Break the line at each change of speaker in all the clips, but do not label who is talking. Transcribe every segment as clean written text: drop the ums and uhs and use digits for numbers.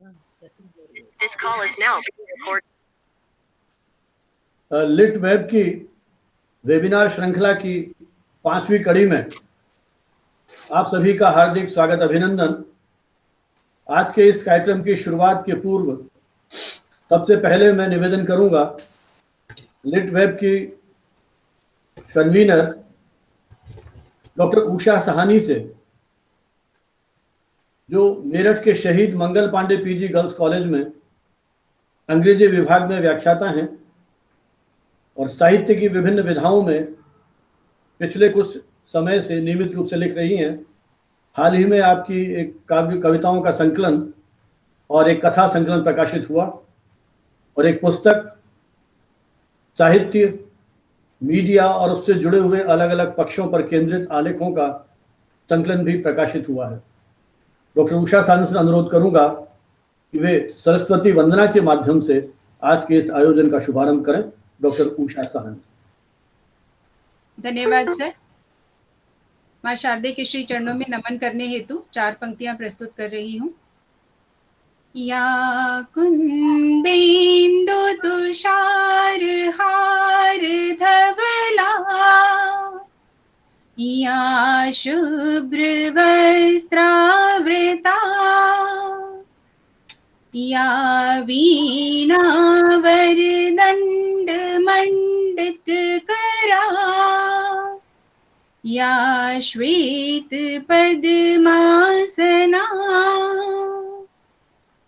This call is now being recorded.
Lit web की webinar श्रृंखला की 5वीं कड़ी में आप सभी का हार्दिक स्वागत अभिनंदन। आज के इस कार्यक्रम की शुरुआत के पूर्व सबसे पहले मैं निवेदन करूंगा लिट वेब की कन्वीनर डॉक्टर उषा साहनी से, जो मेरठ के शहीद Mangal Pandey PG girls college में अंग्रेजी विभाग में व्याख्याता हैं और साहित्य की विभिन्न विधाओं में पिछले कुछ समय से नियमित रूप से लिख रही हैं। हाल ही में आपकी एक कविताओं का संकलन और एक कथा संकलन प्रकाशित हुआ और एक पुस्तक साहित्य, मीडिया और उससे जुड़े हुए अलग अलग पक्षों पर केंद्रित आलेखों का संकलन भी प्रकाशित हुआ है। डॉक्टर उषा साहनी से अनुरोध करूंगा कि वे सरस्वती वंदना के माध्यम से आज के इस आयोजन का शुभारंभ करें। डॉक्टर उषा साहनी।
धन्यवाद सर। मां शारदे के श्री चरणों में नमन करने हेतु 4 पंक्तियां प्रस्तुत कर रही हूँ। या कुंदेन्दु तुषार हार धवला, या शुभ्र वस्त्रावृता, या वीणा वरदंड मंडित करा, या श्वेत पद्मासना,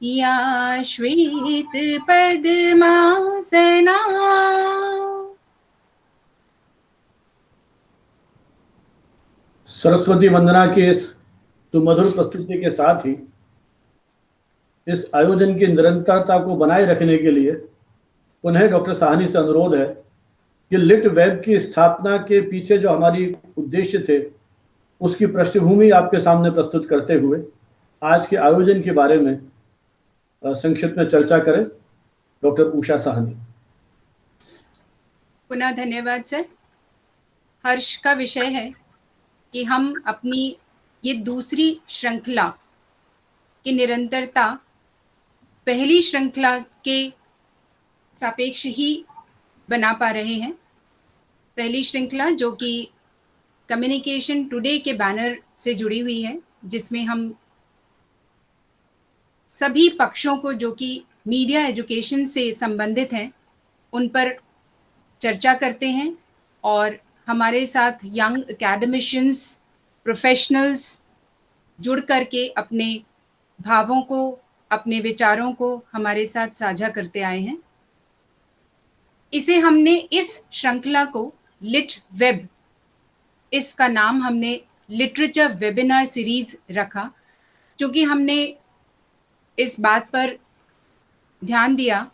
या श्वेत पद्मासना।
सरस्वती वंदना की इस सुमधुर प्रस्तुति के साथ ही इस आयोजन की निरंतरता को बनाए रखने के लिए पुनः डॉक्टर साहनी से अनुरोध है कि लिट वेब की स्थापना के पीछे जो हमारी उद्देश्य थे उसकी पृष्ठभूमि आपके सामने प्रस्तुत करते हुए आज के आयोजन के बारे में संक्षिप्त में चर्चा करें। डॉक्टर उषा साहनी।
पुनः धन्यवाद सर। हर्ष का विषय है कि हम अपनी ये दूसरी श्रृंखला की निरंतरता पहली श्रृंखला के सापेक्ष ही बना पा रहे हैं। पहली श्रृंखला जो कि कम्युनिकेशन टुडे के बैनर से जुड़ी हुई है, जिसमें हम सभी पक्षों को जो कि मीडिया एजुकेशन से संबंधित हैं उन पर चर्चा करते हैं और हमारे साथ यंग एकेडमिशियंस, प्रोफेशनल्स जुड़ करके अपने भावों को, अपने विचारों को हमारे साथ साझा करते आए हैं। इसे हमने इस श्रृंखला को लिट वेब, इसका नाम हमने लिटरेचर वेबिनार सीरीज रखा, क्योंकि हमने इस बात पर ध्यान दिया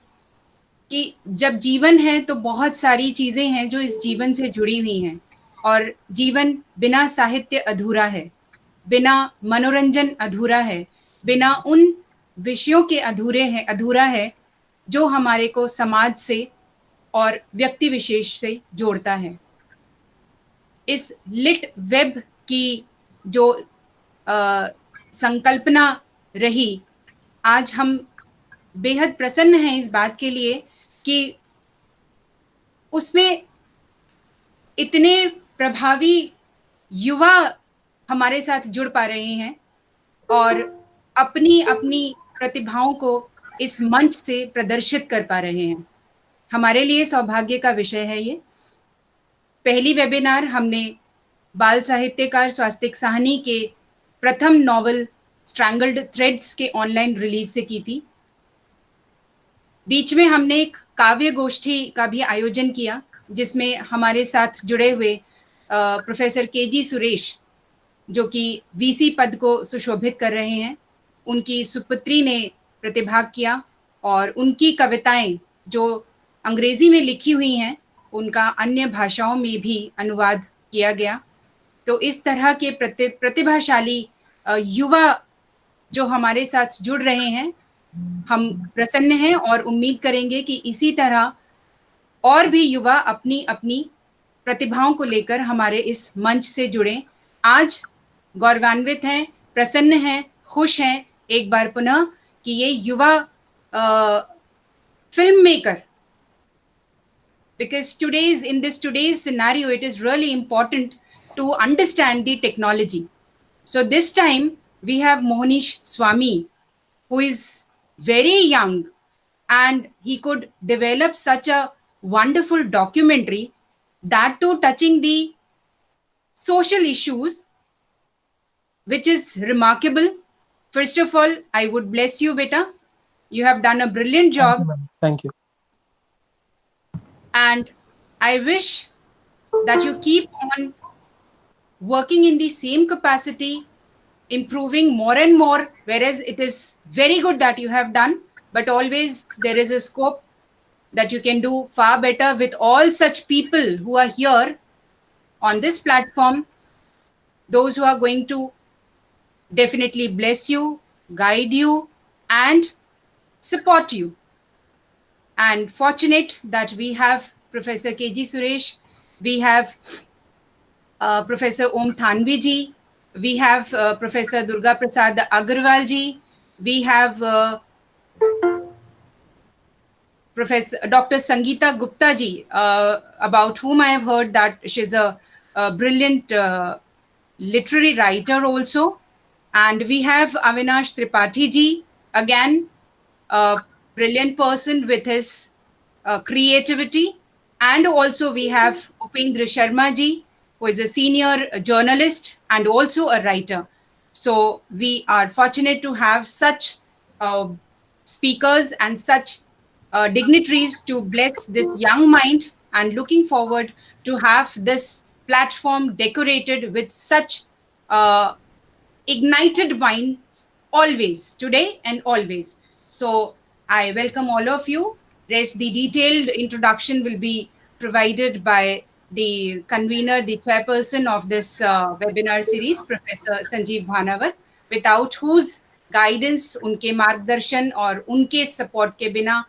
कि जब जीवन है तो बहुत सारी चीजें हैं जो इस जीवन से जुड़ी हुई हैं और जीवन बिना साहित्य अधूरा है, बिना मनोरंजन अधूरा है, बिना उन विषयों के अधूरा है जो हमारे को समाज से और व्यक्ति विशेष से जोड़ता है। इस लिट वेब की जो संकल्पना रही, आज हम बेहद प्रसन्न हैं इस बात के लिए कि उसमें इतने प्रभावी युवा हमारे साथ जुड़ पा रहे हैं और अपनी अपनी प्रतिभाओं को इस मंच से प्रदर्शित कर पा रहे हैं। हमारे लिए सौभाग्य का विषय है ये। पहली वेबिनार हमने बाल साहित्यकार स्वास्तिक साहनी के प्रथम नॉवल स्ट्रैंगल्ड थ्रेड्स के ऑनलाइन रिलीज से की थी। बीच में हमने एक काव्य गोष्ठी का भी आयोजन किया, जिसमें हमारे साथ जुड़े हुए प्रोफेसर केजी सुरेश, जो कि वीसी पद को सुशोभित कर रहे हैं, उनकी सुपुत्री ने प्रतिभाग किया और उनकी कविताएं जो अंग्रेजी में लिखी हुई हैं उनका अन्य भाषाओं में भी अनुवाद किया गया। तो इस तरह के प्रतिभाशाली युवा जो हमारे साथ जुड़ रहे हैं, हम प्रसन्न हैं और उम्मीद करेंगे कि इसी तरह और भी युवा अपनी अपनी प्रतिभाओं को लेकर हमारे इस मंच से जुड़ें। आज गौरवान्वित हैं, प्रसन्न हैं, खुश हैं एक बार पुनः कि ये युवा film maker, because in today's scenario it is really important to understand the technology. So this time we have Mohnish Swami, who is very young, and he could develop such a wonderful documentary, that too touching the social issues, which is remarkable. First of all, I would bless you, beta. You have done a brilliant job.
Thank you.
And I wish that you keep on working in the same capacity, improving more and more, whereas it is very good that you have done, but always there is a scope that you can do far better with all such people who are here on this platform, those who are going to definitely bless you, guide you, and support you. And fortunate that we have Professor K.G. Suresh, we have Professor Om Thanvi ji, we have Professor Durga Prasad Agarwal ji, we have Professor Dr. Sangeeta Gupta ji, about whom I have heard that she's a brilliant literary writer also. And we have Avinash Tripathi ji, again, a brilliant person with his creativity. And also we have Upendra Sharma ji, who is a senior journalist and also a writer. So we are fortunate to have such speakers and such dignitaries to bless this young mind, and looking forward to have this platform decorated with such ignited minds always, today and always. So I welcome all of you. Rest, the detailed introduction will be provided by the convener, the chairperson of this webinar series, Professor Sanjeev Bhanawat, without whose guidance, उनके मार्गदर्शन और उनके support के बिना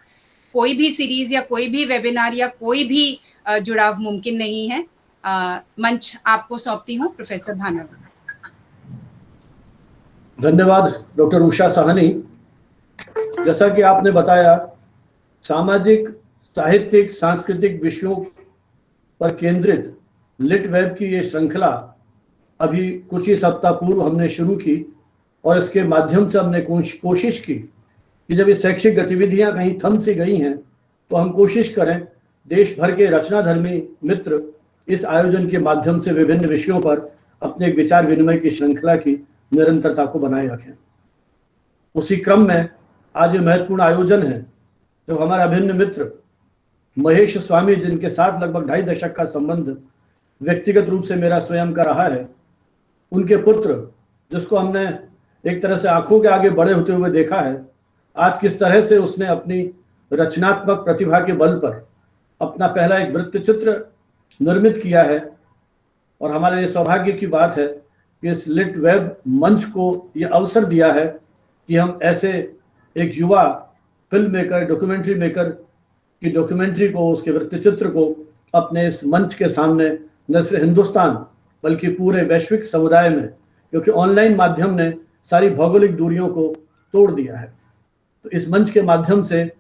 कोई भी series या कोई भी वेबिनार या कोई भी जुड़ाव मुमकिन नहीं है. मंच आपको सौंपती हूँ, प्रोफेसर भानावत.
धन्यवाद डॉक्टर उषा साहनी. जैसा कि आपने बताया, सामाजिक, साहित्यिक, सांस्कृतिक विषयों पर केंद्रित लिट वेब की ये श्रृंखला अभी कुछ ही सप्ताह पूर्व हमने शुरू की, और इसके माध्यम से हमने कोशिश की कि जब ये शैक्षिक गतिविधियां कहीं थम सी गई हैं, तो हम कोशिश करें देश भर के रचनाधर्मी मित्र इस आयोजन के माध्यम से विभिन्न विषयों पर अपने विचार विनिमय की श्रृंखला की निरंतरता को बनाए रखें. उसी क्रम में आज ये महत्वपूर्ण आयोजन है जब हमारा अभिन्न मित्र महेश स्वामी, जिनके साथ लगभग 2.5 दशक का संबंध व्यक्तिगत रूप से मेरा स्वयं का रहा है, उनके पुत्र, जिसको हमने एक तरह से आंखों के आगे बड़े होते हुए देखा है, आज किस तरह से उसने अपनी रचनात्मक प्रतिभा के बल पर अपना पहला एक वृत्तचित्र निर्मित किया है. और हमारे लिए सौभाग्य की बात है कि इस लिट वेब मंच को ये अवसर दिया है कि हम ऐसे एक युवा फिल्म मेकर, डॉक्यूमेंट्री मेकर की डॉक्यूमेंट्री को, उसके वृत्तचित्र को अपने इस मंच के सामने न सिर्फ हिंदुस्तान बल्कि पूरे वैश्विक समुदाय में, क्योंकि ऑनलाइन माध्यम ने सारी भौगोलिक दूरियों को तोड़ दिया है, तो इस मंच के माध्यम से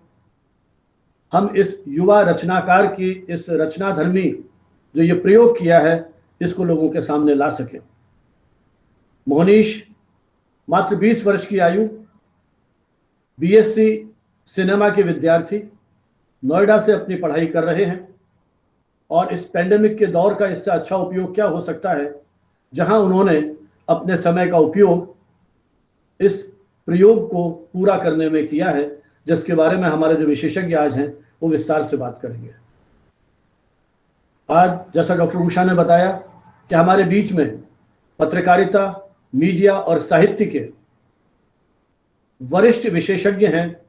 हम इस युवा रचनाकार की इस रचनाधर्मी जो ये प्रयोग किया है, इसको लोगों के सामने ला सके. मोहनीश मात्र 20 वर्ष की आयु, बीएससी सिनेमा के विद्यार्थी, नोएडा से अपनी पढ़ाई कर रहे हैं. और इस पेंडेमिक के दौर का इससे अच्छा उपयोग क्या हो सकता है, जहां उन्होंने अपने समय का उपयोग इस प्रयोग को पूरा करने में किया है, जिसके बारे में हमारे जो विशेषज्ञ आज हैं वो विस्तार से बात करेंगे. आज जैसा डॉक्टर उषा ने बताया कि हमारे बीच में पत्रकारिता, मीडिया और साहित्य के वरिष्ठ विशेषज्ञ हैं,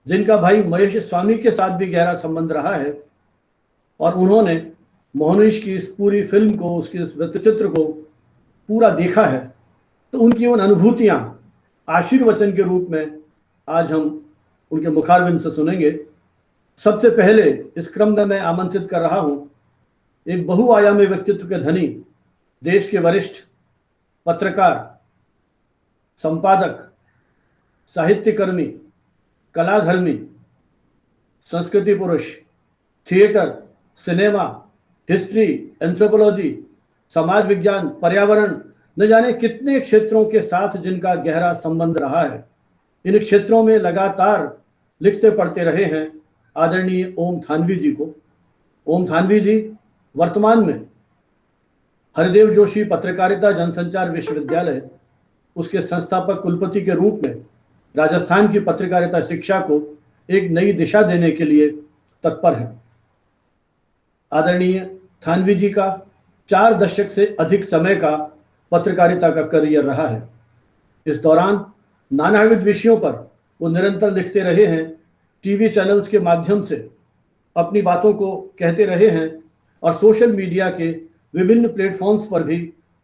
जिनका भाई महेश स्वामी के साथ भी गहरा संबंध रहा है, और उन्होंने मोहनीश की इस पूरी फिल्म को, उसके इस वृत्तचित्र को पूरा देखा है. तो उनकी उन अनुभूतियां आशीर्वचन के रूप में आज हम उनके मुखारविंद से सुनेंगे. सबसे पहले इस क्रम में मैं आमंत्रित कर रहा हूं एक बहुआयामी व्यक्तित्व के धनी, देश के वरिष्ठ पत्रकार, संपादक साहित्यकर्मी, कलाधर्मी, संस्कृति पुरुष, थिएटर, सिनेमा, हिस्ट्री, एंथ्रोपोलॉजी, समाज विज्ञान, पर्यावरण, न जाने कितने क्षेत्रों के साथ जिनका गहरा संबंध रहा है। इन क्षेत्रों में लगातार लिखते पढ़ते रहे हैं आदरणीय ओम थानवी जी को। ओम थानवी जी वर्तमान में हरिदेव जोशी पत्रकारिता जनसंचार विश्वविद्यालय, उसके संस्थापक कुलपति के रूप में राजस्थान की पत्रकारिता शिक्षा को एक नई दिशा देने के लिए तत्पर हैं। आदरणीय थानवी जी का 4 दशक से अधिक समय का पत्रकारिता का करियर रहा है। इस दौरान नानाविध विषयों पर वो निरंतर लिखते रहे हैं, टीवी चैनल्स के माध्यम से अपनी बातों को कहते रहे हैं और सोशल मीडिया के विभिन्न प्लेटफॉर्म्स पर भी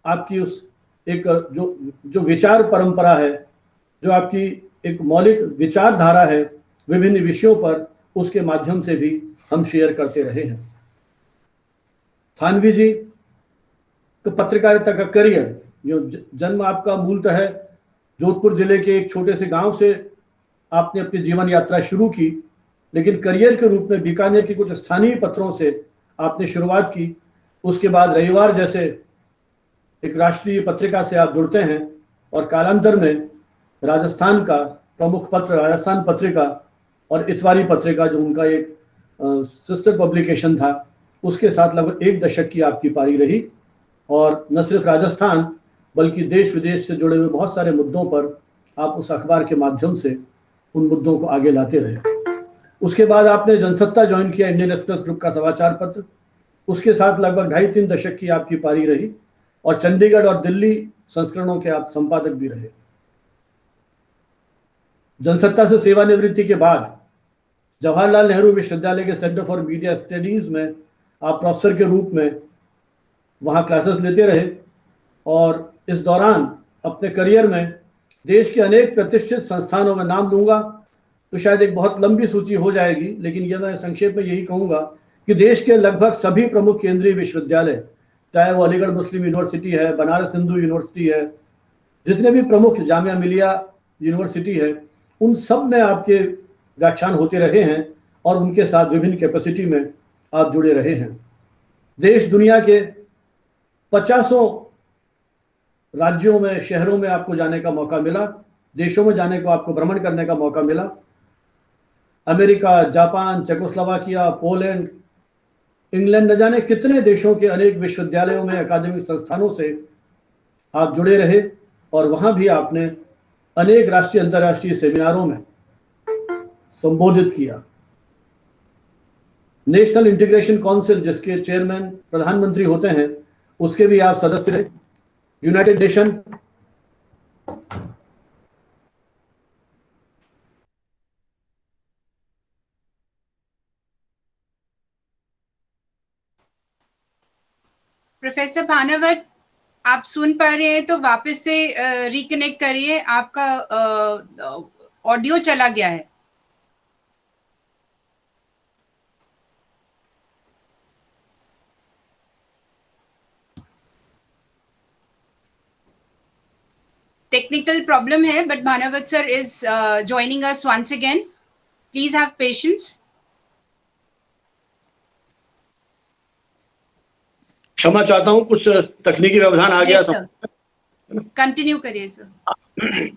आपकी उस एक जो विचार परंपरा है, जो आपकी एक मौलिक विचारधारा है विभिन्न विषयों पर, उसके माध्यम से भी हम शेयर करते रहे हैं। थानवी जी तो पत्रकारिता का करियर, जो जन्म आपका मूलतः है जोधपुर जिले के एक छोटे से गांव से आपने अपनी जीवन यात्रा शुरू की, लेकिन करियर के रूप में बीकानेर के कुछ स्थानीय पत्रों से आपने शुरुआत की। उसके बाद रविवार जैसे एक राष्ट्रीय पत्रिका से आप जुड़ते हैं और कालांतर में राजस्थान का प्रमुख पत्र राजस्थान पत्रिका और इतवारी पत्रिका, जो उनका एक सिस्टर पब्लिकेशन था, उसके साथ लगभग 1 दशक की आपकी पारी रही और न सिर्फ राजस्थान बल्कि देश विदेश से जुड़े हुए बहुत सारे मुद्दों पर आप उस अखबार के माध्यम से उन मुद्दों को आगे लाते रहे। उसके बाद आपने जनसत्ता ज्वाइन किया, इंडियन एक्सप्रेस ग्रुप का समाचार पत्र, उसके साथ लगभग 2.5-3 दशक की आपकी पारी रही और चंडीगढ़ और दिल्ली संस्करणों के आप संपादक भी रहे। जनसत्ता से सेवानिवृत्ति के बाद जवाहरलाल नेहरू विश्वविद्यालय के सेंटर फॉर मीडिया स्टडीज में आप प्रोफेसर के रूप में वहां क्लासेस लेते रहे और इस दौरान अपने करियर में देश के अनेक प्रतिष्ठित संस्थानों में नाम लूंगा तो शायद एक बहुत लंबी सूची हो जाएगी, लेकिन यह मैं संक्षेप में यही कहूंगा कि देश के लगभग सभी प्रमुख केंद्रीय विश्वविद्यालय, चाहे वो अलीगढ़ मुस्लिम यूनिवर्सिटी है, बनारस हिंदू यूनिवर्सिटी है, जितने भी प्रमुख जामिया मिलिया यूनिवर्सिटी है, उन सब में आपके व्याख्यान होते रहे हैं और उनके साथ विभिन्न कैपेसिटी में आप जुड़े रहे हैं। देश दुनिया के 50 राज्यों में, शहरों में आपको जाने का मौका मिला, देशों में जाने को आपको भ्रमण करने का मौका मिला। America, Japan, Czechoslovakia, Poland, England, न जाने कितने देशों के अनेक विश्वविद्यालयों में, अकादमिक संस्थानों से आप जुड़े रहे और वहां भी आपने अनेक राष्ट्रीय अंतर्राष्ट्रीय सेमिनारों में संबोधित किया। नेशनल इंटीग्रेशन काउंसिल, जिसके चेयरमैन प्रधानमंत्री होते हैं, उसके भी आप सदस्य रहे। यूनाइटेड नेशन,
प्रोफेसर भानावत, आप सुन पा रहे हैं तो वापस से रिकनेक्ट करिए, आपका ऑडियो चला गया है। टेक्निकल प्रॉब्लम है, but Bhanawat sir is joining us once again. Please have patience.
क्षमा चाहता हूं, कुछ तकनीकी व्यवधान आ गया।
कंटिन्यू करिए सर।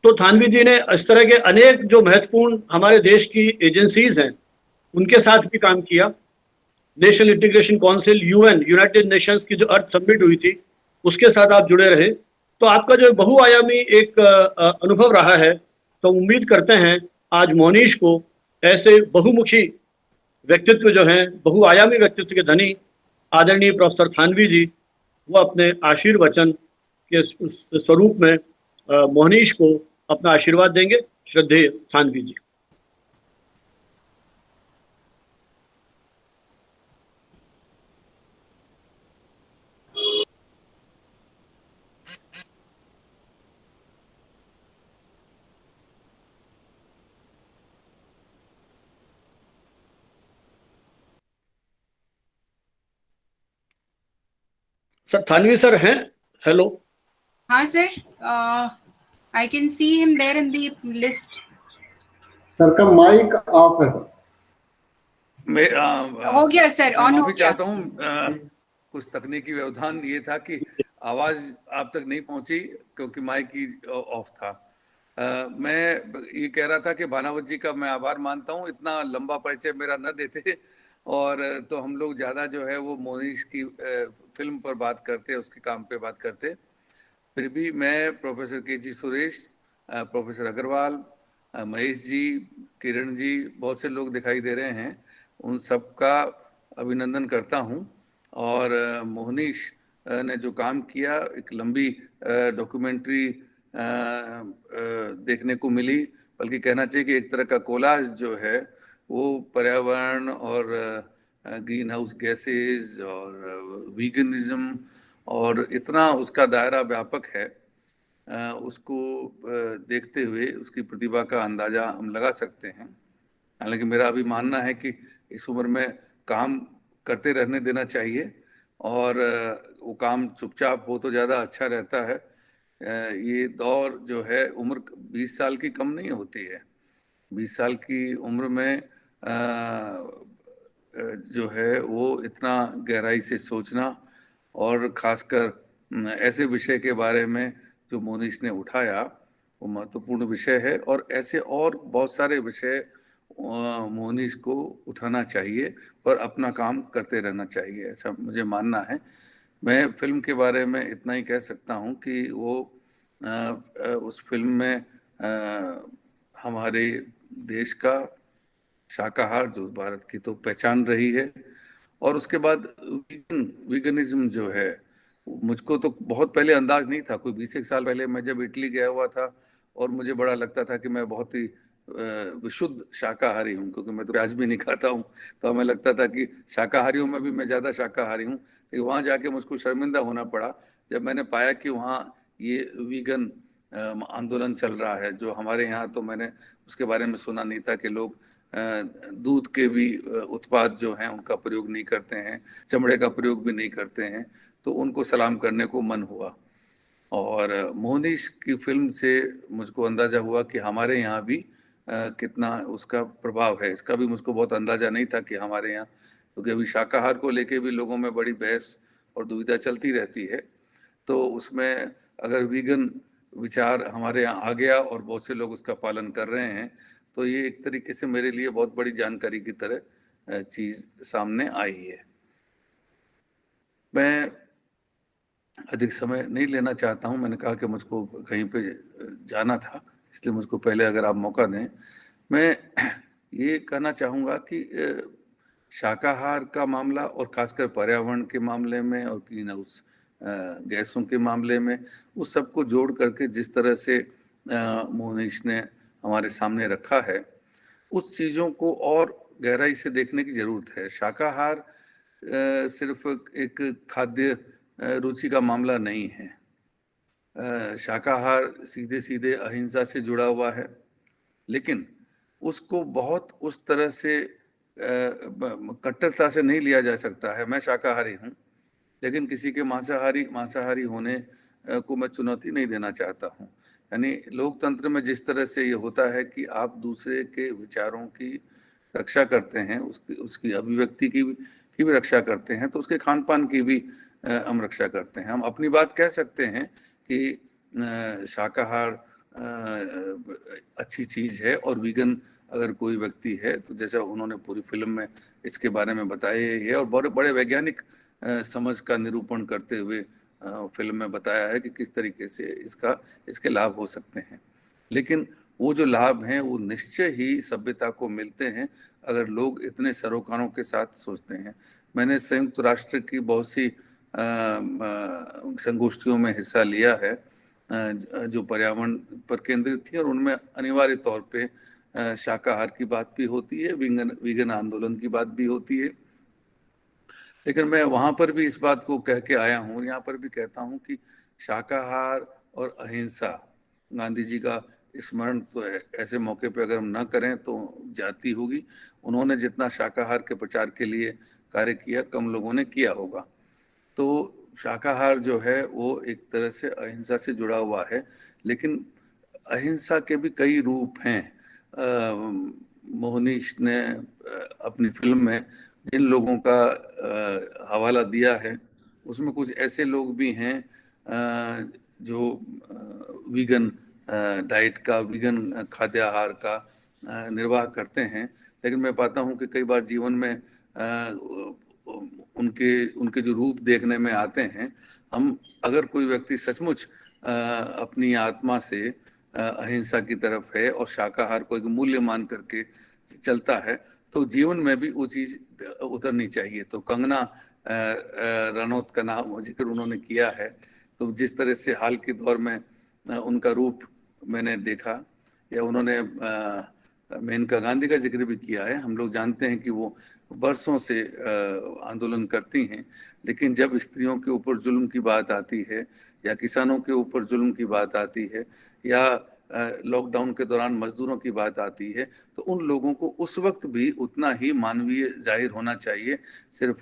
तो थानवी जी ने इस तरह के अनेक जो महत्वपूर्ण हमारे देश की एजेंसीज हैं उनके साथ भी काम किया। National integration council, UN, United Nations की जो अर्थ समिट हुई थी, उसके साथ आप जुड़े रहे। तो आपका जो बहुआयामी एक अनुभव रहा है, तो उम्मीद करते हैं आज मोनीश को ऐसे बहुमुखी व्यक्तित्व जो हैं, बहुआयामी व्यक्तित्व के धनी आदरणीय प्रोफेसर थानवी जी, वो अपने आशीर्वचन के स्वरूप में मोहनीश को अपना आशीर्वाद देंगे। श्रद्धेय थानवी जी। सर थानवी सर हैं? हेलो।
हाँ sir, I can see him there in the list.
Sir का माइक ऑफ है।
मैं
हो गया सर,
मैं
ऑन हो
माफी
गया।
चाहता हूँ, कुछ तकनीकी व्यवधान ये था कि आवाज आप तक नहीं पहुंची क्योंकि माइक ही ऑफ था। मैं ये कह रहा था कि भानावत जी का मैं आभार मानता हूँ, इतना लंबा परिचय मेरा न देते और तो हम लोग ज़्यादा जो है वो मोनीश की फिल्म पर बात करते, उसके काम पे बात करते। फिर भी मैं professor K G. Suresh, professor Agarwal, Mahesh ji, Kiran ji, बहुत से लोग दिखाई दे रहे हैं, उन सबका अभिनंदन करता हूं। और मोहनीश ने जो काम किया, एक लंबी डॉक्यूमेंट्री देखने को मिली, बल्कि कहना चाहिए कि एक तरह का कोलाज जो है वो पर्यावरण और ग्रीन हाउस गैसेज और वीगनिज्म और इतना उसका दायरा व्यापक है, उसको देखते हुए उसकी प्रतिभा का अंदाजा हम लगा सकते हैं। हालांकि मेरा अभी मानना है कि इस उम्र में काम करते रहने देना चाहिए और वो काम चुपचाप हो तो ज़्यादा अच्छा रहता है। ये दौर जो है, उम्र 20 साल की कम नहीं होती है। 20 साल की उम्र में जो है वो इतना गहराई से सोचना और खासकर ऐसे विषय के बारे में जो मोनीश ने उठाया, वो महत्वपूर्ण विषय है और ऐसे और बहुत सारे विषय मोनीश को उठाना चाहिए और अपना काम करते रहना चाहिए, ऐसा मुझे मानना है। मैं फिल्म के बारे में इतना ही कह सकता हूँ कि वो उस फिल्म में हमारे देश का शाकाहार जो भारत की तो पहचान रही है, और उसके बाद वीगनिज्म जो है, मुझको तो बहुत पहले अंदाज नहीं था। कोई 20 साल पहले मैं जब इटली गया हुआ था और मुझे बड़ा लगता था कि मैं बहुत ही विशुद्ध शाकाहारी हूँ, क्योंकि मैं तो प्याज भी नहीं खाता हूँ, तो हमें लगता था कि शाकाहारियों में भी मैं ज़्यादा शाकाहारी हूँ। लेकिन वहाँ जाके मुझको शर्मिंदा होना पड़ा जब मैंने पाया कि वहाँ ये वीगन आंदोलन चल रहा है, जो हमारे यहाँ तो मैंने उसके बारे में सुना नहीं था कि लोग दूध के भी उत्पाद जो हैं उनका प्रयोग नहीं करते हैं, चमड़े का प्रयोग भी नहीं करते हैं, तो उनको सलाम करने को मन हुआ। और मोहनीश की फिल्म से मुझको अंदाज़ा हुआ कि हमारे यहाँ भी कितना उसका प्रभाव है, इसका भी मुझको बहुत अंदाज़ा नहीं था कि हमारे यहाँ, क्योंकि अभी शाकाहार को लेके भी लोगों में बड़ी बहस और दुविधा चलती रहती है। तो उसमें अगर वीगन विचार हमारे यहाँ आ गया और बहुत से लोग उसका पालन कर रहे हैं, तो ये एक तरीके से मेरे लिए बहुत बड़ी जानकारी की तरह चीज़ सामने आई है। मैं अधिक समय नहीं लेना चाहता हूँ, मैंने कहा कि मुझको कहीं पे जाना था, इसलिए मुझको पहले अगर आप मौका दें, मैं ये कहना चाहूँगा कि शाकाहार का मामला और खासकर पर्यावरण के मामले में और ग्रीन हाउस गैसों के मामले में, उस सबको जोड़ करके जिस तरह से मोहनीश ने हमारे सामने रखा है, उस चीज़ों को और गहराई से देखने की ज़रूरत है। शाकाहार सिर्फ एक खाद्य रुचि का मामला नहीं है। शाकाहार सीधे सीधे अहिंसा से जुड़ा हुआ है, लेकिन उसको बहुत उस तरह से कट्टरता से नहीं लिया जा सकता है। मैं शाकाहारी हूँ, लेकिन किसी के मांसाहारी होने को मैं चुनौती नहीं देना चाहता हूँ। यानी लोकतंत्र में जिस तरह से ये होता है कि आप दूसरे के विचारों की रक्षा करते हैं, उसकी अभिव्यक्ति की भी रक्षा करते हैं, तो उसके खान पान की भी हम रक्षा करते हैं। हम अपनी बात कह सकते हैं कि शाकाहार अच्छी चीज़ है और वीगन अगर कोई व्यक्ति है, तो जैसा उन्होंने पूरी फिल्म में इसके बारे में बताया है और बड़े बड़े वैज्ञानिक समझ का निरूपण करते हुए फिल्म में बताया है कि किस तरीके से इसके लाभ हो सकते हैं। लेकिन वो जो लाभ हैं वो निश्चय ही सभ्यता को मिलते हैं अगर लोग इतने सरोकारों के साथ सोचते हैं। मैंने संयुक्त राष्ट्र की बहुत सी संगोष्ठियों में हिस्सा लिया है जो पर्यावरण पर केंद्रित थी, और उनमें अनिवार्य तौर पे शाकाहार की बात भी होती है, वीगन आंदोलन की बात भी होती है। लेकिन मैं वहाँ पर भी इस बात को कह के आया हूँ, यहाँ पर भी कहता हूँ कि शाकाहार और अहिंसा, गांधी जी का स्मरण तो ऐसे मौके पे अगर हम न करें तो जाती होगी। उन्होंने जितना शाकाहार के प्रचार के लिए कार्य किया, कम लोगों ने किया होगा। तो शाकाहार जो है वो एक तरह से अहिंसा से जुड़ा हुआ है, लेकिन अहिंसा के भी कई रूप हैं। मोहनीश ने अपनी फिल्म में जिन लोगों का हवाला दिया है उसमें कुछ ऐसे लोग भी हैं जो वीगन डाइट का, वीगन खाद्य आहार का निर्वाह करते हैं, लेकिन मैं पाता हूं कि कई बार जीवन में उनके जो रूप देखने में आते हैं, हम अगर कोई व्यक्ति सचमुच अपनी आत्मा से अहिंसा की तरफ है और शाकाहार को एक मूल्य मान करके चलता है, तो जीवन में भी वो चीज उतरनी चाहिए। तो कंगना रनौत का नाम जिक्र उन्होंने किया है, तो जिस तरह से हाल के दौर में उनका रूप मैंने देखा, या उन्होंने मेनका गांधी का जिक्र भी किया है। हम लोग जानते हैं कि वो बरसों से आंदोलन करती हैं, लेकिन जब स्त्रियों के ऊपर जुल्म की बात आती है, या किसानों के ऊपर जुल्म की बात आती है, या लॉकडाउन के दौरान मजदूरों की बात आती है, तो उन लोगों को उस वक्त भी उतना ही मानवीय जाहिर होना चाहिए। सिर्फ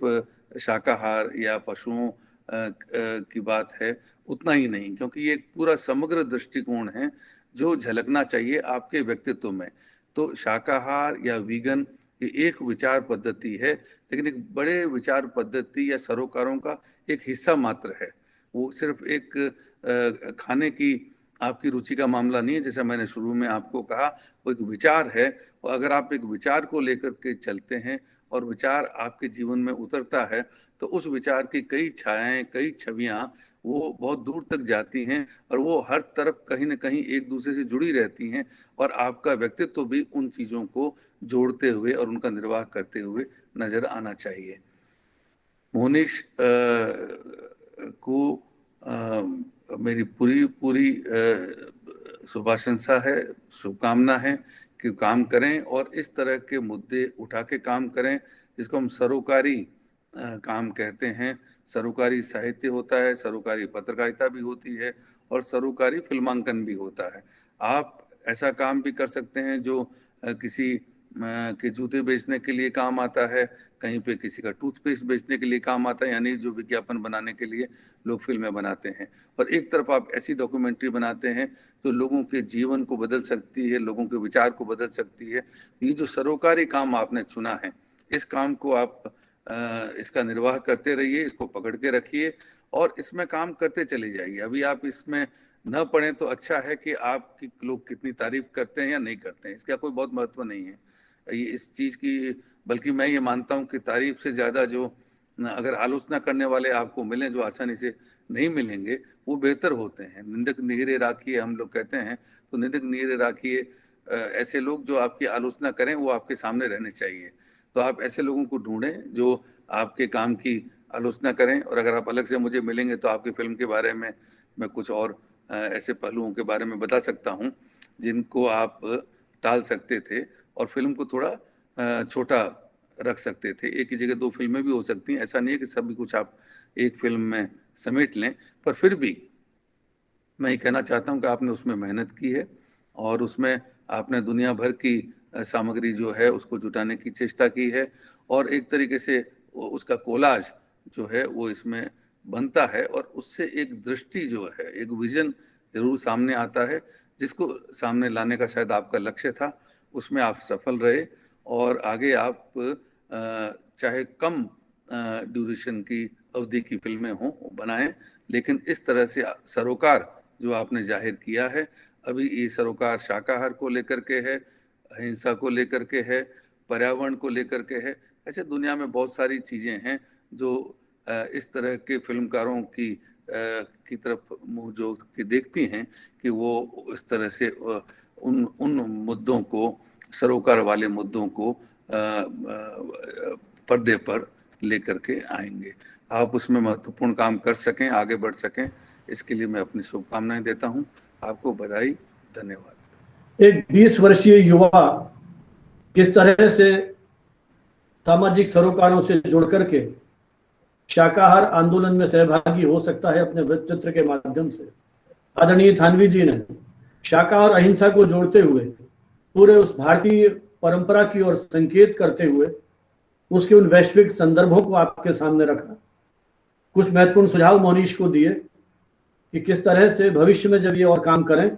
शाकाहार या पशुओं की बात है उतना ही नहीं, क्योंकि ये एक पूरा समग्र दृष्टिकोण है जो झलकना चाहिए आपके व्यक्तित्व में। तो शाकाहार या वीगन ये एक विचार पद्धति है, लेकिन एक बड़े विचार पद्धति या सरोकारों का एक हिस्सा मात्र है। वो सिर्फ एक खाने की आपकी रुचि का मामला नहीं है। जैसा मैंने शुरू में आपको कहा, वो एक विचार है, और अगर आप एक विचार को लेकर के चलते हैं और विचार आपके जीवन में उतरता है, तो उस विचार की कई छायाएं, कई छवियां वो बहुत दूर तक जाती हैं, और वो हर तरफ कहीं ना कहीं एक दूसरे से जुड़ी रहती हैं, और आपका व्यक्तित्व भी उन चीज़ों को जोड़ते हुए और उनका निर्वाह करते हुए नजर आना चाहिए। मोहनीश को मेरी पूरी शुभाशंसा है, शुभकामना है कि काम करें और इस तरह के मुद्दे उठा के काम करें, जिसको हम सरोकारी काम कहते हैं। सरोकारी साहित्य होता है, सरोकारी पत्रकारिता भी होती है, और सरोकारी फिल्मांकन भी होता है। आप ऐसा काम भी कर सकते हैं जो किसी के जूते बेचने के लिए काम आता है, कहीं पे किसी का टूथपेस्ट बेचने के लिए काम आता है, यानी जो विज्ञापन बनाने के लिए लोग फिल्में बनाते हैं। और एक तरफ आप ऐसी डॉक्यूमेंट्री बनाते हैं जो लोगों के जीवन को बदल सकती है, लोगों के विचार को बदल सकती है। ये जो सरोकारी काम आपने चुना है, इस काम को आप इसका निर्वाह करते रहिए, इसको पकड़ के रखिए और इसमें काम करते चले जाइए। अभी आप इसमें न पढ़ें तो अच्छा है कि आपकी लोग कितनी तारीफ करते हैं या नहीं करते हैं, इसका कोई बहुत महत्व नहीं है ये इस चीज़ की। बल्कि मैं ये मानता हूँ कि तारीफ से ज़्यादा जो अगर आलोचना करने वाले आपको मिलें, जो आसानी से नहीं मिलेंगे, वो बेहतर होते हैं। निंदक नीरे राखिए हम लोग कहते हैं, तो निंदक नीरे राखिए। ऐसे लोग जो आपकी आलोचना करें वो आपके सामने रहने चाहिए। तो आप ऐसे लोगों को ढूंढें जो आपके काम की आलोचना करें। और अगर आप अलग से मुझे मिलेंगे तो आपकी फिल्म के बारे में मैं कुछ और ऐसे पहलुओं के बारे में बता सकता हूँ जिनको आप टाल सकते थे और फिल्म को थोड़ा छोटा रख सकते थे। एक ही जगह 2 फिल्में भी हो सकती हैं, ऐसा नहीं है कि सभी कुछ आप एक फिल्म में समेट लें। पर फिर भी मैं ये कहना चाहता हूँ कि आपने उसमें मेहनत की है और उसमें आपने दुनिया भर की सामग्री जो है उसको जुटाने की चेष्टा की है, और एक तरीके से उसका कोलाज जो है वो इसमें बनता है, और उससे एक दृष्टि जो है, एक विजन जरूर सामने आता है, जिसको सामने लाने का शायद आपका लक्ष्य था। उसमें आप सफल रहे और आगे आप चाहे कम ड्यूरेशन की अवधि की फिल्में हों बनाएं, लेकिन इस तरह से सरोकार जो आपने जाहिर किया है, अभी ये सरोकार शाकाहार को लेकर के है, अहिंसा को लेकर के है, पर्यावरण को लेकर के है। ऐसे दुनिया में बहुत सारी चीज़ें हैं जो इस तरह के फिल्मकारों की तरफ मुँह जो कि देखती हैं कि वो इस तरह से उन मुद्दों को, सरोकार वाले मुद्दों को पर्दे पर लेकर के आएंगे। आप उसमें महत्वपूर्ण काम कर सकें, आगे बढ़ सकें, इसके लिए मैं अपनी शुभकामनाएं देता हूं। आपको बधाई, धन्यवाद।
एक 20 वर्षीय युवा किस तरह से सामाजिक सरोकारों से जुड़ करके शाकाहार आंदोलन में सहभागी हो सकता है अपने व्यक्तित्व के माध्यम से। आदरणीय थानवी जी ने शाकाहार अहिंसा को जोड़ते हुए पूरे उस भारतीय परंपरा की ओर संकेत करते हुए उसके उन वैश्विक संदर्भों को आपके सामने रखा। कुछ महत्वपूर्ण सुझाव मोहनीश को दिए कि किस तरह से भविष्य में जब ये और काम करें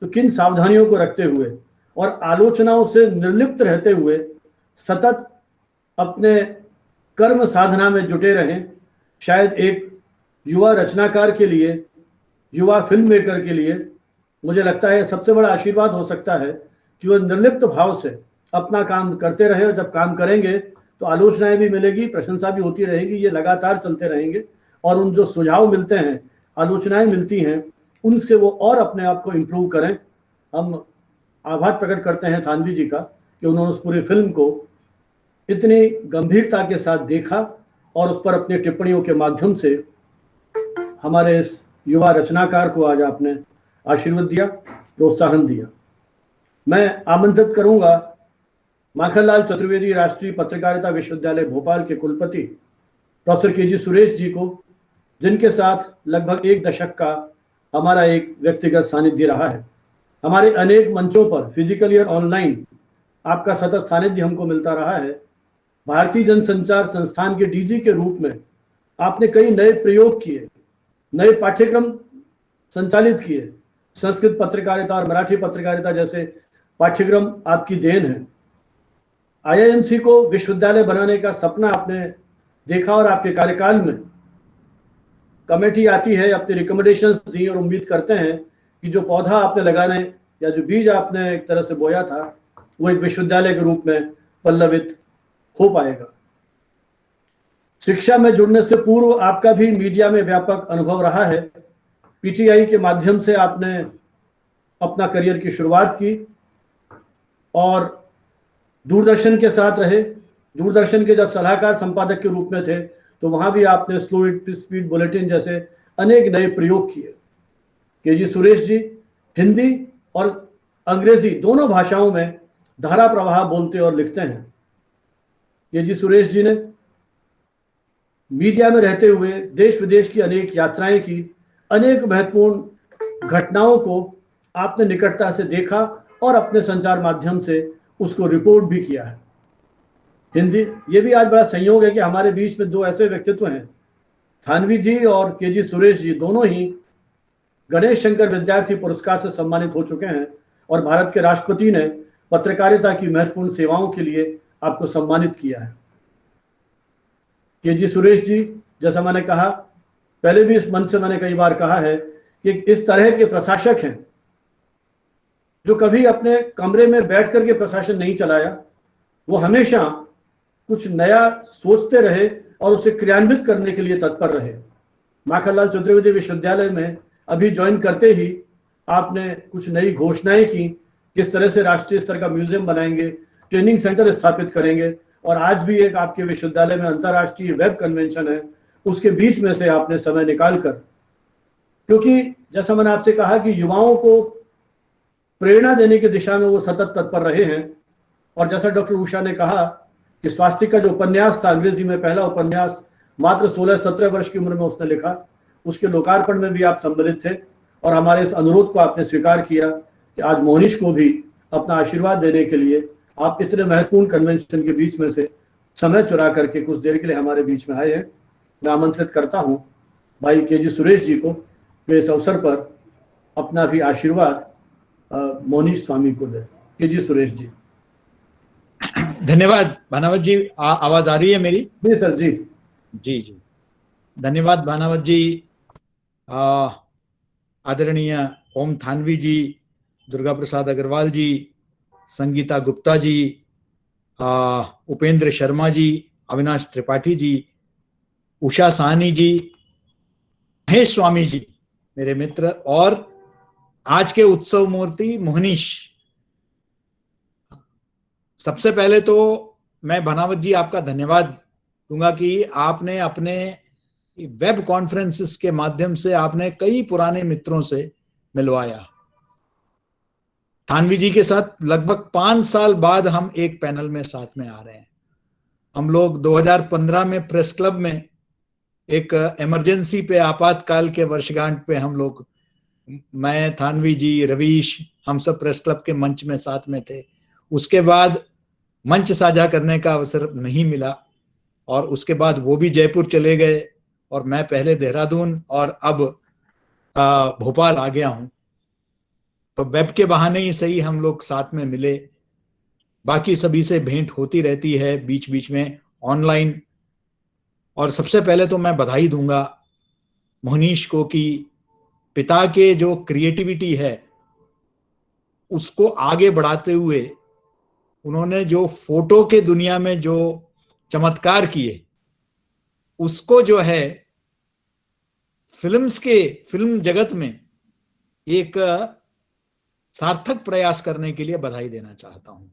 तो किन सावधानियों को रखते हुए और आलोचनाओं से निर्लिप्त रहते हुए सतत अपने कर्म साधना में जुटे रहें, शायद एक युवा रचनाकार के लिए, युवा फिल्म मेकर के लिए मुझे लगता है सबसे बड़ा आशीर्वाद हो सकता है कि वो निर्लिप्त भाव से अपना काम करते रहे, और जब काम करेंगे तो आलोचनाएं भी मिलेगी, प्रशंसा भी होती रहेगी, ये लगातार चलते रहेंगे। और उन जो सुझाव मिलते हैं, आलोचनाएं मिलती हैं, उनसे वो और अपने आप को इम्प्रूव करें। हम आभार प्रकट करते हैं थानवी जी का कि उन्होंने उस पूरी फिल्म को इतनी गंभीरता के साथ देखा और उस पर अपनी टिप्पणियों के माध्यम से हमारे इस युवा रचनाकार को आज आपने आशीर्वाद दिया, प्रोत्साहन दिया। मैं आमंत्रित करूंगा माखनलाल चतुर्वेदी राष्ट्रीय पत्रकारिता विश्वविद्यालय भोपाल के कुलपति प्रोफेसर के.जी. सुरेश जी को, जिनके साथ लगभग 1 दशक का हमारा एक व्यक्तिगत सानिध्य रहा है। हमारे अनेक मंचों पर फिजिकली और ऑनलाइन आपका सतत सानिध्य हमको मिलता रहा है। भारतीय जनसंचार संस्थान के डीजी के रूप में आपने कई नए प्रयोग किए, नए पाठ्यक्रम संचालित किए। संस्कृत पत्रकारिता और मराठी पत्रकारिता जैसे पाठ्यक्रम आपकी देन है। आईआईएमसी को विश्वविद्यालय बनाने का सपना आपने देखा और आपके कार्यकाल में कमेटी आती है, अपनी रिकमेंडेशंस दी, और उम्मीद करते हैं कि जो पौधा आपने लगाने या जो बीज आपने एक तरह से बोया था वो एक विश्वविद्यालय के रूप में पल्लवित हो पाएगा। शिक्षा में जुड़ने से पूर्व आपका भी मीडिया में व्यापक अनुभव रहा है। पीटीआई के माध्यम से आपने अपना करियर की शुरुआत की और दूरदर्शन के साथ रहे। दूरदर्शन के जब सलाहकार संपादक के रूप में थे तो वहां भी आपने स्लो स्पीड बुलेटिन जैसे अनेक नए प्रयोग किए। के.जी. सुरेश जी हिंदी और अंग्रेजी दोनों भाषाओं में धारा प्रवाह बोलते और लिखते हैं। के.जी. सुरेश जी ने मीडिया में रहते हुए देश विदेश की अनेक यात्राएं की, अनेक महत्वपूर्ण घटनाओं को आपने निकटता से देखा और अपने संचार माध्यम से उसको रिपोर्ट भी किया है। हिंदी, ये भी आज बड़ा संयोग है कि हमारे बीच में 2 ऐसे व्यक्तित्व हैं, थानवी जी और के.जी. सुरेश जी, दोनों ही गणेश शंकर विद्यार्थी पुरस्कार से सम्मानित हो चुके हैं और भारत के राष्ट्रपति ने पत्रकारिता की महत्वपूर्ण सेवाओं के लिए आपको सम्मानित किया है। के.जी. सुरेश जी, जैसा मैंने कहा, पहले भी इस मंच से मैंने कई बार कहा है कि इस तरह के प्रशासक हैं जो कभी अपने कमरे में बैठ करके प्रशासन नहीं चलाया, वो हमेशा कुछ नया सोचते रहे और उसे क्रियान्वित करने के लिए तत्पर रहे। माखनलाल चतुर्वेदी विश्वविद्यालय में अभी ज्वाइन करते ही आपने कुछ नई घोषणाएं की, किस तरह से राष्ट्रीय स्तर का म्यूजियम बनाएंगे, ट्रेनिंग सेंटर स्थापित करेंगे, और आज भी एक आपके विश्वविद्यालय में अंतर्राष्ट्रीय वेब कन्वेंशन है, उसके बीच में से आपने समय निकालकर, क्योंकि जैसा मैंने आपसे कहा कि युवाओं को प्रेरणा देने की दिशा में वो सतत तत्पर रहे हैं। और जैसा डॉक्टर उषा ने कहा कि स्वास्थ्य का जो उपन्यास था, अंग्रेजी में पहला उपन्यास, मात्र 16-17 वर्ष की उम्र में उसने लिखा, उसके लोकार्पण में भी आप सम्मिलित थे और हमारे इस अनुरोध को आपने स्वीकार किया कि आज मोहनीश को भी अपना आशीर्वाद देने के लिए आप इतने महत्वपूर्ण कन्वेंशन के बीच में से समय चुरा करके कुछ देर के लिए हमारे बीच में आए हैं। मैं आमंत्रित करता हूं भाई के.जी. सुरेश जी को वे इस अवसर पर अपना भी आशीर्वाद मोहनीश स्वामी को दे। के.जी. सुरेश जी।
धन्यवाद भानावत जी। आवाज आ रही है मेरी?
जी सर जी।
जी जी, धन्यवाद भानावत जी। आदरणीय ओम थानवी जी, दुर्गा प्रसाद अग्रवाल जी, संगीता गुप्ता जी, उपेंद्र शर्मा जी, अविनाश त्रिपाठी जी, उषा साहनी जी, महेश स्वामी जी मेरे मित्र, और आज के उत्सव मूर्ति मोहनीश। सबसे पहले तो मैं भानावत जी आपका धन्यवाद दूंगा कि आपने अपने वेब कॉन्फ्रेंसेस के माध्यम से आपने कई पुराने मित्रों से मिलवाया। थानवी जी के साथ लगभग 5 साल बाद हम एक पैनल में साथ में आ रहे हैं। हम लोग 2015 में प्रेस क्लब में एक इमरजेंसी पे, आपातकाल के वर्षगांठ पे हम लोग, मैं, थानवी जी, रवीश, हम सब प्रेस क्लब के मंच में साथ में थे। उसके बाद मंच साझा करने का अवसर नहीं मिला और उसके बाद वो भी जयपुर चले गए और मैं पहले देहरादून और अब भोपाल आ गया हूं। तो वेब के बहाने ही सही हम लोग साथ में मिले, बाकी सभी से भेंट होती रहती है बीच बीच में ऑनलाइन। और सबसे पहले तो मैं बधाई दूंगा मोहनीश को कि पिता के जो क्रिएटिविटी है उसको आगे बढ़ाते हुए उन्होंने जो फोटो के दुनिया में जो चमत्कार किए उसको जो है फिल्म जगत में एक सार्थक प्रयास करने के लिए बधाई देना चाहता हूं।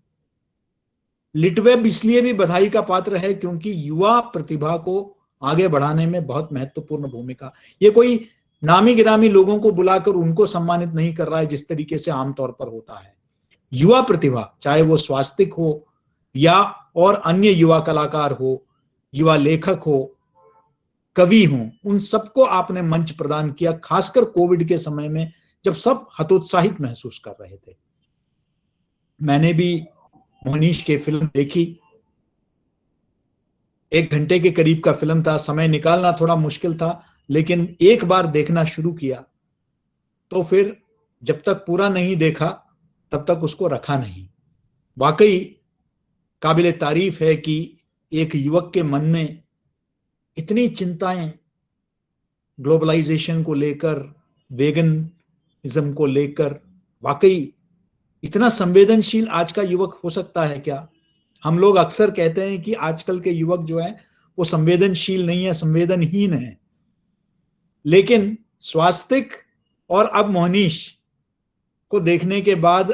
लिटवेब इसलिए भी बधाई का पात्र है क्योंकि युवा प्रतिभा को आगे बढ़ाने में बहुत महत्वपूर्ण भूमिका, ये कोई नामी गिरामी लोगों को बुलाकर उनको सम्मानित नहीं कर रहा है जिस तरीके से आमतौर पर होता है। युवा प्रतिभा, चाहे वो स्वास्तिक हो या और अन्य युवा कलाकार हो, युवा लेखक हो, कवि हो, उन सबको आपने मंच प्रदान किया, खासकर कोविड के समय में जब सब हतोत्साहित महसूस कर रहे थे। मैंने भी मोहनीश के फिल्म देखी, 1 घंटे के करीब का फिल्म था, समय निकालना थोड़ा मुश्किल था, लेकिन एक बार देखना शुरू किया तो फिर जब तक पूरा नहीं देखा तब तक उसको रखा नहीं। वाकई काबिले तारीफ है कि एक युवक के मन में इतनी चिंताएं ग्लोबलाइजेशन को लेकर, वेगनिज्म को लेकर, वाकई इतना संवेदनशील आज का युवक हो सकता है क्या? हम लोग अक्सर कहते हैं कि आजकल के युवक जो है वो संवेदनशील नहीं है, संवेदनहीन है, लेकिन स्वास्तिक और अब मोहनीश को देखने के बाद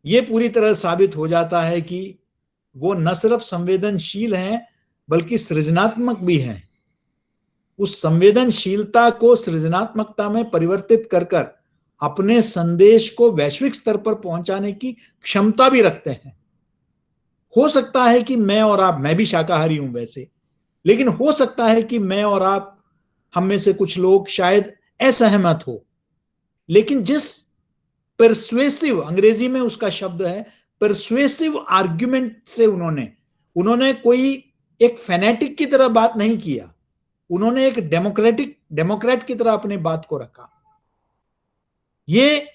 ये पूरी तरह साबित हो जाता है कि वो न सिर्फ संवेदनशील हैं बल्कि सृजनात्मक भी हैं। उस संवेदनशीलता को सृजनात्मकता में परिवर्तित कर कर अपने संदेश को वैश्विक स्तर पर पहुंचाने की क्षमता भी रखते हैं। हो सकता है कि मैं और आप, मैं भी शाकाहारी हूं वैसे, लेकिन हो सकता है कि मैं और आप, हम में से कुछ लोग शायद असहमत हो, लेकिन जिस परसुएसिव, अंग्रेजी में उसका शब्द है परसुएसिव आर्ग्यूमेंट से उन्होंने कोई एक फैनेटिक की तरह बात नहीं किया, उन्होंने एक डेमोक्रेट की तरह अपने बात को रखा। ये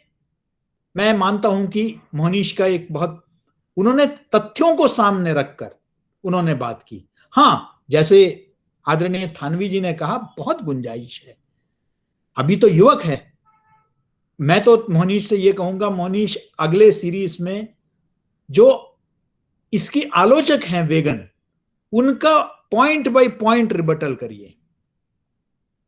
मैं मानता हूं कि मोहनीश का एक बहुत, उन्होंने तथ्यों को सामने रखकर उन्होंने बात की। हां, जैसे आदरणीय थानवी जी ने कहा, बहुत गुंजाइश है, अभी तो युवक है। मैं तो मोहनीश से ये कहूंगा, मोहनीश अगले सीरीज में जो इसकी आलोचक हैं वेगन, उनका पॉइंट बाय पॉइंट रिबटल करिए।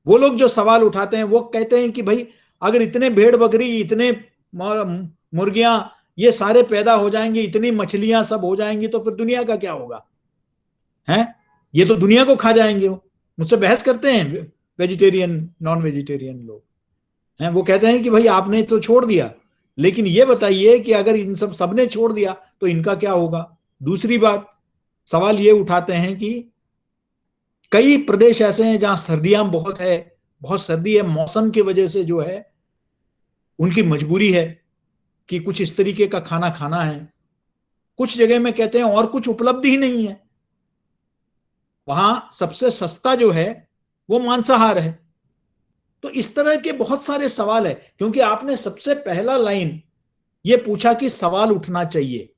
वो लोग जो सवाल उठाते हैं वो कहते हैं कि भाई अगर इतने भेड़ बकरी, इतने मुर्गियां ये सारे पैदा हो जाएंगे, इतनी मछलियां सब हो जाएंगी तो फिर दुनिया का क्या होगा? हैं, ये तो दुनिया को खा जाएंगे। वो मुझसे बहस करते हैं वेजिटेरियन, नॉन वेजिटेरियन लोग हैं, वो कहते हैं कि भाई आपने तो छोड़ दिया, लेकिन ये बताइए कि अगर इन सबने छोड़ दिया तो इनका क्या होगा? दूसरी बात, सवाल ये उठाते हैं कि कई प्रदेश ऐसे हैं जहां सर्दियां बहुत सर्दी है, मौसम की वजह से जो है उनकी मजबूरी है कि कुछ इस तरीके का खाना खाना है। कुछ जगह में कहते हैं और कुछ उपलब्ध ही नहीं है, वहां सबसे सस्ता जो है वो मांसाहार है। तो इस तरह के बहुत सारे सवाल है, क्योंकि आपने सबसे पहला लाइन ये पूछा कि सवाल उठना चाहिए,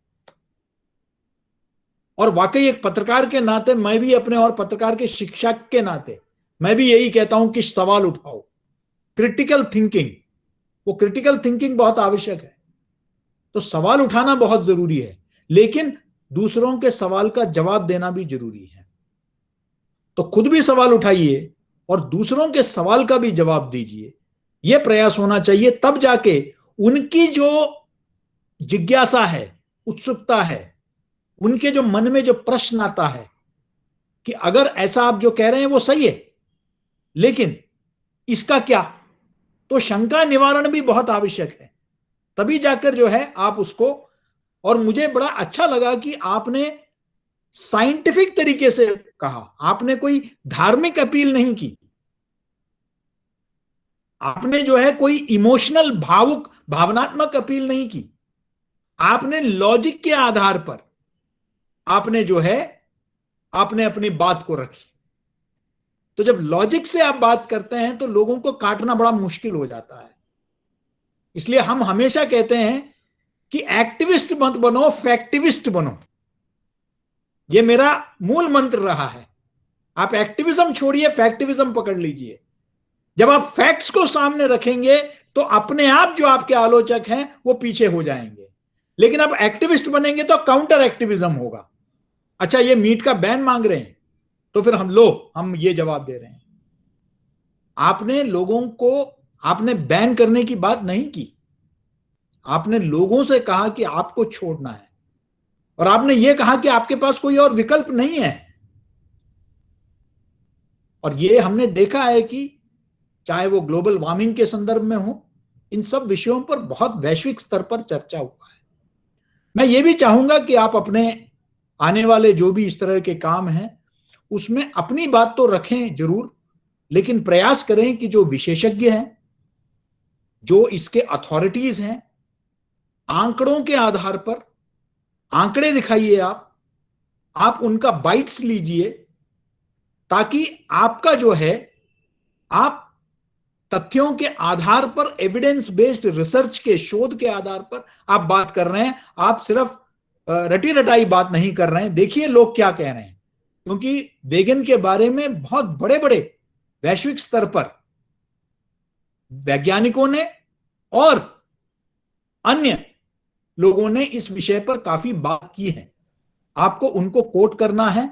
और वाकई एक पत्रकार के नाते मैं भी अपने, और पत्रकार के शिक्षक के नाते मैं भी यही कहता हूं कि सवाल उठाओ। क्रिटिकल थिंकिंग, वो क्रिटिकल थिंकिंग बहुत आवश्यक है। तो सवाल उठाना बहुत जरूरी है, लेकिन दूसरों के सवाल का जवाब देना भी जरूरी है। तो खुद भी सवाल उठाइए और दूसरों के सवाल का भी जवाब दीजिए, यह प्रयास होना चाहिए। तब जाके उनकी जो जिज्ञासा है, उत्सुकता है, उनके जो मन में जो प्रश्न आता है कि अगर ऐसा आप जो कह रहे हैं वो सही है, लेकिन इसका क्या, तो शंका निवारण भी बहुत आवश्यक है। तभी जाकर जो है आप उसको, और मुझे बड़ा अच्छा लगा कि आपने साइंटिफिक तरीके से कहा, आपने कोई धार्मिक अपील नहीं की, आपने जो है कोई इमोशनल, भावनात्मक अपील नहीं की, आपने लॉजिक के आधार पर आपने जो है आपने अपनी बात को रखी। तो जब लॉजिक से आप बात करते हैं तो लोगों को काटना बड़ा मुश्किल हो जाता है। इसलिए हम हमेशा कहते हैं कि एक्टिविस्ट मत बनो, फैक्टिविस्ट बनो। ये मेरा मूल मंत्र रहा है। आप एक्टिविज्म छोड़िए, फैक्टिविज्म पकड़ लीजिए। जब आप फैक्ट्स को सामने रखेंगे तो अपने आप जो आपके आलोचक हैं वो पीछे हो जाएंगे। लेकिन आप एक्टिविस्ट बनेंगे तो काउंटर एक्टिविज्म होगा। अच्छा, ये मीट का बैन मांग रहे हैं, तो फिर हम ये जवाब दे रहे हैं। आपने लोगों को, आपने बैन करने की बात नहीं की, आपने लोगों से कहा कि आपको छोड़ना है, और आपने ये कहा कि आपके पास कोई और विकल्प नहीं है। और ये हमने देखा है कि चाहे वो ग्लोबल वार्मिंग के संदर्भ में हो, इन सब विषयों पर बहुत वैश्विक स्तर पर चर्चा हुआ है। मैं ये भी चाहूंगा कि आप अपने आने वाले जो भी इस तरह के काम हैं उसमें अपनी बात तो रखें जरूर, लेकिन प्रयास करें कि जो विशेषज्ञ हैं, जो इसके अथॉरिटीज हैं, आंकड़ों के आधार पर आंकड़े दिखाइए। आप उनका बाइट्स लीजिए, ताकि आपका जो है, आप तथ्यों के आधार पर, एविडेंस बेस्ड रिसर्च के, शोध के आधार पर आप बात कर रहे हैं। आप सिर्फ रटी रटाई बात नहीं कर रहे हैं। देखिए लोग क्या कह रहे हैं, क्योंकि वेगन के बारे में बहुत बड़े बड़े वैश्विक स्तर पर वैज्ञानिकों ने और अन्य लोगों ने इस विषय पर काफी बात की है। आपको उनको कोट करना है,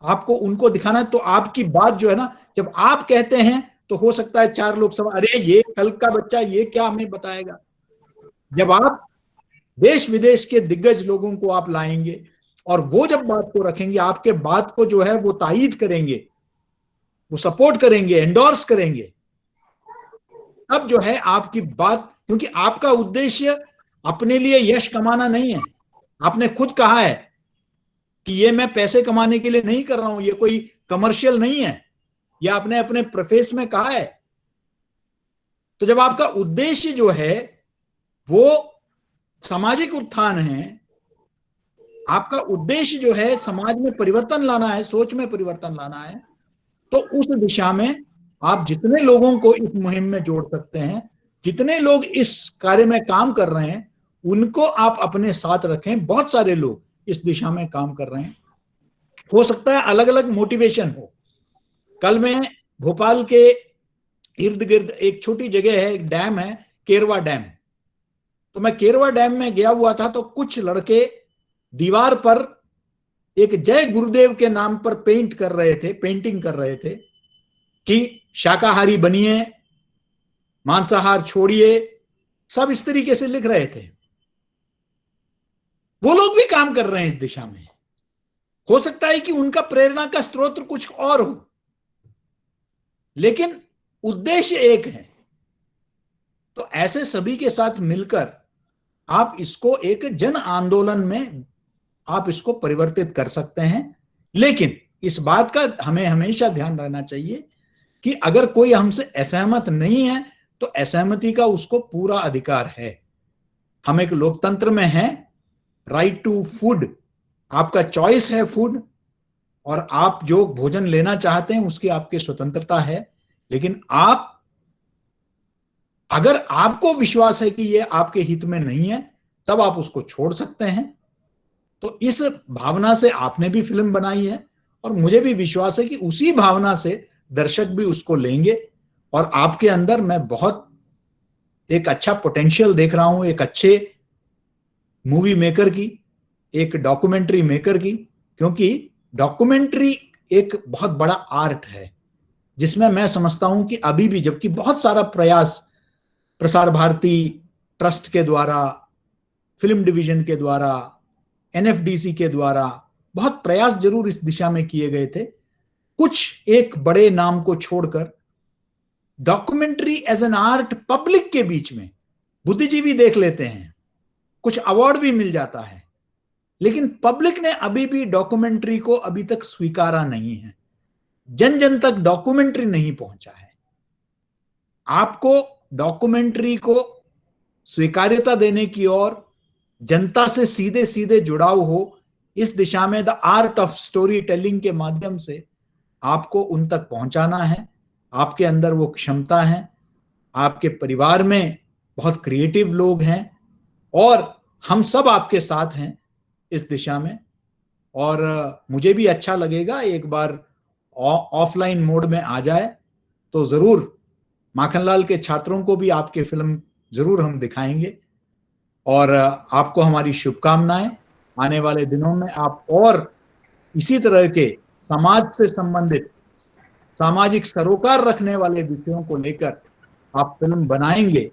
आपको उनको दिखाना है। तो आपकी बात जो है ना, जब आप कहते हैं तो हो सकता है 4 लोग सब, अरे ये कल का बच्चा ये क्या हमें बताएगा। जब आप देश विदेश के दिग्गज लोगों को आप लाएंगे और वो जब बात को रखेंगे, आपके बात को जो है वो तायीद करेंगे, वो सपोर्ट करेंगे, एंडोर्स करेंगे, तब जो है आपकी बात, क्योंकि आपका उद्देश्य अपने लिए यश कमाना नहीं है। आपने खुद कहा है कि ये मैं पैसे कमाने के लिए नहीं कर रहा हूं, ये कोई कमर्शियल नहीं है, यह आपने अपने प्रेफेस में कहा है। तो जब आपका उद्देश्य जो है वो सामाजिक उत्थान है, आपका उद्देश्य जो है समाज में परिवर्तन लाना है, सोच में परिवर्तन लाना है, तो उस दिशा में आप जितने लोगों को इस मुहिम में जोड़ सकते हैं, जितने लोग इस कार्य में काम कर रहे हैं, उनको आप अपने साथ रखें। बहुत सारे लोग इस दिशा में काम कर रहे हैं। हो सकता है अलग अलग मोटिवेशन हो। कल मैं भोपाल के इर्द गिर्द एक छोटी जगह है, एक डैम है, केरवा डैम। तो मैं केरवा डैम में गया हुआ था, तो कुछ लड़के दीवार पर एक जय गुरुदेव के नाम पर पेंटिंग कर रहे थे कि शाकाहारी बनिए, मांसाहार छोड़िए, सब इस तरीके से लिख रहे थे। वो लोग भी काम कर रहे हैं इस दिशा में। हो सकता है कि उनका प्रेरणा का स्रोत कुछ और हो, लेकिन उद्देश्य एक है। तो ऐसे सभी के साथ मिलकर आप इसको एक जन आंदोलन में आप इसको परिवर्तित कर सकते हैं। लेकिन इस बात का हमें हमेशा ध्यान रखना चाहिए कि अगर कोई हमसे असहमत नहीं है तो असहमति का उसको पूरा अधिकार है। हम एक लोकतंत्र में हैं, राइट टू फूड, आपका चॉइस है फूड, और आप जो भोजन लेना चाहते हैं उसकी आपकी स्वतंत्रता है। लेकिन आप, अगर आपको विश्वास है कि ये आपके हित में नहीं है, तब आप उसको छोड़ सकते हैं। तो इस भावना से आपने भी फिल्म बनाई है, और मुझे भी विश्वास है कि उसी भावना से दर्शक भी उसको लेंगे। और आपके अंदर मैं बहुत एक अच्छा पोटेंशियल देख रहा हूं, एक अच्छे मूवी मेकर की, एक डॉक्यूमेंट्री मेकर की, क्योंकि डॉक्यूमेंट्री एक बहुत बड़ा आर्ट है जिसमें मैं समझता हूं कि अभी भी, जबकि बहुत सारा प्रयास प्रसार भारती ट्रस्ट के द्वारा, फिल्म डिवीजन के द्वारा, एनएफडीसी के द्वारा बहुत प्रयास जरूर इस दिशा में किए गए थे, कुछ एक बड़े नाम को छोड़कर documentary as an art public के बीच में बुद्धिजीवी देख लेते हैं, कुछ अवार्ड भी मिल जाता है, लेकिन पब्लिक ने अभी भी डॉक्यूमेंट्री को अभी तक स्वीकारा नहीं है। जन जन तक डॉक्यूमेंट्री नहीं पहुंचा है। आपको डॉक्यूमेंट्री को स्वीकार्यता देने की और जनता से सीधे सीधे जुड़ाव हो, इस दिशा में the art of story telling के माध्यम से आपको उन तक पहुंचाना है। आपके अंदर वो क्षमता है, आपके परिवार में बहुत क्रिएटिव लोग हैं और हम सब आपके साथ हैं इस दिशा में। और मुझे भी अच्छा लगेगा एक बार ऑफलाइन मोड में आ जाए तो जरूर माखनलाल के छात्रों को भी आपके फिल्म जरूर हम दिखाएंगे। और आपको हमारी शुभकामनाएं, आने वाले दिनों में आप और इसी तरह के समाज से संबंधित सामाजिक सरोकार रखने वाले विषयों को लेकर आप फिल्म बनाएंगे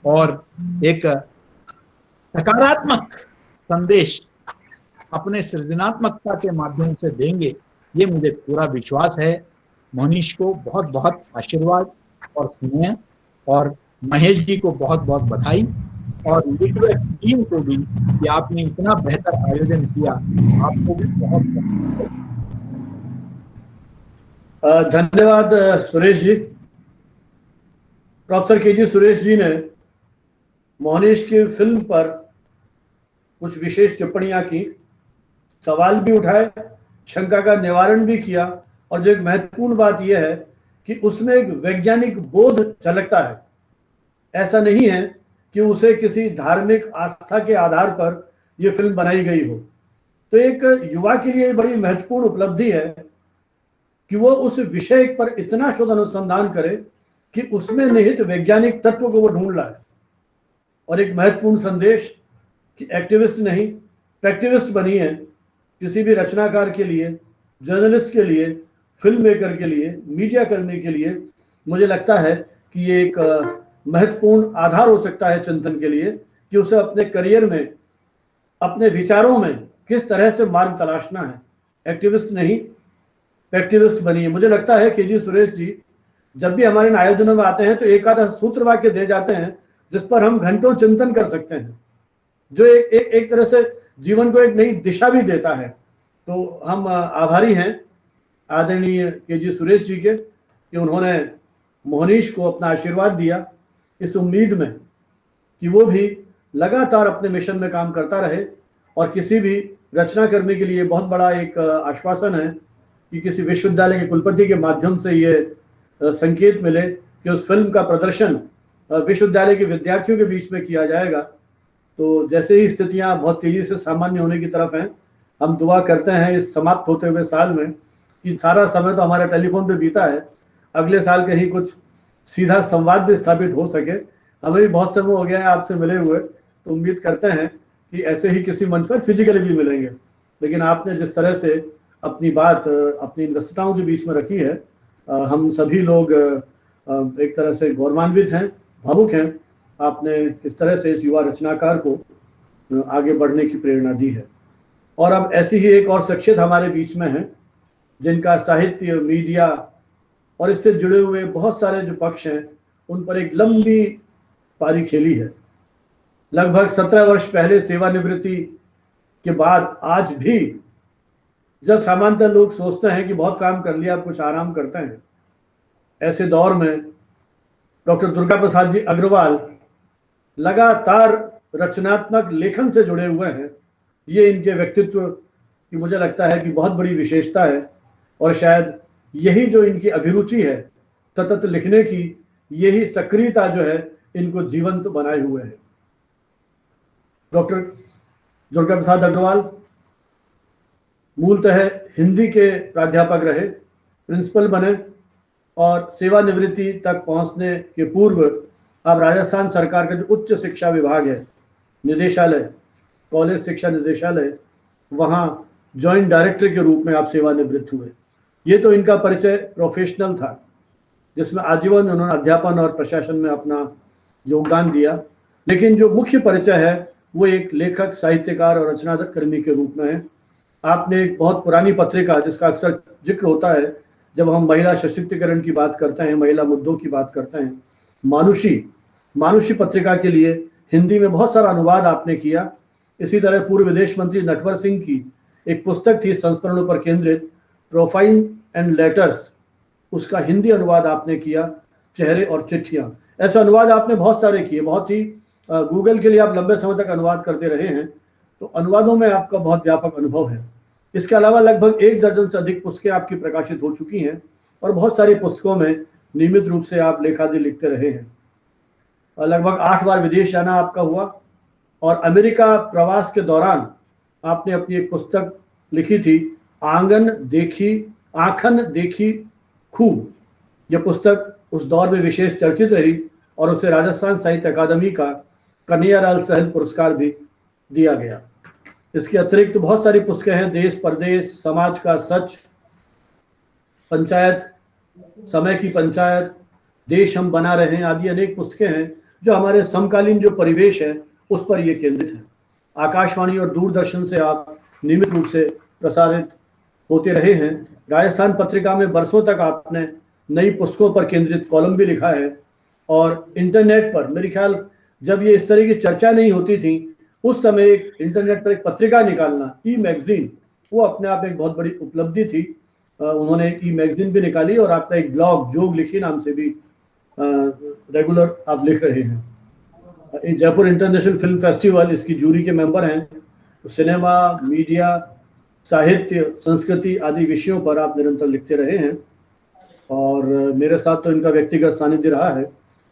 और एक सकारात्मक संदेश अपने सृजनात्मकता के माध्यम से देंगे, ये मुझे पूरा विश्वास है। मोनीश को बहुत बहुत आशीर्वाद और स्नेह, और महेश जी को बहुत बहुत बधाई, और लिटरेट टीम को भी कि आपने इतना बेहतर आयोजन किया, आपको भी बहुत बहुत
धन्यवाद सुरेश जी। प्रोफेसर केजी सुरेश जी ने मोनीश की फिल्म पर कुछ विशेष टिप्पणियां की, सवाल भी उठाए, शंका का निवारण भी किया, और जो एक महत्वपूर्ण बात यह है कि उसमें एक वैज्ञानिक बोध झलकता है। ऐसा नहीं है कि उसे किसी धार्मिक आस्था के आधार पर यह फिल्म बनाई गई हो। तो एक युवा के लिए बड़ी महत्वपूर्ण उपलब्धि है कि वो उस विषय पर इतना शोध अनुसंधान करे कि उसमें निहित वैज्ञानिक तत्व को वो ढूंढ लाए। और एक महत्वपूर्ण संदेश कि एक्टिविस्ट नहीं, प्रैक्टिविस्ट बनी है। किसी भी रचनाकार के लिए, जर्नलिस्ट के लिए, फिल्म मेकर के लिए, मीडिया कर्मी के लिए मुझे लगता है कि ये एक महत्वपूर्ण आधार हो सकता है चिंतन के लिए कि उसे अपने करियर में, अपने विचारों में किस तरह से मार्ग तलाशना है। एक्टिविस्ट नहीं, प्रैक्टिविस्ट बनिए। मुझे लगता है केजी सुरेश जी जब भी हमारे इन आयोजनों में आते हैं तो एक आधा सूत्र वाक्य दे जाते हैं जिस पर हम घंटों चिंतन कर सकते हैं, जो एक तरह से जीवन को एक नई दिशा भी देता है। तो हम आभारी हैं आदरणीय केजी सुरेश जी के कि उन्होंने मोहनीश को अपना आशीर्वाद दिया, इस उम्मीद में कि वो भी लगातार अपने मिशन में काम करता रहे। और किसी भी रचनाकर्मी के लिए बहुत बड़ा एक आश्वासन है कि किसी विश्वविद्यालय के कुलपति के माध्यम से ये संकेत मिले कि उस फिल्म का प्रदर्शन विश्वविद्यालय के विद्यार्थियों के बीच में किया जाएगा। तो जैसे ही स्थितियां बहुत तेजी से सामान्य होने की तरफ हैं, हम दुआ करते हैं इस समाप्त होते हुए साल में कि सारा समय तो हमारे टेलीफोन पे बीता है, अगले साल कहीं कुछ सीधा संवाद भी स्थापित हो सके। हमें भी बहुत समय हो गया है आपसे मिले हुए, तो उम्मीद करते हैं कि ऐसे ही किसी मंच पर फिजिकली भी मिलेंगे। लेकिन आपने जिस तरह से अपनी बात अपनी व्यस्तताओं के बीच में रखी है, हम सभी लोग एक तरह से गौरवान्वित हैं, भावुक हैं। आपने किस तरह से इस युवा रचनाकार को आगे बढ़ने की प्रेरणा दी है। और अब ऐसी ही एक और शख्सियत हमारे बीच में है जिनका साहित्य, मीडिया और इससे जुड़े हुए बहुत सारे जो पक्ष हैं उन पर एक लंबी पारी खेली है। लगभग 17 वर्ष पहले सेवानिवृत्ति के बाद आज भी जब सामान्यतः लोग सोचते हैं कि बहुत काम कर लिया, अब कुछ आराम करते हैं, ऐसे दौर में डॉक्टर दुर्गा प्रसाद जी अग्रवाल लगातार रचनात्मक लेखन से जुड़े हुए हैं। ये इनके व्यक्तित्व की मुझे लगता है कि बहुत बड़ी विशेषता है, और शायद यही जो इनकी अभिरुचि है सतत लिखने की, यही सक्रियता जो है इनको जीवंत बनाए हुए है। डॉक्टर दुर्गा प्रसाद अग्रवाल मूलतः हिंदी के प्राध्यापक रहे, प्रिंसिपल बने, और सेवानिवृत्ति तक पहुंचने के पूर्व अब राजस्थान सरकार का जो उच्च शिक्षा विभाग है, निदेशालय, कॉलेज शिक्षा निदेशालय, वहाँ जॉइंट डायरेक्टर के रूप में आप सेवानिवृत्त हुए। ये तो इनका परिचय प्रोफेशनल था, जिसमें आजीवन उन्होंने अध्यापन और प्रशासन में अपना योगदान दिया। लेकिन जो मुख्य परिचय है वो एक लेखक, साहित्यकार और रचनाकर्मी के रूप में है। आपने एक बहुत पुरानी पत्रिका जिसका अक्सर जिक्र होता है जब हम महिला सशक्तिकरण की बात करते हैं, महिला मुद्दों की बात करते हैं, मानुषी पत्रिका के लिए हिंदी में बहुत सारा अनुवाद आपने किया। इसी तरह पूर्व विदेश मंत्री नटवर सिंह की एक पुस्तक थी संस्मरणों पर केंद्रित, प्रोफाइल एंड लेटर्स, उसका हिंदी अनुवाद आपने किया, चेहरे और चिट्ठियां। ऐसे अनुवाद आपने बहुत सारे किए, बहुत ही गूगल के लिए आप लंबे समय तक अनुवाद करते रहे हैं, तो अनुवादों में आपका बहुत व्यापक अनुभव है। इसके अलावा लगभग 1 दर्जन से अधिक पुस्तकें आपकी प्रकाशित हो चुकी हैं और बहुत सारी पुस्तकों में नियमित रूप से आप लेखादि लिखते रहे हैं। लगभग 8 बार विदेश जाना आपका हुआ, और अमेरिका प्रवास के दौरान आपने अपनी एक पुस्तक लिखी थी, आंखन देखी खूब। यह पुस्तक उस दौर में विशेष चर्चित रही और उसे राजस्थान साहित्य अकादमी का कन्हैयालाल सहल पुरस्कार भी दिया गया। इसके अतिरिक्त बहुत सारी पुस्तकें हैं, देश परदेश, समाज का सच, पंचायत, समय की पंचायत, देश हम बना रहे हैं, आदि अनेक पुस्तकें हैं जो हमारे समकालीन जो परिवेश है उस पर ये केंद्रित है। आकाशवाणी और दूरदर्शन से आप नियमित रूप से प्रसारित होते रहे हैं। राजस्थान पत्रिका में बरसों तक आपने नई पुस्तकों पर केंद्रित कॉलम भी लिखा है, और इंटरनेट पर मेरे ख्याल जब ये इस तरह की चर्चा नहीं होती थी उस समय एक इंटरनेट पर एक पत्रिका निकालना, ई मैगजीन, वो अपने आप एक बहुत बड़ी उपलब्धि थी। उन्होंने एक ई मैगजीन भी निकाली, और आपका एक ब्लॉग जोग लिखी नाम से भी रेगुलर आप लिख रहे हैं। जयपुर इंटरनेशनल फिल्म फेस्टिवल, इसकी जूरी के मेंबर हैं। तो सिनेमा, मीडिया, साहित्य, संस्कृति आदि विषयों पर आप निरंतर लिखते रहे हैं, और मेरे साथ तो इनका व्यक्तिगत सानिध्य रहा है।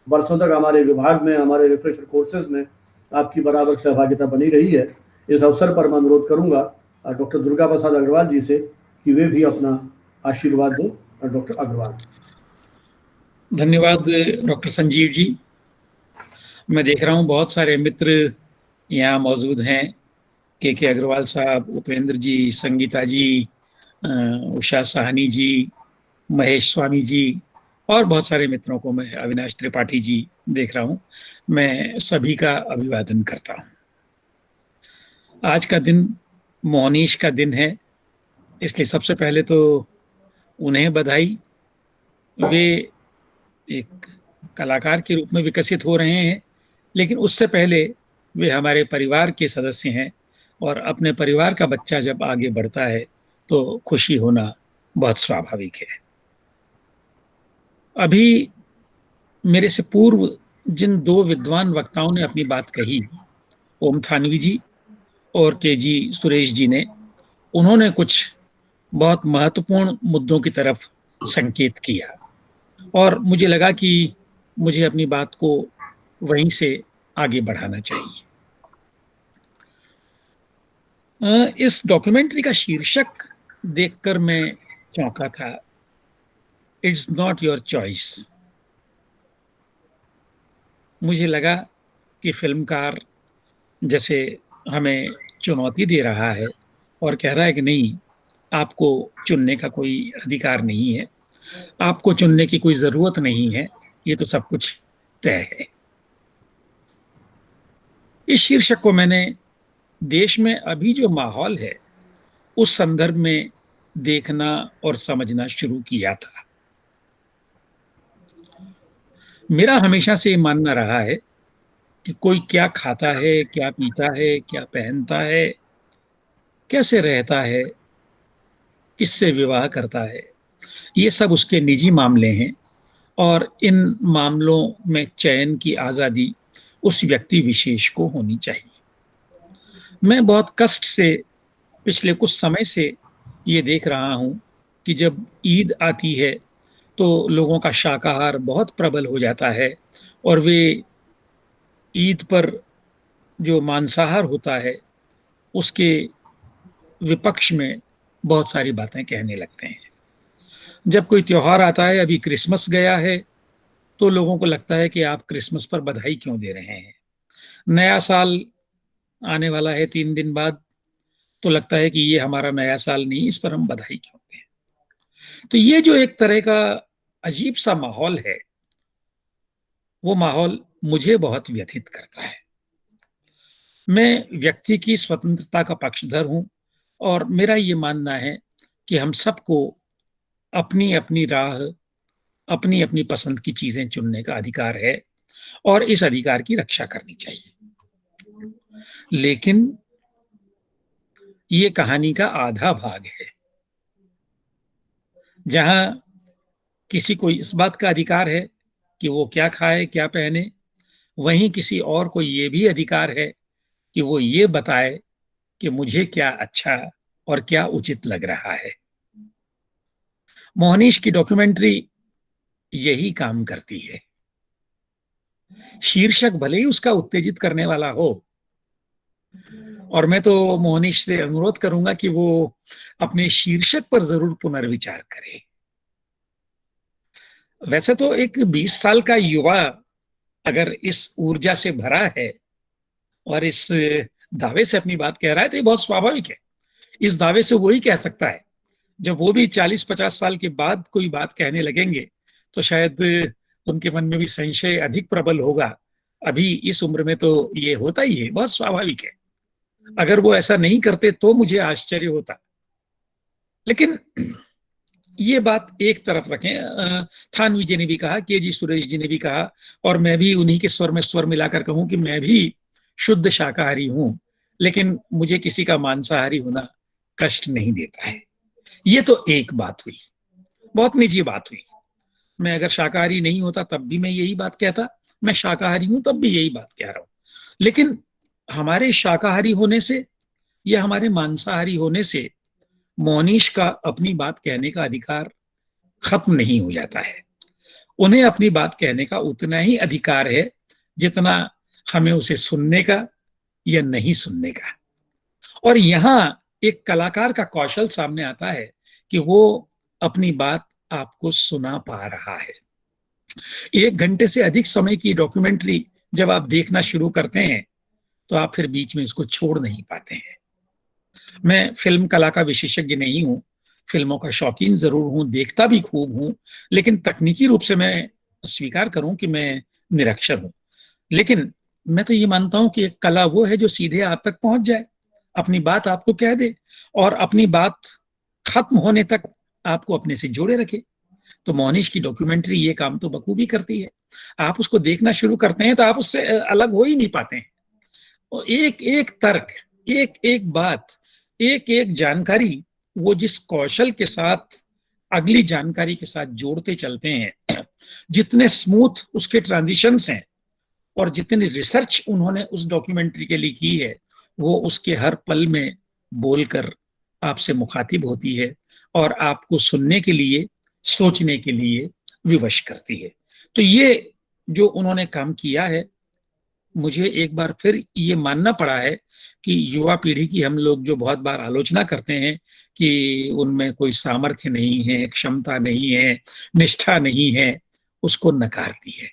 वर्षों तक हमारे विभाग में, हमारे रिफ्रेशर कोर्सेज में आपकी बराबर सहभागिता बनी रही है। इस अवसर पर मैं अनुरोध करूंगा डॉक्टर दुर्गा प्रसाद अग्रवाल जी से कि वे भी अपना आशीर्वाद दें। डॉक्टर अग्रवाल।
धन्यवाद डॉक्टर संजीव जी। मैं देख रहा हूँ बहुत सारे मित्र यहाँ मौजूद हैं, के अग्रवाल साहब, उपेंद्र जी, संगीता जी, उषा साहनी जी, महेश स्वामी जी, और बहुत सारे मित्रों को मैं, अविनाश त्रिपाठी जी देख रहा हूँ। मैं सभी का अभिवादन करता हूँ। आज का दिन मोहनीश का दिन है, इसलिए सबसे पहले तो उन्हें बधाई। वे एक कलाकार के रूप में विकसित हो रहे हैं, लेकिन उससे पहले वे हमारे परिवार के सदस्य हैं, और अपने परिवार का बच्चा जब आगे बढ़ता है तो खुशी होना बहुत स्वाभाविक है। अभी मेरे से पूर्व जिन दो विद्वान वक्ताओं ने अपनी बात कही, ओम थानवी जी और के.जी. सुरेश जी ने, उन्होंने कुछ बहुत महत्वपूर्ण मुद्दों की तरफ संकेत किया, और मुझे लगा कि मुझे अपनी बात को वहीं से आगे बढ़ाना चाहिए। इस डॉक्यूमेंट्री का शीर्षक देखकर मैं चौंका था, इट्स नॉट योर चॉइस। मुझे लगा कि फिल्मकार जैसे हमें चुनौती दे रहा है और कह रहा है कि नहीं, आपको चुनने का कोई अधिकार नहीं है, आपको चुनने की कोई जरूरत नहीं है, ये तो सब कुछ तय है। इस शीर्षक को मैंने देश में अभी जो माहौल है उस संदर्भ में देखना और समझना शुरू किया था। मेरा हमेशा से मानना रहा है कि कोई क्या खाता है, क्या पीता है, क्या पहनता है, कैसे रहता है, किससे विवाह करता है, ये सब उसके निजी मामले हैं, और इन मामलों में चयन की आजादी उस व्यक्ति विशेष को होनी चाहिए। मैं बहुत कष्ट से पिछले कुछ समय से ये देख रहा हूं कि जब ईद आती है तो लोगों का शाकाहार बहुत प्रबल हो जाता है, और वे ईद पर जो मांसाहार होता है उसके विपक्ष में बहुत सारी बातें कहने लगते हैं। जब कोई त्योहार आता है, अभी क्रिसमस गया है, तो लोगों को लगता है कि आप क्रिसमस पर बधाई क्यों दे रहे हैं। नया साल आने वाला है 3 दिन बाद, तो लगता है कि ये हमारा नया साल नहीं, इस पर हम बधाई क्यों दें। तो ये जो एक तरह का अजीब सा माहौल है, वो माहौल मुझे बहुत व्यथित करता है। मैं व्यक्ति की स्वतंत्रता का पक्षधर हूं, और मेरा ये मानना है कि हम सबको अपनी अपनी राह, अपनी अपनी पसंद की चीजें चुनने का अधिकार है, और इस अधिकार की रक्षा करनी चाहिए। लेकिन ये कहानी का आधा भाग है, जहां किसी को इस बात का अधिकार है कि वो क्या खाए, क्या पहने, वहीं किसी और को ये भी अधिकार है कि वो ये बताए कि मुझे क्या अच्छा और क्या उचित लग रहा है। मोहनीश की डॉक्यूमेंट्री यही काम करती है। शीर्षक भले ही उसका उत्तेजित करने वाला हो। और मैं तो मोहनीश से अनुरोध करूंगा कि वो अपने शीर्षक पर जरूर पुनर्विचार करे। वैसे तो एक 20 साल का युवा अगर इस ऊर्जा से भरा है और इस दावे से अपनी बात कह रहा है तो ये बहुत स्वाभाविक है। इस दावे से वही कह सकता है। जब वो भी 40-50 साल के बाद कोई बात कहने लगेंगे तो शायद उनके मन में भी संशय अधिक प्रबल होगा। अभी इस उम्र में तो ये होता ही है, बहुत स्वाभाविक है। अगर वो ऐसा नहीं करते तो मुझे आश्चर्य होता। लेकिन ये बात एक तरफ रखें, थानवी जी ने भी कहा, के जी सुरेश जी ने भी कहा, और मैं भी उन्हीं के स्वर में स्वर मिलाकर कहूं कि मैं भी शुद्ध शाकाहारी हूं, लेकिन मुझे किसी का मांसाहारी होना कष्ट नहीं देता है। ये तो एक बात हुई, बहुत निजी बात हुई। मैं अगर शाकाहारी नहीं होता तब भी मैं यही बात कहता, मैं शाकाहारी हूं तब भी यही बात कह रहा हूं। लेकिन हमारे शाकाहारी होने से या हमारे मांसाहारी होने से मोनीश का अपनी बात कहने का अधिकार खत्म नहीं हो जाता है। उन्हें अपनी बात कहने का उतना ही अधिकार है जितना हमें उसे सुनने का या नहीं सुनने का। और यहां एक कलाकार का कौशल सामने आता है कि वो अपनी बात आपको सुना पा रहा है। 1 घंटे से अधिक समय की डॉक्यूमेंट्री जब आप देखना शुरू करते हैं तो आप फिर बीच में इसको छोड़ नहीं पाते हैं। मैं फिल्म कला का विशेषज्ञ नहीं हूं, फिल्मों का शौकीन जरूर हूं, देखता भी खूब हूं, लेकिन तकनीकी रूप से मैं स्वीकार करूं कि मैं निरक्षर हूं। लेकिन मैं तो ये मानता हूं कि एक कला वो है जो सीधे आप तक पहुंच जाए, अपनी बात आपको कह दे और अपनी बात खत्म होने तक आपको अपने से जोड़े रखे। तो मोनीश की डॉक्यूमेंट्री ये काम तो बखूबी करती है। आप उसको देखना शुरू करते हैं तो आप उससे अलग हो ही नहीं पाते हैं। और एक एक तर्क, एक एक बात, एक एक जानकारी वो जिस कौशल के साथ अगली जानकारी के साथ जोड़ते चलते हैं, जितने स्मूथ उसके ट्रांजिशंस हैं और जितनी रिसर्च उन्होंने उस डॉक्यूमेंट्री के लिए की है, वो उसके हर पल में बोलकर आपसे मुखातिब होती है और आपको सुनने के लिए, सोचने के लिए विवश करती है। तो ये जो उन्होंने काम किया है, मुझे एक बार फिर ये मानना पड़ा है कि युवा पीढ़ी की हम लोग जो बहुत बार आलोचना करते हैं कि उनमें कोई सामर्थ्य नहीं है, क्षमता नहीं है, निष्ठा नहीं है, उसको नकारती है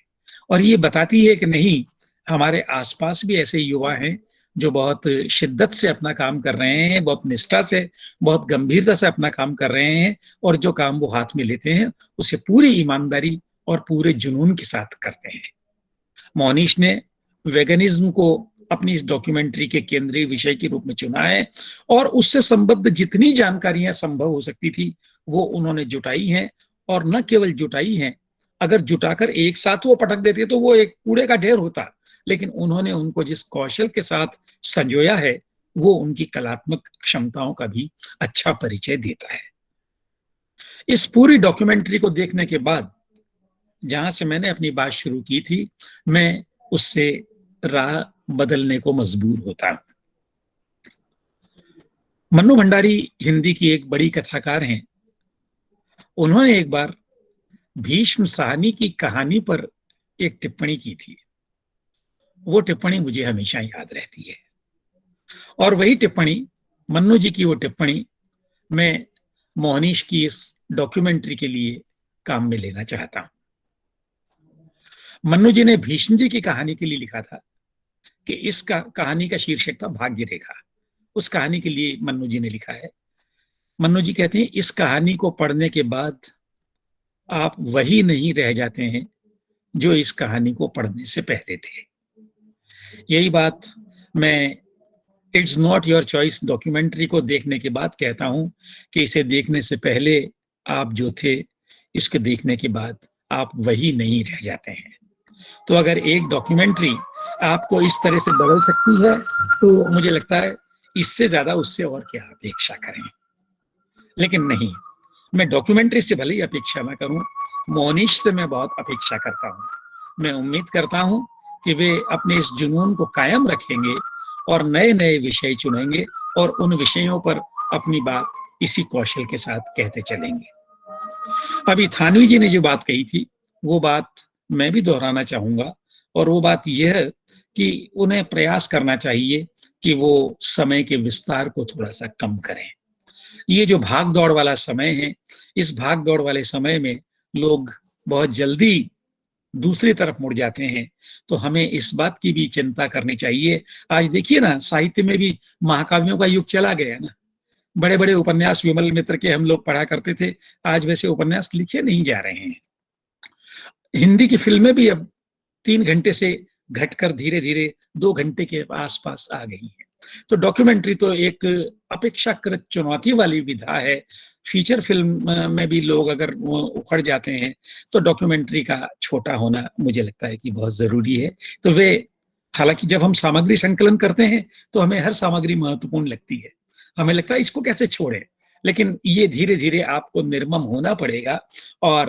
और ये बताती है कि नहीं, हमारे आसपास भी ऐसे युवा हैं जो बहुत शिद्दत से अपना काम कर रहे हैं, बहुत निष्ठा से, बहुत गंभीरता से अपना काम कर रहे हैं और जो काम वो हाथ में लेते हैं उसे पूरी ईमानदारी और पूरे जुनून के साथ करते हैं। मोनीश ने वेगनिज्म को अपनी इस डॉक्यूमेंट्री के केंद्रीय विषय के रूप में चुना है और उससे संबद्ध जितनी जानकारियां संभव हो सकती थी वो उन्होंने जुटाई हैं। और न केवल जुटाई हैं, अगर जुटाकर एक साथ वो पटक देते तो वो एक कूड़े का ढेर होता, लेकिन उन्होंने उनको जिस कौशल के साथ संजोया है वो उनकी कलात्मक क्षमताओं का भी अच्छा परिचय देता है। इस पूरी डॉक्यूमेंट्री को देखने के बाद जहां से मैंने अपनी बात शुरू की थी, मैं उससे राह बदलने को मजबूर होता हूं। मन्नू भंडारी हिंदी की एक बड़ी कथाकार हैं। उन्होंने एक बार भीष्म साहनी की कहानी पर एक टिप्पणी की थी। वो टिप्पणी मुझे हमेशा याद रहती है और वही टिप्पणी, मन्नू जी की वो टिप्पणी मैं मोहनीश की इस डॉक्यूमेंट्री के लिए काम में लेना चाहता हूं। मन्नू जी ने भीष्म जी की कहानी के लिए लिखा था कि इसका कहानी का शीर्षक था भाग्य रेखा। उस कहानी के लिए मन्नू जी ने लिखा है। मन्नू जी कहते हैं, इस कहानी को पढ़ने के बाद आप वही नहीं रह जाते हैं जो इस कहानी को पढ़ने से पहले थे। यही बात मैं it's not your choice documentary को देखने के बाद कहता हूं कि इसे देखने से पहले आप जो थे, इसके देखने के बाद आप वही नहीं रह जाते हैं। तो अगर एक डॉक्यूमेंट्री आपको इस तरह से बदल सकती है तो मुझे लगता है इससे ज्यादा उससे और क्या अपेक्षा करें। लेकिन नहीं, मैं डॉक्यूमेंट्री से भले ही अपेक्षा ना करूं, मोनीश से मैं बहुत अपेक्षा करता हूं। मैं उम्मीद करता हूं कि वे अपने इस जुनून को कायम रखेंगे और नए नए विषय चुनेंगे और उन विषयों पर अपनी बात इसी कौशल के साथ कहते चलेंगे। अभी थानवी जी ने जो बात कही थी वो बात मैं भी दोहराना चाहूंगा और वो बात यह है कि उन्हें प्रयास करना चाहिए कि वो समय के विस्तार को थोड़ा सा कम करें। ये जो भाग दौड़ वाला समय है, इस भाग दौड़ वाले समय में लोग बहुत जल्दी दूसरी तरफ मुड़ जाते हैं, तो हमें इस बात की भी चिंता करनी चाहिए। आज देखिए ना, साहित्य में भी महाकाव्यों का युग चला गया ना। बड़े बड़े उपन्यास विमल मित्र के हम लोग पढ़ा करते थे, आज वैसे उपन्यास लिखे नहीं जा रहे हैं। हिंदी की फिल्में भी अब 3 घंटे से घटकर धीरे धीरे 2 घंटे के आसपास आ गई है। तो डॉक्यूमेंट्री तो एक अपेक्षाकृत चुनौती वाली विधा है। फीचर फिल्म में भी लोग अगर उखड़ जाते हैं, तो डॉक्यूमेंट्री का छोटा होना मुझे लगता है कि बहुत जरूरी है। तो वे, हालांकि जब हम सामग्री संकलन करते हैं तो हमें हर सामग्री महत्वपूर्ण लगती है, हमें लगता है इसको कैसे छोड़ें, लेकिन ये धीरे धीरे आपको निर्मम होना पड़ेगा और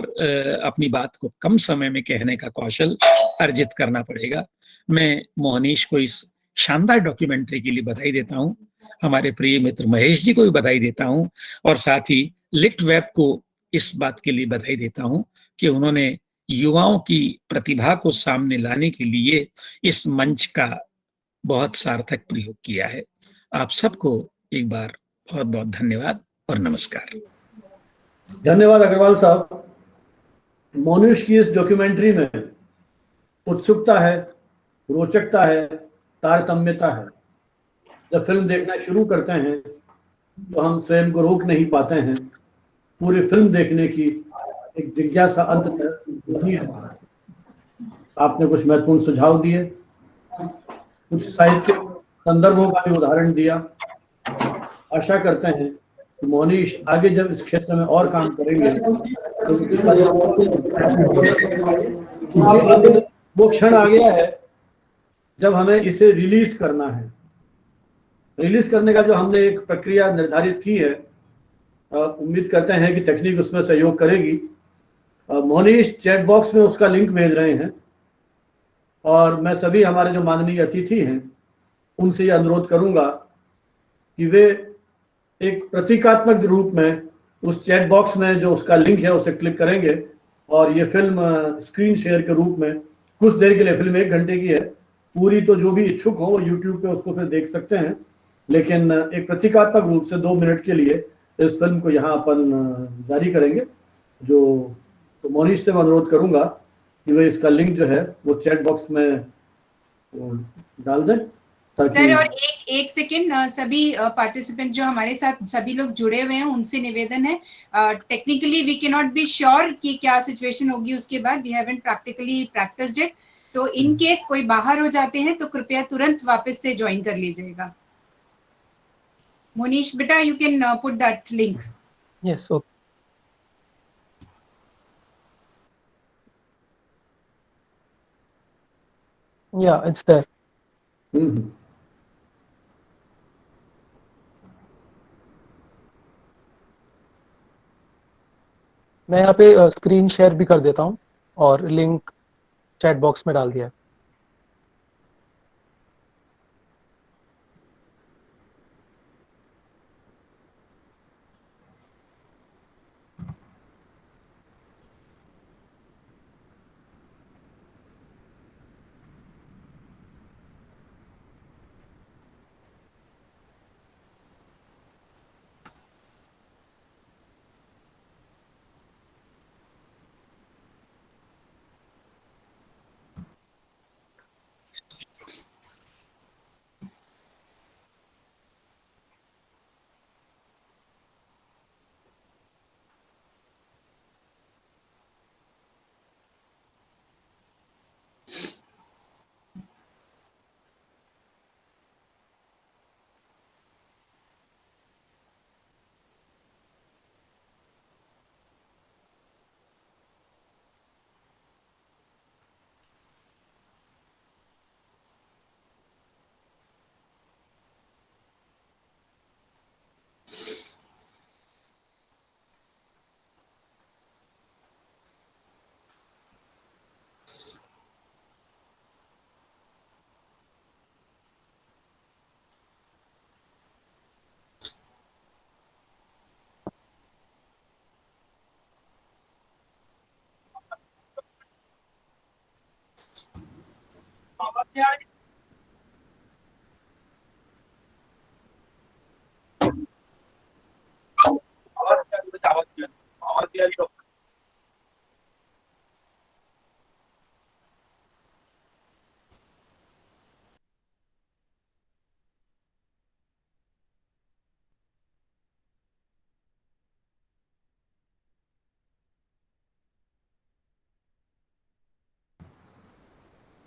अपनी बात को कम समय में कहने का कौशल अर्जित करना पड़ेगा। मैं मोहनीश को इस शानदार डॉक्यूमेंट्री के लिए बधाई देता हूं, हमारे प्रिय मित्र महेश जी को भी बधाई देता हूं, और साथ ही लिट वेब को इस बात के लिए बधाई देता हूं कि उन्होंने युवाओं की प्रतिभा को सामने लाने के लिए इस मंच का बहुत सार्थक प्रयोग किया है। आप सबको एक बार बहुत बहुत धन्यवाद और नमस्कार।
धन्यवाद अग्रवाल साहब। मोनिश की इस डॉक्यूमेंट्री में उत्सुकता है, रोचकता है, तारतम्यता है। जब फिल्म देखना शुरू करते हैं तो हम स्वयं को रोक नहीं पाते हैं। पूरी फिल्म देखने की एक जिज्ञासा अंततः होती है। आपने कुछ महत्वपूर्ण सुझाव दिए, कुछ साहित्य संदर्भों का भी उदाहरण दिया। आशा करते हैं कि मोनीश आगे जब इस क्षेत्र में और काम करेंगे तो वो क्षण आ गया है जब हमें इसे रिलीज करना है। रिलीज करने का जो हमने एक प्रक्रिया निर्धारित की है, उम्मीद करते हैं कि तकनीक उसमें सहयोग करेगी। मोनीश चैट बॉक्स में उसका लिंक भेज रहे हैं और मैं सभी हमारे जो माननीय अतिथि हैं उनसे ये अनुरोध करूंगा कि वे एक प्रतीकात्मक रूप में उस चैट बॉक्स में जो उसका लिंक है उसे क्लिक करेंगे और ये फिल्म स्क्रीन शेयर के रूप में कुछ देर के लिए, फिल्म 1 घंटे की है, पूरी तो जो भी इच्छुक हो वो यूट्यूब पे उसको फिर देख सकते हैं, लेकिन एक प्रतीकात्मक रूप से 2 मिनट के लिए इस फिल्म को यहाँ अपन जारी करेंगे। जो तो मोनीश से मैं अनुरोध करूंगा कि वे इसका लिंक जो है वो चैट बॉक्स में डाल दें
सर। और एक सेकंड, सभी पार्टिसिपेंट जो हमारे साथ सभी लोग जुड़े हुए हैं उनसे निवेदन है, technically we can not be sure कि क्या सिचुएशन होगी उसके बाद, we haven't practically practised it, तो इन केस कोई बाहर हो जाते हैं तो कृपया तुरंत वापस से ज्वाइन कर लीजिएगा। मोनीश बेटा, you can put that link.
Yes, okay. Yeah, it's there. मैं यहाँ पे स्क्रीन शेयर भी कर देता हूँ और लिंक चैट बॉक्स में डाल दिया है।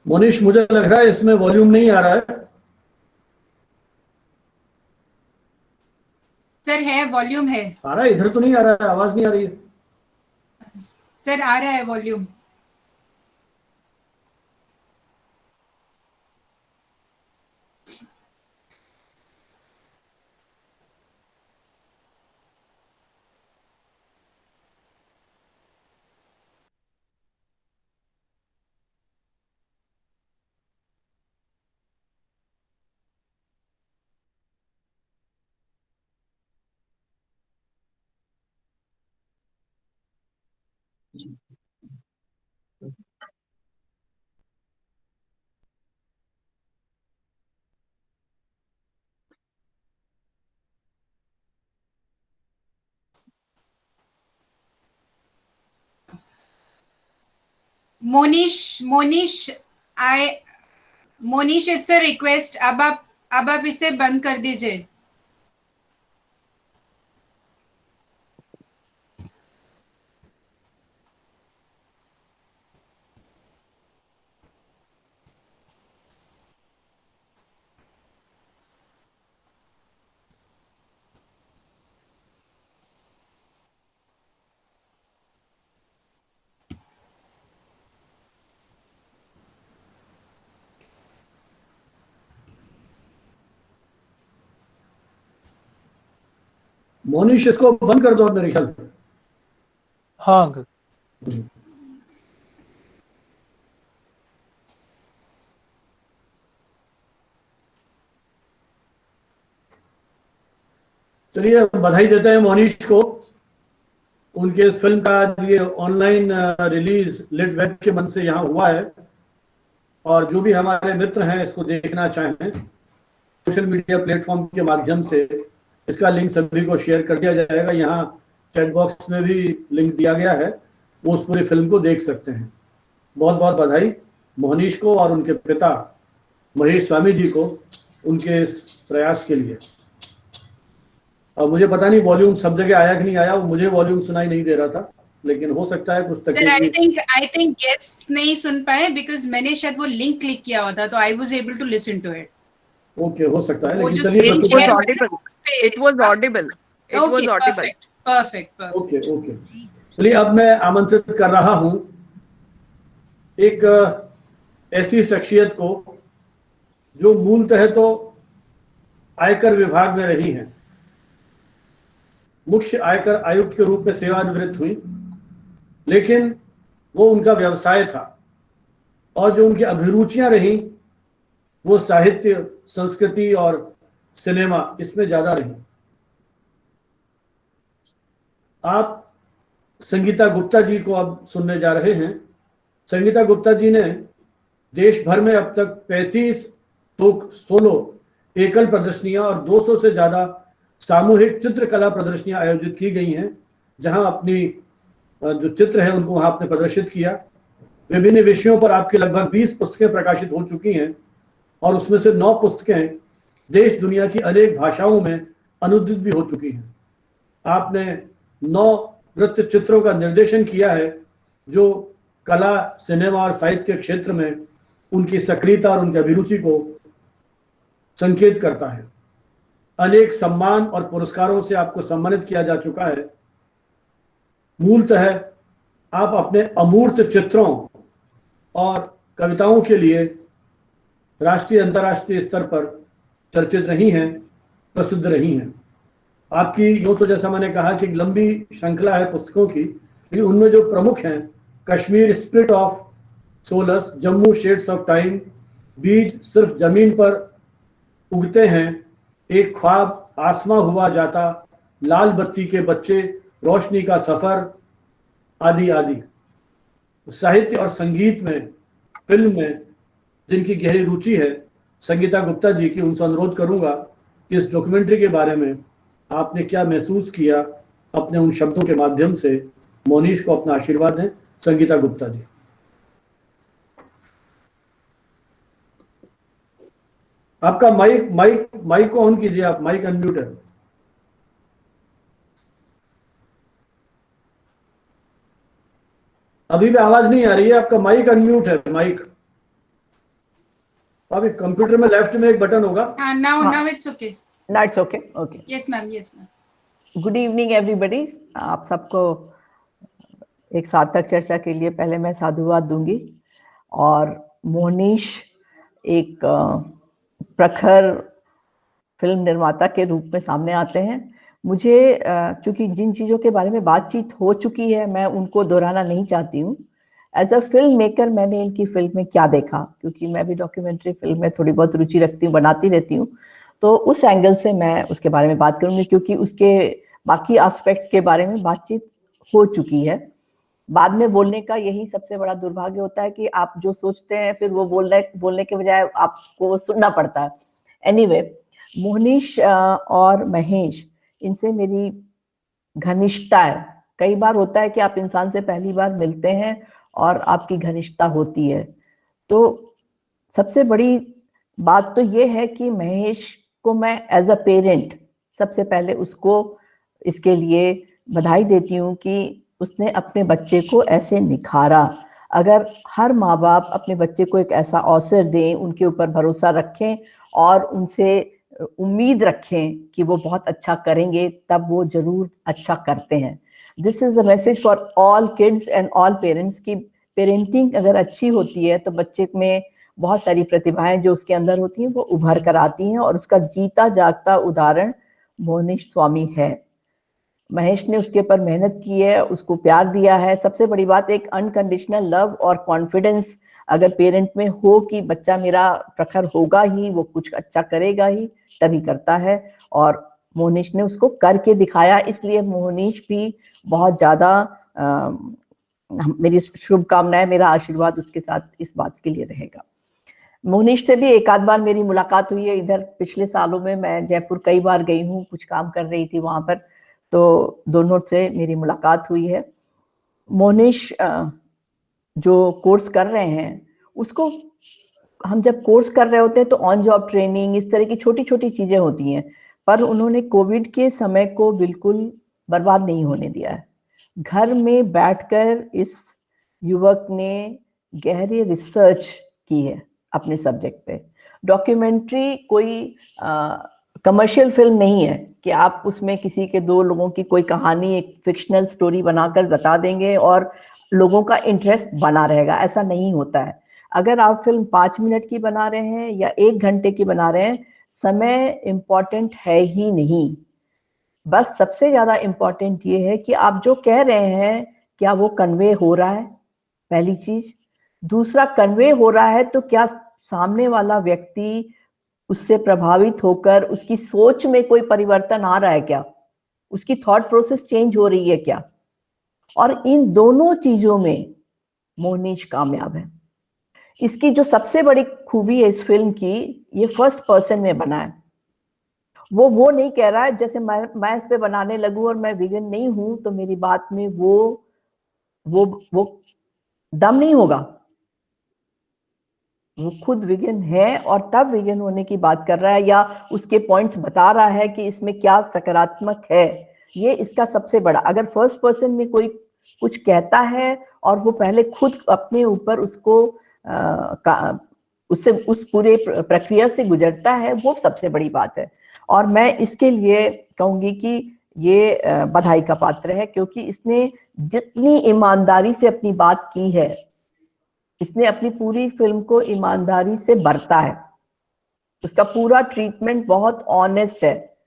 मोनिश, मुझे लग रहा है इसमें वॉल्यूम नहीं आ रहा है।
सर है, वॉल्यूम है
आ रहा है? इधर तो नहीं आ रहा है, आवाज नहीं आ रही है।
सर, आ रहा है volume. Monish, it's a request, अब आप इसे बंद कर दीजिए।
मोनिश, इसको बंद कर दो मेरे ख्याल से।
हाँ अंकल।
चलिए, बधाई देते हैं मोनिश को। उनके इस फिल्म का ये ऑनलाइन रिलीज लिट वेब के मन से यहाँ हुआ है, और जो भी हमारे मित्र हैं इसको देखना चाहें, सोशल मीडिया प्लेटफॉर्म के माध्यम से इसका लिंक सभी को शेयर कर दिया जाएगा। यहाँ चैट बॉक्स में भी लिंक दिया गया है, वो उस पूरी फिल्म को देख सकते हैं। बहुत बहुत बधाई मोहनीश को और उनके पिता महेश स्वामी जी को उनके इस प्रयास के लिए। और मुझे पता नहीं वॉल्यूम सब जगह आया कि नहीं आया, मुझे वॉल्यूम सुनाई नहीं दे रहा था, लेकिन हो सकता है कुछ
सर आई थिंक गेस्ट्स नहीं सुन पाए, बिकॉज मैंने शायद वो लिंक क्लिक किया हुआ था, तो I was able to listen to it.
Okay, हो सकता है, लेकिन
चलिए,
It was audible.
Perfect.
Okay. चलिए, अब मैं आमंत्रित कर रहा हूं एक ऐसी शख्सियत को जो मूलतः तो आयकर विभाग में रही हैं, मुख्य आयकर आयुक्त के रूप में सेवानिवृत्त हुई, लेकिन वो उनका व्यवसाय था, और जो उनकी अभिरुचियां रहीं वो साहित्य, संस्कृति और सिनेमा, इसमें ज्यादा रही। आप संगीता गुप्ता जी को अब सुनने जा रहे हैं। संगीता गुप्ता जी ने देश भर में अब तक 35 सोलो एकल प्रदर्शनियां और 200 से ज्यादा सामूहिक चित्रकला प्रदर्शनियां आयोजित की गई हैं, जहां अपनी जो चित्र है उनको वहां आपने प्रदर्शित किया। विभिन्न विषयों पर आपकी लगभग 20 पुस्तकें प्रकाशित हो चुकी हैं, और उसमें से 9 पुस्तकें देश दुनिया की अनेक भाषाओं में अनुदित भी हो चुकी हैं। आपने 9 वृत्त चित्रों का निर्देशन किया है, जो कला, सिनेमा और साहित्य के क्षेत्र में उनकी सक्रियता और उनकी अभिरुचि को संकेत करता है। अनेक सम्मान और पुरस्कारों से आपको सम्मानित किया जा चुका है। मूलतः आप अपने अमूर्त चित्रों और कविताओं के लिए राष्ट्रीय अंतर्राष्ट्रीय स्तर पर चर्चित रही हैं, प्रसिद्ध रही हैं। आपकी यूं तो जैसा मैंने कहा कि एक लंबी श्रृंखला है पुस्तकों की, लेकिन उनमें जो प्रमुख हैं, Kashmir spirit of solace, Jammu shades of time, बीज सिर्फ जमीन पर उगते हैं, एक ख्वाब आसमां हुआ जाता, लाल बत्ती के बच्चे, रोशनी का सफर, आदि आदि। साहित्य और संगीत में, फिल्म में जिनकी गहरी रुचि है संगीता गुप्ता जी की, उनसे अनुरोध करूंगा कि इस डॉक्यूमेंट्री के बारे में आपने क्या महसूस किया, अपने उन शब्दों के माध्यम से मोनीश को अपना आशीर्वाद दें। संगीता गुप्ता जी। आपका माइक को ऑन कीजिए, आप माइक अनम्यूट है। अभी भी आवाज नहीं आ रही है, आपका माइक अनम्यूट है। माइक अभी कंप्यूटर में लेफ्ट में एक बटन होगा।
now it's okay.
Now it's okay. Okay.
Yes ma'am, yes ma'am.
Good evening everybody. आप सबको एक सार्थक चर्चा के लिए पहले मैं साधुवाद दूंगी। और मोनीश एक प्रखर फिल्म निर्माता के रूप में सामने आते हैं। मुझे चूंकि जिन चीज़ों के बारे में बातचीत हो चुकी है मैं उनको दोहराना नहीं चाहती हूँ। एज अ फिल्म मेकर मैंने इनकी फिल्म में क्या देखा, क्योंकि मैं भी डॉक्यूमेंट्री फिल्म में थोड़ी बहुत रुचि रखती हूँ, बनाती रहती हूँ, तो उस एंगल से मैं उसके बारे में बात करूँगी, क्योंकि उसके बाकी एस्पेक्ट्स के बारे में बातचीत हो चुकी है। बाद में बोलने का यही सबसे बड़ा दुर्भाग्य होता है कि आप जो सोचते हैं फिर वो बोलने के बजाय आपको सुनना पड़ता है। एनीवे, मोनीश और महेश, इनसे मेरी घनिष्ठता है। कई बार होता है कि आप इंसान से पहली बार मिलते हैं और आपकी घनिष्ठता होती है। तो सबसे बड़ी बात तो ये है कि महेश को मैं एज अ पेरेंट सबसे पहले उसको इसके लिए बधाई देती हूँ कि उसने अपने बच्चे को ऐसे निखारा। अगर हर माँ बाप अपने बच्चे को एक ऐसा अवसर दें, उनके ऊपर भरोसा रखें और उनसे उम्मीद रखें कि वो बहुत अच्छा करेंगे, तब वो जरूर अच्छा करते हैं। This is a message for all kids and all parents की पेरेंटिंग अगर अच्छी होती है तो बच्चे में बहुत सारी प्रतिभाएं जो उसके अंदर होती हैं वो उभर कर आती हैं, और उसका जीता जागता उदाहरण मोनीश स्वामी है। महेश ने उसके ऊपर मेहनत की है, उसको प्यार दिया है। सबसे बड़ी बात एक अनकंडीशनल लव और कॉन्फिडेंस अगर पेरेंट में हो कि बच्चा मेरा प्रखर होगा ही, वो कुछ अच्छा करेगा ही, तभी करता है। और मोनीश ने उसको करके दिखाया, इसलिए मोनीश भी बहुत ज्यादा मेरी शुभकामनाएं, मेरा आशीर्वाद उसके साथ इस बात के लिए रहेगा। मोनीश से भी एक आध बार मेरी मुलाकात हुई है इधर पिछले सालों में। मैं जयपुर कई बार गई हूँ, कुछ काम कर रही थी वहां पर, तो दोनों से मेरी मुलाकात हुई है। मोनीश जो कोर्स कर रहे हैं उसको हम जब कोर्स कर रहे होते हैं तो ऑन जॉब ट्रेनिंग, इस तरह की छोटी छोटी चीजें होती हैं, पर उन्होंने कोविड के समय को बिल्कुल बर्बाद नहीं होने दिया है। घर में बैठकर इस युवक ने गहरी रिसर्च की है अपने सब्जेक्ट पे। डॉक्यूमेंट्री कोई कमर्शियल फिल्म नहीं है कि आप उसमें किसी के दो लोगों की कोई कहानी, एक फिक्शनल स्टोरी बनाकर बता देंगे और लोगों का इंटरेस्ट बना रहेगा। ऐसा नहीं होता है। अगर आप फिल्म 5 मिनट की बना रहे हैं या 1 घंटे की बना रहे हैं, समय इम्पोर्टेंट है ही नहीं। बस सबसे ज्यादा इम्पोर्टेंट ये है कि आप जो कह रहे हैं क्या वो कन्वे हो रहा है, पहली चीज। दूसरा, कन्वे हो रहा है तो क्या सामने वाला व्यक्ति उससे प्रभावित होकर उसकी सोच में कोई परिवर्तन आ रहा है क्या, उसकी थॉट प्रोसेस चेंज हो रही है क्या। और इन दोनों चीजों में मोनीश कामयाब है। इसकी जो सबसे बड़ी खूबी है इस फिल्म की, ये फर्स्ट पर्सन में बना है। वो नहीं कह रहा है जैसे मैं इस पे बनाने लगूं और मैं विगन नहीं हूं तो मेरी बात में वो दम नहीं होगा। वो खुद विगन है और तब विगन होने की बात कर रहा है, या उसके पॉइंट्स बता रहा है कि इसमें क्या सकारात्मक है। ये इसका सबसे बड़ा, अगर फर्स्ट पर्सन में कोई कुछ कहता है और वो पहले खुद अपने ऊपर उसको उससे उस पूरे प्रक्रिया से गुजरता है, वो सबसे बड़ी बात है। और मैं इसके लिए कहूंगी कि ये बधाई का पात्र है, क्योंकि इसने जितनी ईमानदारी से अपनी बात की है, इसने अपनी पूरी फिल्म को ईमानदारी से बरता है। उसका पूरा ट्रीटमेंट बहुत ऑनेस्ट है,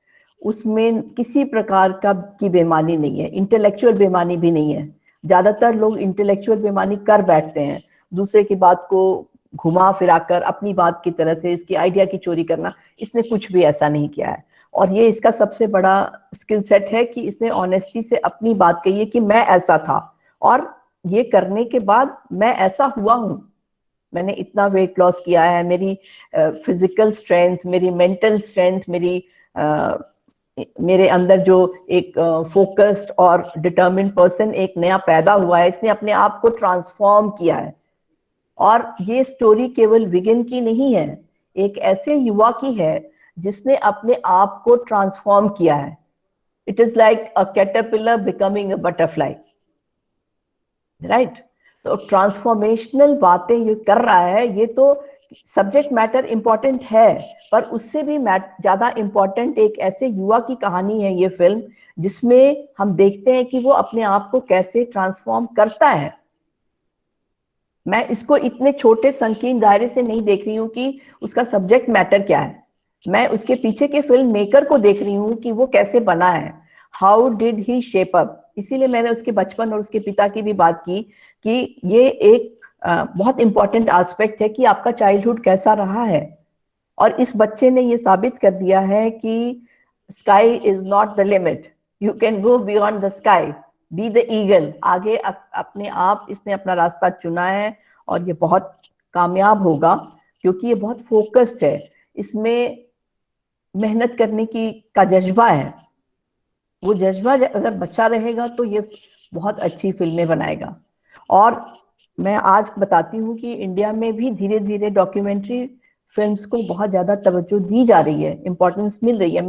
उसमें किसी प्रकार की बेईमानी नहीं है, इंटेलेक्चुअल बेईमानी भी नहीं है। ज्यादातर लोग इंटेलेक्चुअल बेईमानी कर बैठते हैं, दूसरे की बात को घुमा फिराकर अपनी बात की तरह से इसकी आइडिया की चोरी करना। इसने कुछ भी ऐसा नहीं किया है, और ये इसका सबसे बड़ा स्किल सेट है कि इसने ऑनेस्टी से अपनी बात कही है कि मैं ऐसा था और ये करने के बाद मैं ऐसा हुआ हूं। मैंने इतना वेट लॉस किया है, मेरी फिजिकल स्ट्रेंथ, मेरी मेंटल स्ट्रेंथ, मेरे अंदर जो एक फोकस्ड और डिटर्मिन्ड पर्सन एक नया पैदा हुआ है, इसने अपने आप को ट्रांसफॉर्म किया है। और ये स्टोरी केवल विगन की नहीं है, एक ऐसे युवा की है जिसने अपने आप को ट्रांसफॉर्म किया है। It is like a caterpillar becoming a butterfly, right? तो ट्रांसफॉर्मेशनल बातें ये कर रहा है। ये तो सब्जेक्ट मैटर इंपॉर्टेंट है, पर उससे भी ज्यादा इंपॉर्टेंट एक ऐसे युवा की कहानी है ये फिल्म, जिसमें हम देखते हैं कि वो अपने आप को कैसे ट्रांसफॉर्म करता है। मैं इसको इतने छोटे संकीर्ण दायरे से नहीं देख रही हूँ कि उसका सब्जेक्ट मैटर क्या है, मैं उसके पीछे के फिल्म मेकर को देख रही हूँ कि वो कैसे बना है, how did he shape up. इसीलिए मैंने उसके बचपन और उसके पिता की भी बात की कि ये एक बहुत इंपॉर्टेंट एस्पेक्ट है कि आपका चाइल्डहुड कैसा रहा है। और इस बच्चे ने ये साबित कर दिया है कि sky is not the limit, you can go beyond the sky, be the eagle. आगे अपने आप इसने अपना रास्ता चुना है और ये बहुत कामयाब होगा, क्योंकि ये बहुत फोकस्ड है, इसमें मेहनत करने का जज्बा है। वो जज्बा अगर बचा रहेगा तो ये बहुत अच्छी फिल्में बनाएगा। और मैं आज बताती हूँ कि इंडिया में भी धीरे धीरे डॉक्यूमेंट्री फिल्म्स को बहुत ज्यादा तवज्जो दी जा रही है, इंपॉर्टेंस मिल रही है।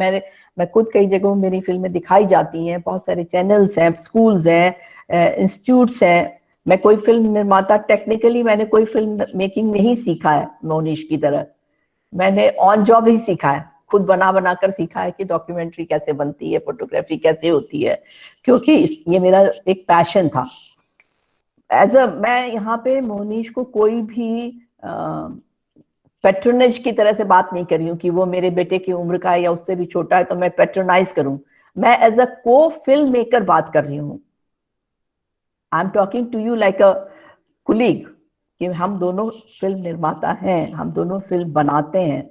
मैं खुद कई जगहों मेरी फिल्में दिखाई जाती हैं, बहुत सारे चैनल्स हैं, स्कूल्स हैं, इंस्टीट्यूट्स हैं। मैं कोई फिल्म निर्माता, टेक्निकली मैंने कोई फिल्म मेकिंग नहीं सीखा है मोनीश की तरह, मैंने ऑन जॉब ही सीखा है, खुद बना कर सीखा है कि डॉक्यूमेंट्री कैसे बनती है, फोटोग्राफी कैसे होती है, क्योंकि ये मेरा एक पैशन था। मैं यहाँ पे मोनीश को कोई भी पैट्रोनेज की तरह से बात नहीं कर रही हूँ कि वो मेरे बेटे की उम्र का है या उससे भी छोटा है तो मैं पैट्रोनाइज करूं। मैं एज अ को फिल्म मेकर बात कर रही हूँ। I am talking to you like a colleague, कि हम दोनों फिल्म निर्माता हैं, हम दोनों फिल्म बनाते हैं।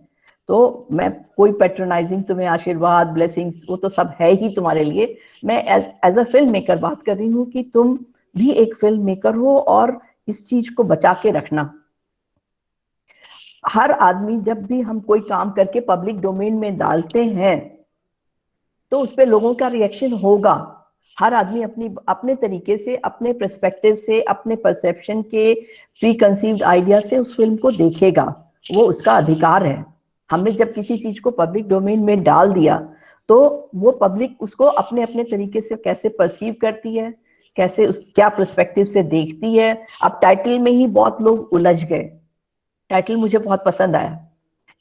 तो मैं कोई पैट्रोनाइजिंग, तुम्हें आशीर्वाद, ब्लेसिंग्स, वो तो सब है ही तुम्हारे लिए। मैं एज अ फिल्म मेकर बात कर रही हूँ कि तुम भी एक फिल्म मेकर हो और इस चीज को बचा के रखना। हर आदमी, जब भी हम कोई काम करके पब्लिक डोमेन में डालते हैं तो उस पर लोगों का रिएक्शन होगा। हर आदमी अपने तरीके से, अपने पर्सपेक्टिव से, अपने परसेप्शन के प्री कंसीव्ड आइडिया से उस फिल्म को देखेगा, वो उसका अधिकार है। हमने जब किसी चीज को पब्लिक डोमेन में डाल दिया तो वो पब्लिक उसको अपने अपने तरीके से कैसे परसीव करती है, कैसे क्या पर्सपेक्टिव से देखती है। अब टाइटल में ही बहुत लोग उलझ गए। टाइटल मुझे बहुत पसंद आया।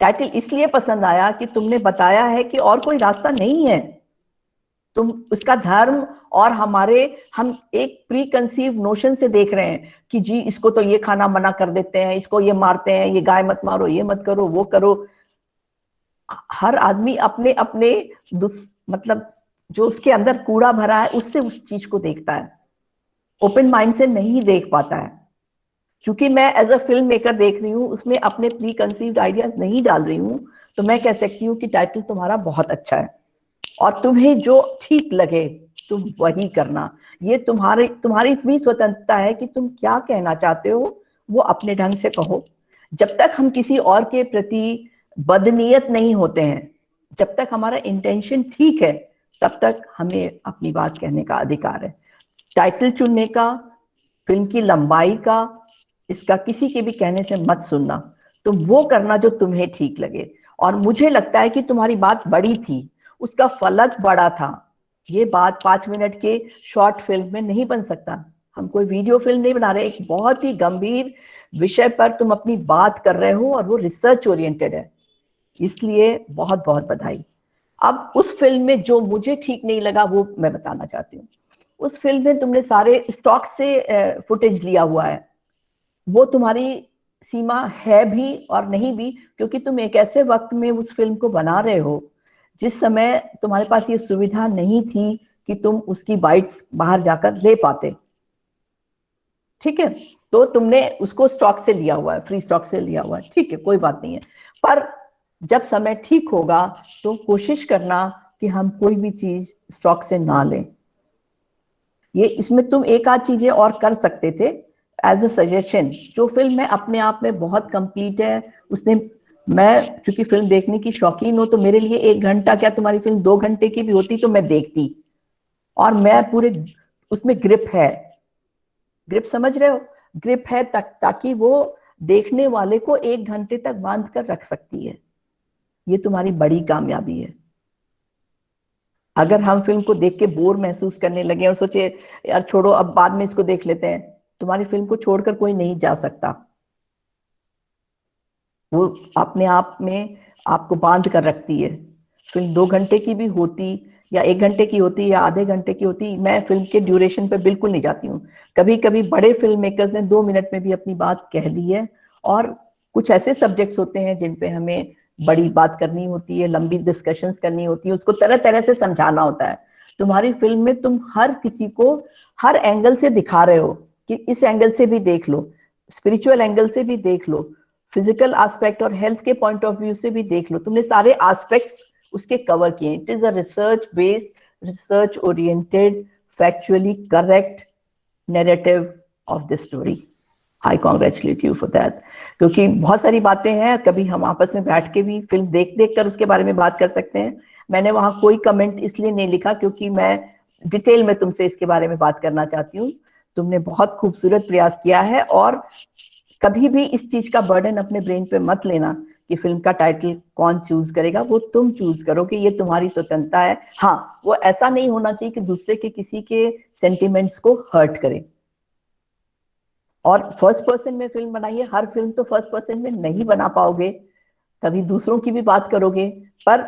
टाइटल इसलिए पसंद आया कि तुमने बताया है कि और कोई रास्ता नहीं है। तुम उसका धर्म और हम एक प्री कंसीव नोशन से देख रहे हैं कि जी इसको तो ये खाना मना कर देते हैं, इसको ये मारते हैं, ये गाय मत मारो, ये मत करो, वो करो। हर आदमी अपने अपने मतलब जो उसके अंदर कूड़ा भरा है उससे उस चीज को देखता है, ओपन माइंड से नहीं देख पाता है। क्योंकि मैं एज अ फिल्म मेकर देख रही हूँ, उसमें अपने प्री कंसीव्ड आइडियाज नहीं डाल रही हूँ, तो मैं कह सकती हूँ कि टाइटल तुम्हारा बहुत अच्छा है और तुम्हें जो ठीक लगे तुम वही करना। ये तुम्हारी भी स्वतंत्रता है कि तुम क्या कहना चाहते हो, वो अपने ढंग से कहो। जब तक हम किसी और के प्रति बदनीयत नहीं होते हैं, जब तक हमारा इंटेंशन ठीक है, तब तक हमें अपनी बात कहने का अधिकार है। टाइटल चुनने का, फिल्म की लंबाई का, इसका किसी के भी कहने से मत सुनना। तुम वो करना जो तुम्हें ठीक लगे। और मुझे लगता है कि तुम्हारी बात बड़ी थी, उसका फलक बड़ा था। ये बात 5 मिनट के शॉर्ट फिल्म में नहीं बन सकता। हम कोई वीडियो फिल्म नहीं बना रहे, एक बहुत ही गंभीर विषय पर तुम अपनी बात कर रहे हो और वो रिसर्च ओरिएंटेड है, इसलिए बहुत बहुत बधाई। अब उस फिल्म में जो मुझे ठीक नहीं लगा वो मैं बताना चाहती हूँ। उस फिल्म में तुमने सारे स्टॉक से फुटेज लिया हुआ है। वो तुम्हारी सीमा है भी और नहीं भी, क्योंकि तुम एक ऐसे वक्त में उस फिल्म को बना रहे हो जिस समय तुम्हारे पास ये सुविधा नहीं थी कि तुम उसकी बाइट्स बाहर जाकर ले पाते। ठीक है, तो तुमने उसको स्टॉक से लिया हुआ है, फ्री स्टॉक से लिया हुआ है, ठीक है, कोई बात नहीं है। पर जब समय ठीक होगा तो कोशिश करना कि हम कोई भी चीज स्टॉक से ना लें। ये इसमें तुम एक आध चीजें और कर सकते थे, एज अ सजेशन, जो फिल्म है अपने आप में बहुत कंप्लीट है, उसने, मैं चूंकि फिल्म देखने की शौकीन हूँ तो मेरे लिए 1 घंटा क्या, तुम्हारी फिल्म 2 घंटे की भी होती तो मैं देखती, और मैं पूरे उसमें ग्रिप है, ग्रिप समझ रहे हो, ग्रिप है ताकि वो देखने वाले को 1 घंटे तक बांध कर रख सकती है। ये तुम्हारी बड़ी कामयाबी है। अगर हम फिल्म को देख के बोर महसूस करने लगे और सोचे यार छोड़ो अब बाद में इसको देख लेते हैं, तुम्हारी फिल्म को छोड़कर कोई नहीं जा सकता। वो अपने आप में आपको बांध कर रखती है। फिल्म 2 घंटे की भी होती या 1 घंटे की होती या आधे घंटे की होती, मैं फिल्म के ड्यूरेशन पे बिल्कुल नहीं जाती हूँ। कभी कभी बड़े फिल्म मेकर्स ने 2 मिनट में भी अपनी बात कह दी है, और कुछ ऐसे सब्जेक्ट्स होते हैं जिन पे हमें बड़ी बात करनी होती है, लंबी डिस्कशंस करनी होती है, उसको तरह तरह से समझाना होता है। तुम्हारी फिल्म में तुम हर किसी को हर एंगल से दिखा रहे हो कि इस एंगल से भी देख लो, स्पिरिचुअल एंगल से भी देख लो, फिजिकल एस्पेक्ट और हेल्थ के पॉइंट ऑफ व्यू से भी देख लो, तुमने सारे एस्पेक्ट्स उसके कवर किए। It is a research based, research oriented, factually correct narrative of the story. I congratulate you for that. क्योंकि बहुत सारी बातें हैं, कभी हम आपस में बैठ के भी फिल्म देख देख कर उसके बारे में बात कर सकते हैं। मैंने वहां कोई कमेंट इसलिए नहीं लिखा क्योंकि मैं डिटेल में तुमसे इसके बारे में बात करना चाहती हूँ। तुमने बहुत खूबसूरत प्रयास किया है, और कभी भी इस चीज का बर्डन अपने ब्रेन पे मत लेना कि फिल्म का टाइटल कौन चूज करेगा, वो तुम चूज करो कि ये तुम्हारी स्वतंत्रता है। हाँ, वो ऐसा नहीं होना चाहिए कि दूसरे के किसी के सेंटिमेंट्स को हर्ट करे। और फर्स्ट पर्सन में फिल्म बनाइए, हर फिल्म तो फर्स्ट पर्सन में नहीं बना पाओगे, कभी दूसरों की भी बात करोगे, पर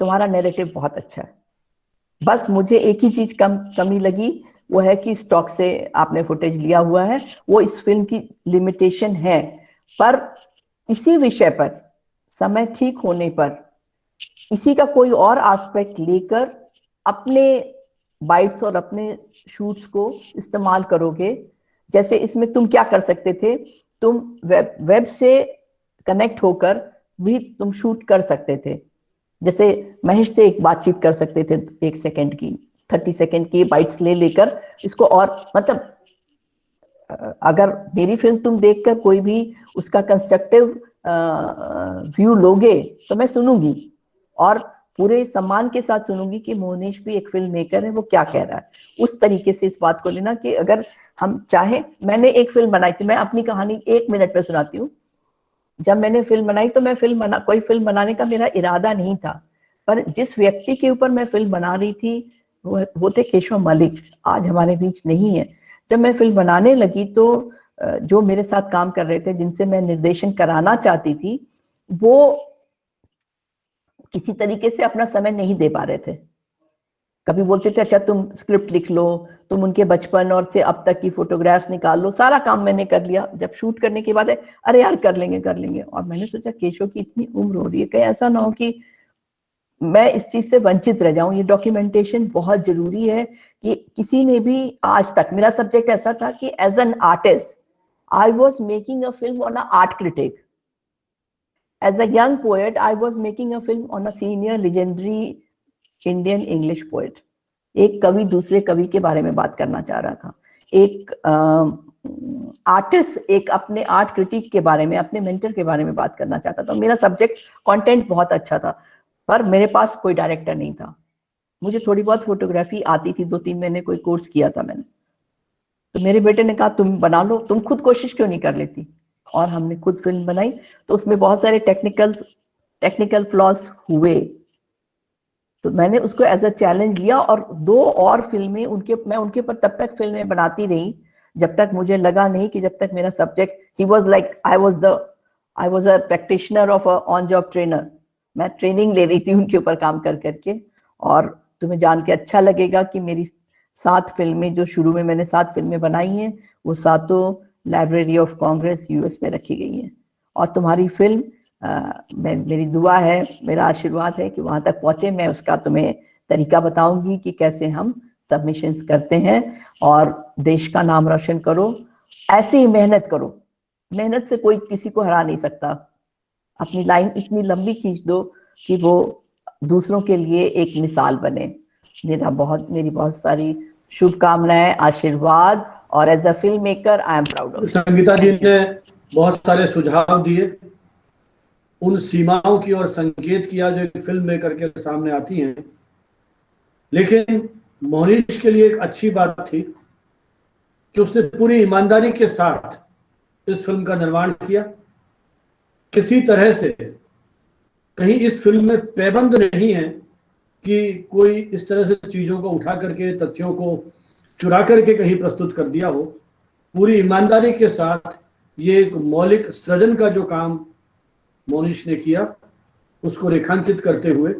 तुम्हारा नैरेटिव बहुत अच्छा है। बस मुझे एक ही चीज कमी लगी, वो है कि स्टॉक से आपने फुटेज लिया हुआ है, वो इस फिल्म की लिमिटेशन है। पर इसी विषय पर समय ठीक होने पर इसी का कोई और एस्पेक्ट लेकर अपने बाइट्स और अपने शूट्स को इस्तेमाल करोगे। जैसे इसमें तुम क्या कर सकते थे, तुम वेब से कनेक्ट होकर भी तुम शूट कर सकते थे। जैसे महेश से एक बातचीत कर सकते थे 1 सेकंड की, 30 सेकंड की बाइट्स ले लेकर इसको, और मतलब अगर मेरी फिल्म तुम देखकर कोई भी उसका कंस्ट्रक्टिव व्यू लोगे तो मैं सुनूंगी, और पूरे सम्मान के साथ सुनूंगी कि मोहनीश भी एक फिल्म मेकर है, वो क्या कह रहा है। उस तरीके से इस बात को लेना कि अगर हम चाहें, मैंने एक फिल्म बनाई थी, मैं अपनी कहानी 1 मिनट पे सुनाती हूँ। जब मैंने फिल्म बनाई तो मैं कोई फिल्म बनाने का मेरा इरादा नहीं था, पर जिस व्यक्ति के ऊपर मैं फिल्म बना रही थी वो थे केशव मलिक, आज हमारे बीच नहीं है। जब मैं फिल्म बनाने लगी तो जो मेरे साथ काम कर रहे थे, जिनसे मैं निर्देशन कराना चाहती थी, वो किसी तरीके से अपना समय नहीं दे पा रहे थे। कभी बोलते थे अच्छा तुम स्क्रिप्ट लिख लो, तुम उनके बचपन और से अब तक की फोटोग्राफ्स निकाल लो, सारा काम मैंने कर लिया। जब शूट करने के बाद है, अरे यार कर लेंगे। और मैंने सोचा केशव की इतनी उम्र हो रही है, कहीं ऐसा ना हो कि मैं इस चीज से वंचित रह जाऊं। ये डॉक्यूमेंटेशन बहुत जरूरी है कि किसी ने भी आज तक, मेरा सब्जेक्ट ऐसा था कि as an artist I was making a film on a art critic. As a young poet, I was making a film on a senior legendary Indian English poet. एक कवि दूसरे कवि के बारे में बात करना चाह रहा था, एक आर्टिस्ट एक अपने आर्ट क्रिटिक के बारे में, अपने मेंटर के बारे में बात करना चाहता था। मेरा सब्जेक्ट कंटेंट बहुत अच्छा था, पर मेरे पास कोई डायरेक्टर नहीं था। मुझे थोड़ी बहुत फोटोग्राफी आती थी, 2-3 महीने कोई कोर्स किया था मैंने। तो मेरे बेटे ने कहा तुम बना लो, तुम खुद कोशिश क्यों नहीं कर लेती। और हमने खुद फिल्म बनाई, तो उसमें बहुत सारे टेक्निकल फ्लॉज हुए, तो मैंने उसको एज अ चैलेंज लिया। और 2 और फिल्में मैं उनके पर तब तक फिल्में बनाती रही जब तक मुझे लगा नहीं कि, जब तक मेरा subject, he was like I was a practitioner of a on job trainer. मैं ट्रेनिंग ले रही थी उनके ऊपर काम कर करके। और तुम्हें जान के अच्छा लगेगा कि मेरी 7 फिल्में, जो शुरू में मैंने 7 फिल्में बनाई हैं, वो 7 लाइब्रेरी ऑफ कांग्रेस यूएस में रखी गई है। और तुम्हारी फिल्म मेरी दुआ है, मेरा आशीर्वाद है कि वहां तक पहुंचे। मैं उसका तुम्हें तरीका बताऊंगी कि कैसे हम सबमिशंस करते हैं, और देश का नाम रोशन करो। ऐसे ही मेहनत करो, मेहनत से कोई किसी को हरा नहीं सकता। अपनी लाइन इतनी लंबी खींच दो कि वो दूसरों के लिए एक मिसाल बने। मेरी बहुत सारी शुभकामनाएं, आशीर्वाद और as a film maker I am proud of.
Sangeeta ji ने बहुत सारे सुझाव दिए, उन सीमाओं की और संकेत किया जो एक फिल्म मेकर के सामने आती हैं, लेकिन मोनीश के लिए एक अच्छी बात थी कि उसने पूरी ईमानदारी के साथ इस फिल्म का निर्माण किया। किसी तरह से कहीं इस फिल्म में पैबंद नहीं है कि कोई इस तरह से चीजों को उठा करके, तथ्यों को चुरा करके कहीं प्रस्तुत कर दिया हो। पूरी ईमानदारी के साथ ये एक मौलिक सृजन का जो काम मोनीश ने किया, उसको रेखांकित करते हुए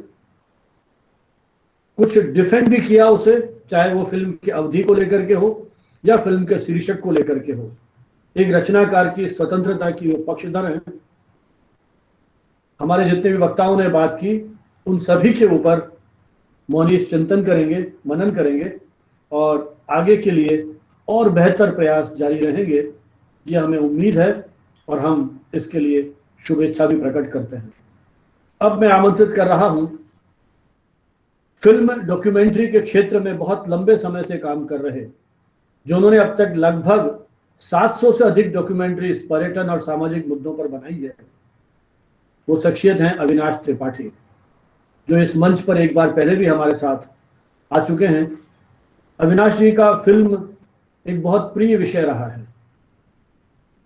कुछ डिफेंड भी किया उसे, चाहे वो फिल्म की अवधि को लेकर के हो या फिल्म के शीर्षक को लेकर के हो। एक रचनाकार की स्वतंत्रता की वो पक्षधर हैं। हमारे जितने भी वक्ताओं ने बात की, उन सभी के ऊपर मोनीश चिंतन करेंगे, मनन करेंगे और आगे के लिए और बेहतर प्रयास जारी रहेंगे, ये हमें उम्मीद है और हम इसके लिए शुभेच्छा भी प्रकट करते हैं। अब मैं आमंत्रित कर रहा हूं फिल्म डॉक्यूमेंट्री के क्षेत्र में बहुत लंबे समय से काम कर रहे, जो उन्होंने अब तक लगभग 700 से अधिक डॉक्यूमेंट्रीज पर्यटन और सामाजिक मुद्दों पर बनाई है, वो शख्सियत हैं अविनाश त्रिपाठी, जो इस मंच पर एक बार पहले भी हमारे साथ आ चुके हैं। अविनाश जी का फिल्म एक बहुत प्रिय विषय रहा है।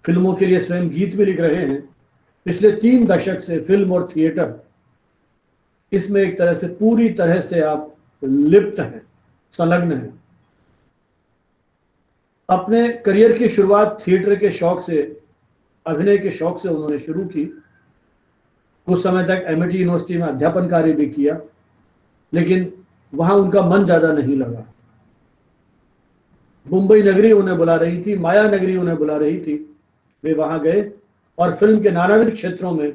फिल्मों के लिए स्वयं गीत भी लिख रहे हैं। पिछले 3 दशक से फिल्म और थिएटर, इसमें एक तरह से पूरी तरह से आप लिप्त हैं, संलग्न हैं। अपने करियर की शुरुआत थिएटर के शौक से, अभिनय के शौक से उन्होंने शुरू की। कुछ समय तक एमआईटी यूनिवर्सिटी में अध्यापन कार्य भी किया, लेकिन वहां उनका मन ज्यादा नहीं लगा। मुंबई नगरी उन्हें बुला रही थी, माया नगरी उन्हें बुला रही थी। वे वहां गए और फिल्म के नानाविध क्षेत्रों में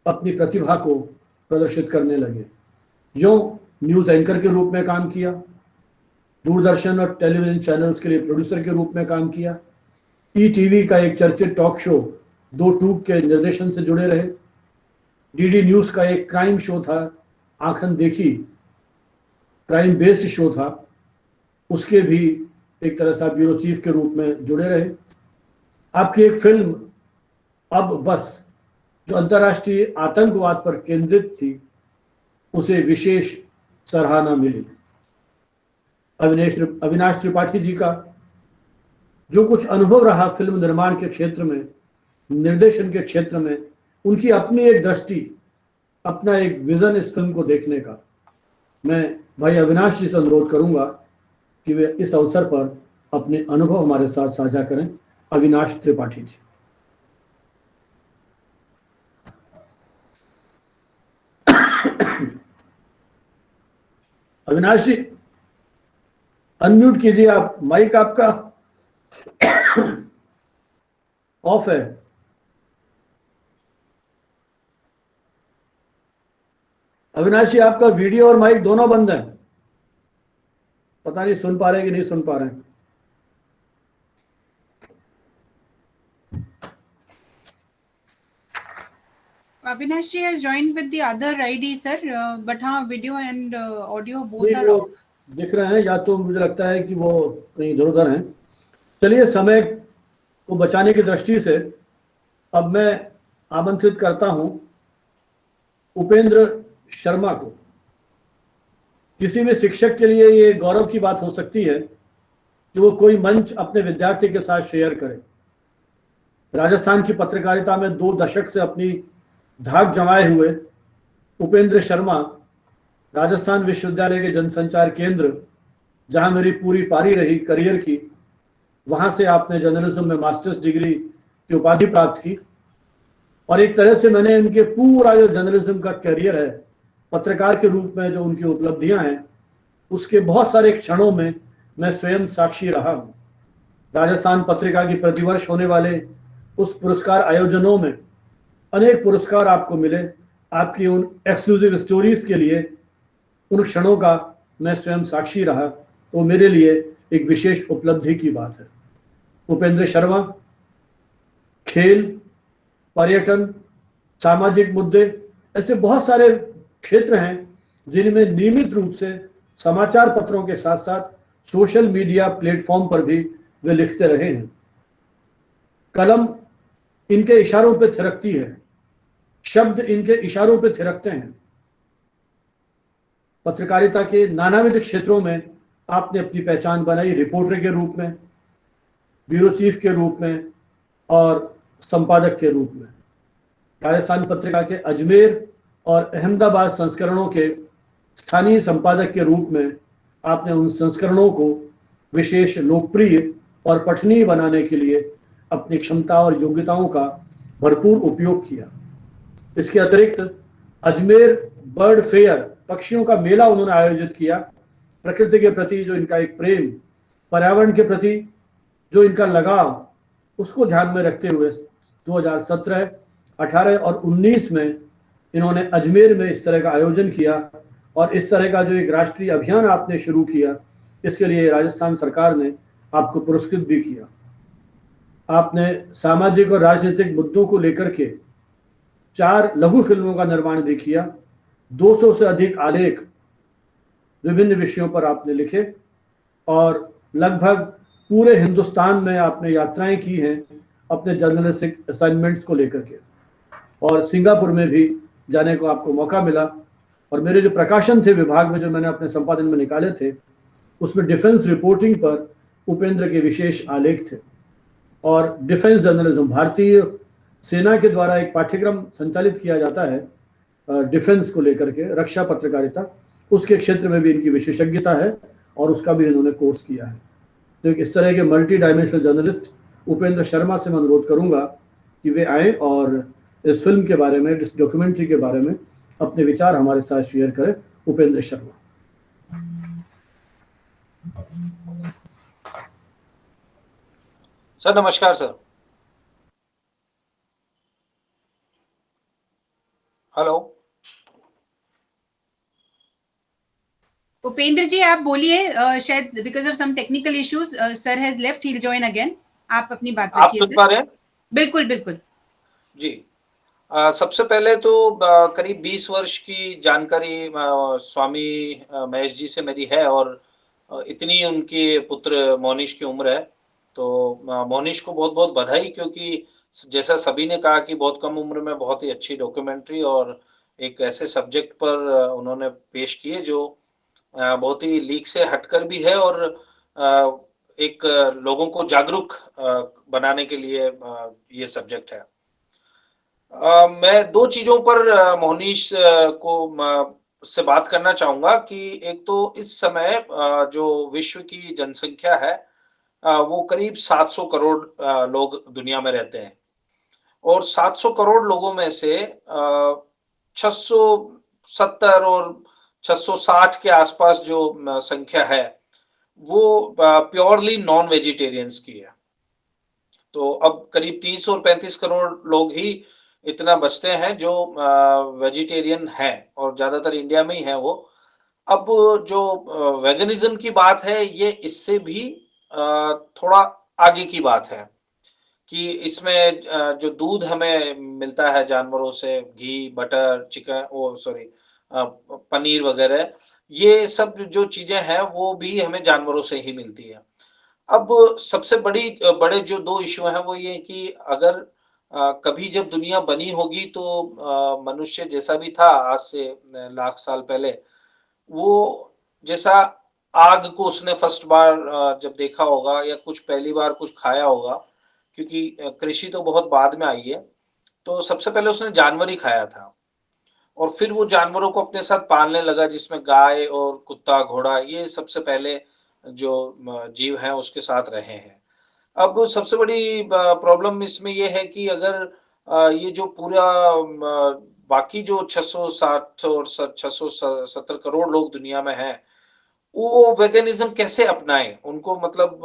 अपनी प्रतिभा को प्रदर्शित करने लगे। यूं न्यूज एंकर के रूप में काम किया, दूरदर्शन और टेलीविजन चैनल्स के लिए प्रोड्यूसर के रूप में काम किया, ईटीवी का एक चर्चित टॉक शो 2 टूक के निर्देशन से जुड़े रहे, डीडी न्यूज का एक क्राइम शो था आंखन देखी, क्राइम बेस्ड शो था, उसके भी एक तरह से ब्यूरो चीफ के रूप में जुड़े रहे। आपकी एक फिल्म अब बस, जो अंतर्राष्ट्रीय आतंकवाद पर केंद्रित थी, उसे विशेष सराहना मिली। अविनाश त्रिपाठी जी का जो कुछ अनुभव रहा फिल्म निर्माण के क्षेत्र में, निर्देशन के क्षेत्र में, उनकी अपनी एक दृष्टि, अपना एक विजन इस फिल्म को देखने का, मैं भाई अविनाश जी से अनुरोध करूंगा कि वे इस अवसर पर अपने अनुभव हमारे साथ साझा करें। अविनाश त्रिपाठी जी। अविनाश जी अनम्यूट कीजिए आप, माइक आपका ऑफ है। अविनाश जी आपका वीडियो और माइक दोनों बंद हैं, पता नहीं सुन पा रहे कि नहीं सुन पा रहे हैं।
Avinash ji has joined with the other ID, sir, but हाँ video and audio both
नहीं,
are
वो
off.
दिख रहे हैं, या तो मुझे लगता है कि वो कहीं इधर उधर हैं। चलिए, समय को बचाने की दृष्टि से अब मैं आमंत्रित करता हूं उपेंद्र शर्मा को। किसी भी शिक्षक के लिए ये गौरव की बात हो सकती है कि वो कोई मंच अपने विद्यार्थी के साथ शेयर करे। राजस्थान की पत्रकारिता में 2 दशक से अपनी धाक जमाए हुए उपेंद्र शर्मा राजस्थान विश्वविद्यालय के जनसंचार केंद्र, जहां मेरी पूरी पारी रही करियर की, वहां से आपने जर्नलिज्म में मास्टर्स डिग्री की उपाधि प्राप्त की। और एक तरह से मैंने इनके पूरा जो जर्नलिज्म का करियर है, पत्रकार के रूप में जो उनकी उपलब्धियां हैं, उसके बहुत सारे क्षणों में मैं स्वयं साक्षी रहा हूं। राजस्थान पत्रिका की प्रतिवर्ष होने वाले उस पुरस्कार आयोजनों में अनेक पुरस्कार आपको मिले। आपकी उन एक्सक्लूसिव स्टोरीज के लिए, उन क्षणों का मैं स्वयं साक्षी रहा, तो मेरे लिए एक विशेष उपलब्धि की बात है। उपेंद्र शर्मा खेल, पर्यटन, सामाजिक मुद्दे, ऐसे बहुत सारे क्षेत्र हैं जिनमें नियमित रूप से समाचार पत्रों के साथ साथ सोशल मीडिया प्लेटफॉर्म पर भी वे लिखते रहे हैं। कलम इनके इशारों पे थिरकती है, शब्द इनके इशारों पे थिरकते हैं। पत्रकारिता के नानाविध क्षेत्रों में आपने अपनी पहचान बनाई, रिपोर्टर के रूप में, ब्यूरो चीफ के रूप में और संपादक के रूप में। राजस्थान पत्रिका के अजमेर और अहमदाबाद संस्करणों के स्थानीय संपादक के रूप में आपने उन संस्करणों को विशेष लोकप्रिय और पठनीय बनाने के लिए अपनी क्षमता और योग्यताओं का भरपूर उपयोग किया। इसके अतिरिक्त अजमेर बर्ड फेयर, पक्षियों का मेला उन्होंने आयोजित किया। प्रकृति के प्रति जो इनका एक प्रेम, पर्यावरण के प्रति जो इनका लगाव, उसको ध्यान में रखते हुए 2017, 18 और 19 में इन्होंने अजमेर में इस तरह का आयोजन किया। और इस तरह का जो एक राष्ट्रीय अभियान आपने शुरू किया, इसके लिए राजस्थान सरकार ने आपको पुरस्कृत भी किया। आपने सामाजिक और राजनीतिक मुद्दों को लेकर के 4 लघु फिल्मों का निर्माण भी किया। 200 से अधिक आलेख विभिन्न विषयों पर आपने लिखे और लगभग पूरे हिंदुस्तान में आपने यात्राएं की हैं अपने जर्नलिस्टिक असाइनमेंट्स को लेकर के, और सिंगापुर में भी जाने को आपको मौका मिला। और मेरे जो प्रकाशन थे विभाग में, जो मैंने अपने संपादन में निकाले थे, उसमें डिफेंस रिपोर्टिंग पर उपेंद्र के विशेष आलेख थे। और डिफेंस जर्नलिज्म, भारतीय सेना के द्वारा एक पाठ्यक्रम संचालित किया जाता है डिफेंस को लेकर के, रक्षा पत्रकारिता, उसके क्षेत्र में भी इनकी विशेषज्ञता है और उसका भी इन्होंने कोर्स किया है। तो इस तरह के multi dimensional journalist Upendra Sharma से मैं अनुरोध करूंगा कि वे आए और इस फिल्म के बारे में, इस डॉक्यूमेंट्री के बारे में अपने विचार हमारे साथ शेयर करें। उपेंद्र शर्मा।
सर नमस्कार सर। हेलो
उपेंद्र जी आप बोलिए, शायद because of some technical issues sir has left, he will join again. आप अपनी बात
आप
रखिए
सुन पा रहे हैं?
बिल्कुल बिल्कुल
जी। सबसे पहले तो करीब 20 वर्ष की जानकारी स्वामी महेश जी से मेरी है और इतनी उनके पुत्र मोनिश की उम्र है। तो मोनिश को बहुत बहुत बधाई, क्योंकि जैसा सभी ने कहा कि बहुत कम उम्र में बहुत ही अच्छी डॉक्यूमेंट्री और एक ऐसे सब्जेक्ट पर उन्होंने पेश किए जो बहुत ही लीक से हटकर भी है और एक लोगों को जागरूक बनाने के लिए ये सब्जेक्ट है। मैं 2 चीजों पर मोनिश को से बात करना चाहूंगा कि एक तो इस समय जो विश्व की जनसंख्या है वो करीब 700 करोड़ लोग दुनिया में रहते हैं और 700 करोड़ लोगों में से 670 और 660 के आसपास जो संख्या है वो प्योरली नॉन वेजिटेरियंस की है। तो अब करीब 30 और 35 करोड़ लोग ही इतना बचते हैं जो वेजिटेरियन हैं और ज्यादातर इंडिया में ही है वो। अब जो वेगनिज्म की बात है ये इससे भी थोड़ा आगे की बात है कि इसमें जो दूध हमें मिलता है जानवरों से, घी, बटर, चिकन, पनीर वगैरह, ये सब जो चीजें हैं वो भी हमें जानवरों से ही मिलती है। अब सबसे बड़े जो 2 इश्यू हैं वो ये कि अगर कभी जब दुनिया बनी होगी तो मनुष्य जैसा भी था आज से लाख साल पहले, वो जैसा आग को उसने फर्स्ट बार जब देखा होगा या कुछ पहली बार कुछ खाया होगा, क्योंकि कृषि तो बहुत बाद में आई है, तो सबसे पहले उसने जानवर ही खाया था और फिर वो जानवरों को अपने साथ पालने लगा, जिसमें गाय और कुत्ता, घोड़ा, ये सबसे पहले जो जीव हैं उसके साथ रहे हैं। अब सबसे बड़ी प्रॉब्लम इसमें ये है कि अगर ये जो पूरा बाकी जो 660 और 670 करोड़ लोग दुनिया में हैं, वो वेगनिज्म कैसे अपनाएं? उनको मतलब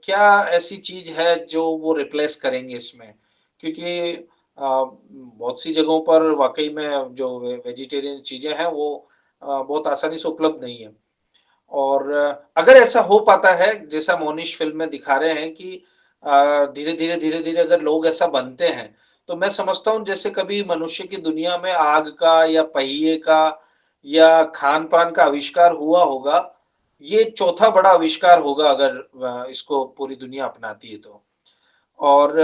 क्या ऐसी चीज है जो वो रिप्लेस करेंगे इसमें? क्योंकि बहुत सी जगहों पर वाकई में जो वेजिटेरियन चीजें हैं वो बहुत आसानी से उपलब्ध नहीं है। और अगर ऐसा हो पाता है जैसा मोनिश फिल्म में दिखा रहे हैं कि धीरे धीरे अगर लोग ऐसा बनते हैं, तो मैं समझता हूँ जैसे कभी मनुष्य की दुनिया में आग का या पहिए का या खान पान का आविष्कार हुआ होगा, ये चौथा बड़ा आविष्कार होगा अगर इसको पूरी दुनिया अपनाती है तो। और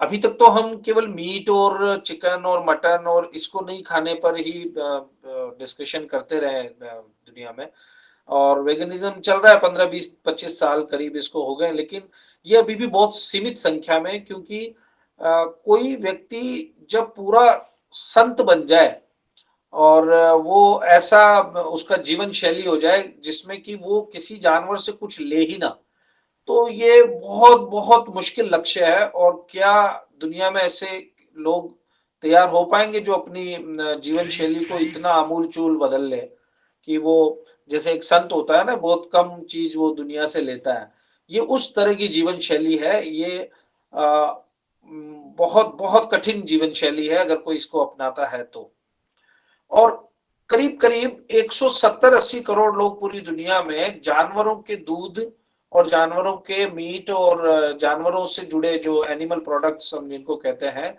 अभी तक तो हम केवल मीट और चिकन और मटन और इसको नहीं खाने पर ही डिस्कशन करते रहे दुनिया में, और वेगनिज्म चल रहा है 15, 20, 25 साल करीब इसको हो गए, लेकिन ये अभी भी बहुत सीमित संख्या में, क्योंकि कोई व्यक्ति जब पूरा संत बन जाए और वो ऐसा उसका जीवन शैली हो जाए जिसमें कि वो किसी जानवर से कुछ ले ही ना, तो ये बहुत बहुत मुश्किल लक्ष्य है। और क्या दुनिया में ऐसे लोग तैयार हो पाएंगे जो अपनी जीवन शैली को इतना आमूल चूल बदल ले कि वो जैसे एक संत होता है ना, बहुत कम चीज वो दुनिया से लेता है, ये उस तरह की जीवन शैली है। ये बहुत बहुत कठिन जीवन शैली है अगर कोई इसको अपनाता है तो। और करीब करीब 170-80 करोड़ लोग पूरी दुनिया में जानवरों के दूध और जानवरों के मीट और जानवरों से जुड़े जो एनिमल प्रोडक्ट्स हम जिनको कहते हैं,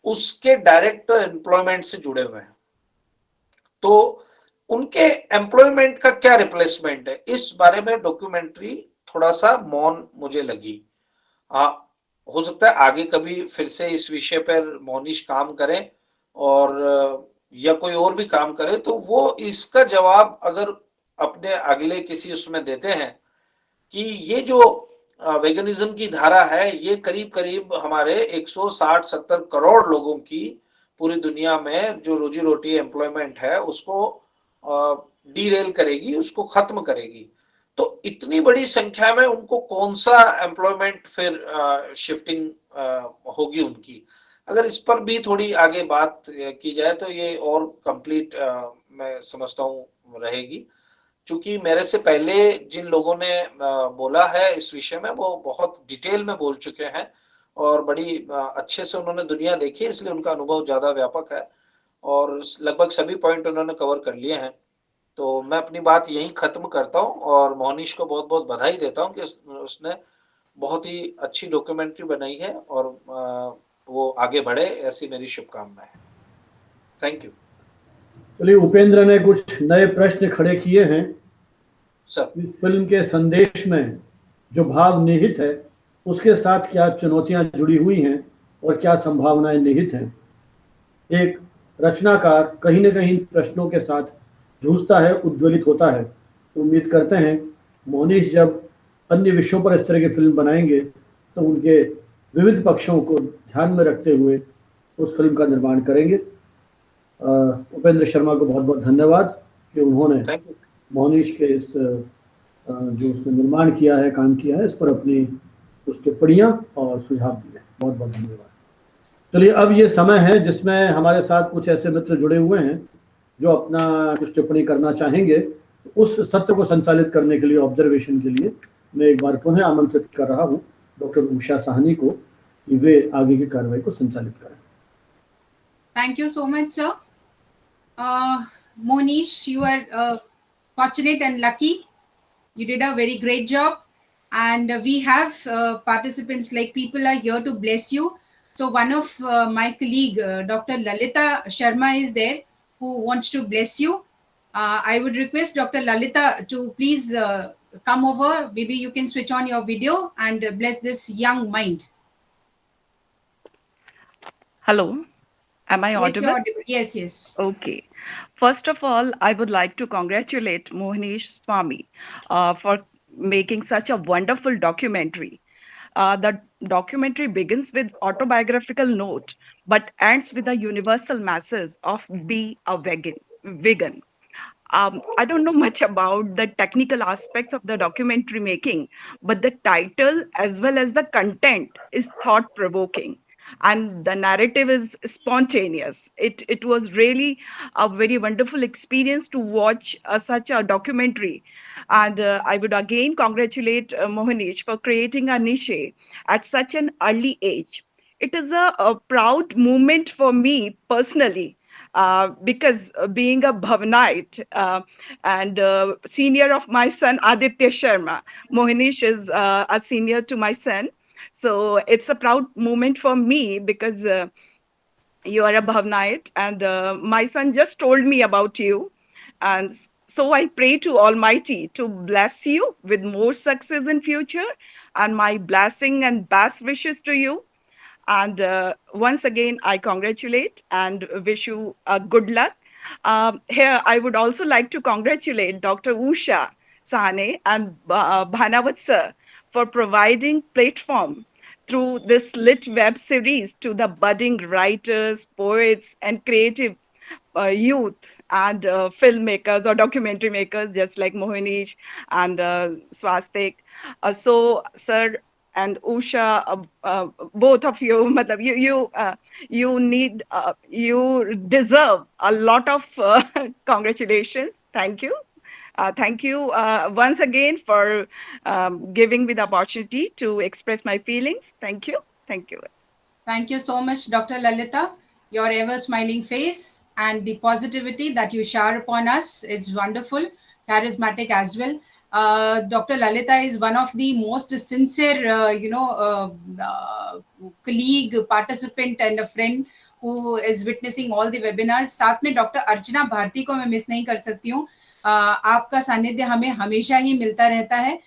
उसके डायरेक्ट एम्प्लॉयमेंट से जुड़े हुए हैं। तो उनके एम्प्लॉयमेंट का क्या रिप्लेसमेंट है, इस बारे में डॉक्यूमेंट्री थोड़ा सा मौन मुझे लगी। हो सकता है आगे कभी फिर से इस विषय पर मोनिश काम करें और या कोई और भी काम करे, तो वो इसका जवाब अगर अपने अगले किसी उसमें देते हैं कि ये जो वेगनिज्म की धारा है, ये करीब करीब हमारे 160-70 करोड़ लोगों की पूरी दुनिया में जो रोजी रोटी एम्प्लॉयमेंट है उसको डीरेल करेगी, उसको खत्म करेगी। तो इतनी बड़ी संख्या में उनको कौन सा एम्प्लॉयमेंट फिर शिफ्टिंग होगी उनकी, अगर इस पर भी थोड़ी आगे बात की जाए तो ये और कंप्लीट मैं समझता हूँ रहेगी। क्योंकि मेरे से पहले जिन लोगों ने बोला है इस विषय में, वो बहुत डिटेल में बोल चुके हैं और बड़ी अच्छे से उन्होंने दुनिया देखी, इसलिए उनका अनुभव ज्यादा व्यापक है और लगभग सभी पॉइंट उन्होंने कवर कर लिए हैं। तो मैं अपनी बात यहीं खत्म करता हूँ और मोनिश को बहुत बहुत बधाई देता हूँ कि उसने बहुत ही अच्छी डॉक्यूमेंट्री बनाई है और वो आगे बढ़े, ऐसी मेरी शुभकामनाएं है। Thank you.
चलिए, उपेंद्र ने कुछ नए प्रश्न खड़े किए हैं
सर।
इस फिल्म के संदेश में जो भाव निहित है उसके साथ क्या चुनौतियां जुड़ी हुई हैं और क्या संभावनाएं निहित हैं। एक रचनाकार कहीं न कहीं प्रश्नों के साथ जूझता है, उद्वेलित होता है। तो उम्मीद करते हैं मोनिश जब अन्य विषयों पर इस तरह की फिल्म बनाएंगे तो उनके विविध पक्षों को ध्यान में रखते हुए उस फिल्म का निर्माण करेंगे। उपेंद्र शर्मा को बहुत बहुत धन्यवाद कि उन्होंने मोनिश के इस जो उसने निर्माण किया है, काम किया है, इस पर अपनी कुछ टिप्पणियां और सुझाव दिए। बहुत बहुत धन्यवाद। चलिए, अब ये समय है जिसमें हमारे साथ कुछ ऐसे मित्र जुड़े हुए हैं जो अपना कुछ टिप्पणी करना चाहेंगे। उस सत्र को संचालित करने के लिए, ऑब्जर्वेशन के लिए मैं एक बार पुनः आमंत्रित कर रहा हूँ डॉक्टर उषा साहनी को कि वे आगे की कार्रवाई को संचालित करें।
Thank you so much, sir. Monish, you are fortunate and lucky. You did a very great job. And we have participants, like people are here to bless you. So one of my colleague, Dr. Lalita Sharma is there who wants to bless you. I would request Dr. Lalita to please come over. Maybe you can switch on your video and bless this young mind.
Hello, am I
Yes,
audible?
you're audible. Yes, yes.
Okay. First of all, I would like to congratulate Mohnish Swami for making such a wonderful documentary. The documentary begins with autobiographical note, but ends with a universal message of be a vegan. I don't know much about the technical aspects of the documentary making, but the title as well as the content is thought-provoking. And the narrative is spontaneous. It was really a very wonderful experience to watch such a documentary. And I would again congratulate Mohnish for creating a niche at such an early age. It is a proud moment for me personally, because being a Bhavanite and senior of my son Aditya Sharma, Mohnish is a senior to my son. So it's a proud moment for me because you are a Bhavanite and my son just told me about you. And So I pray to Almighty to bless you with more success in future, and my blessing and best wishes to you. And once again, I congratulate and wish you good luck. Here, I would also like to congratulate Dr. Usha Sahane and Bhanavat sir for providing platform through this lit web series to the budding writers, poets, and creative youth and filmmakers or documentary makers, just like Mohnish and Swastik. So, sir and Usha, both of you, you deserve a lot of congratulations. Thank you. Thank you once again for giving me the opportunity to express my feelings. Thank you. Thank you.
Thank you so much, Dr. Lalita. Your ever smiling face and the positivity that you shower upon us, it's wonderful, charismatic as well. Dr. Lalita is one of the most sincere, colleague, participant and a friend who is witnessing all the webinars. साथ में doctor अर्चना भारती को मैं miss नहीं कर सकती हूँ. आपका सानिध्य हमें हमेशा ही मिलता रहता है.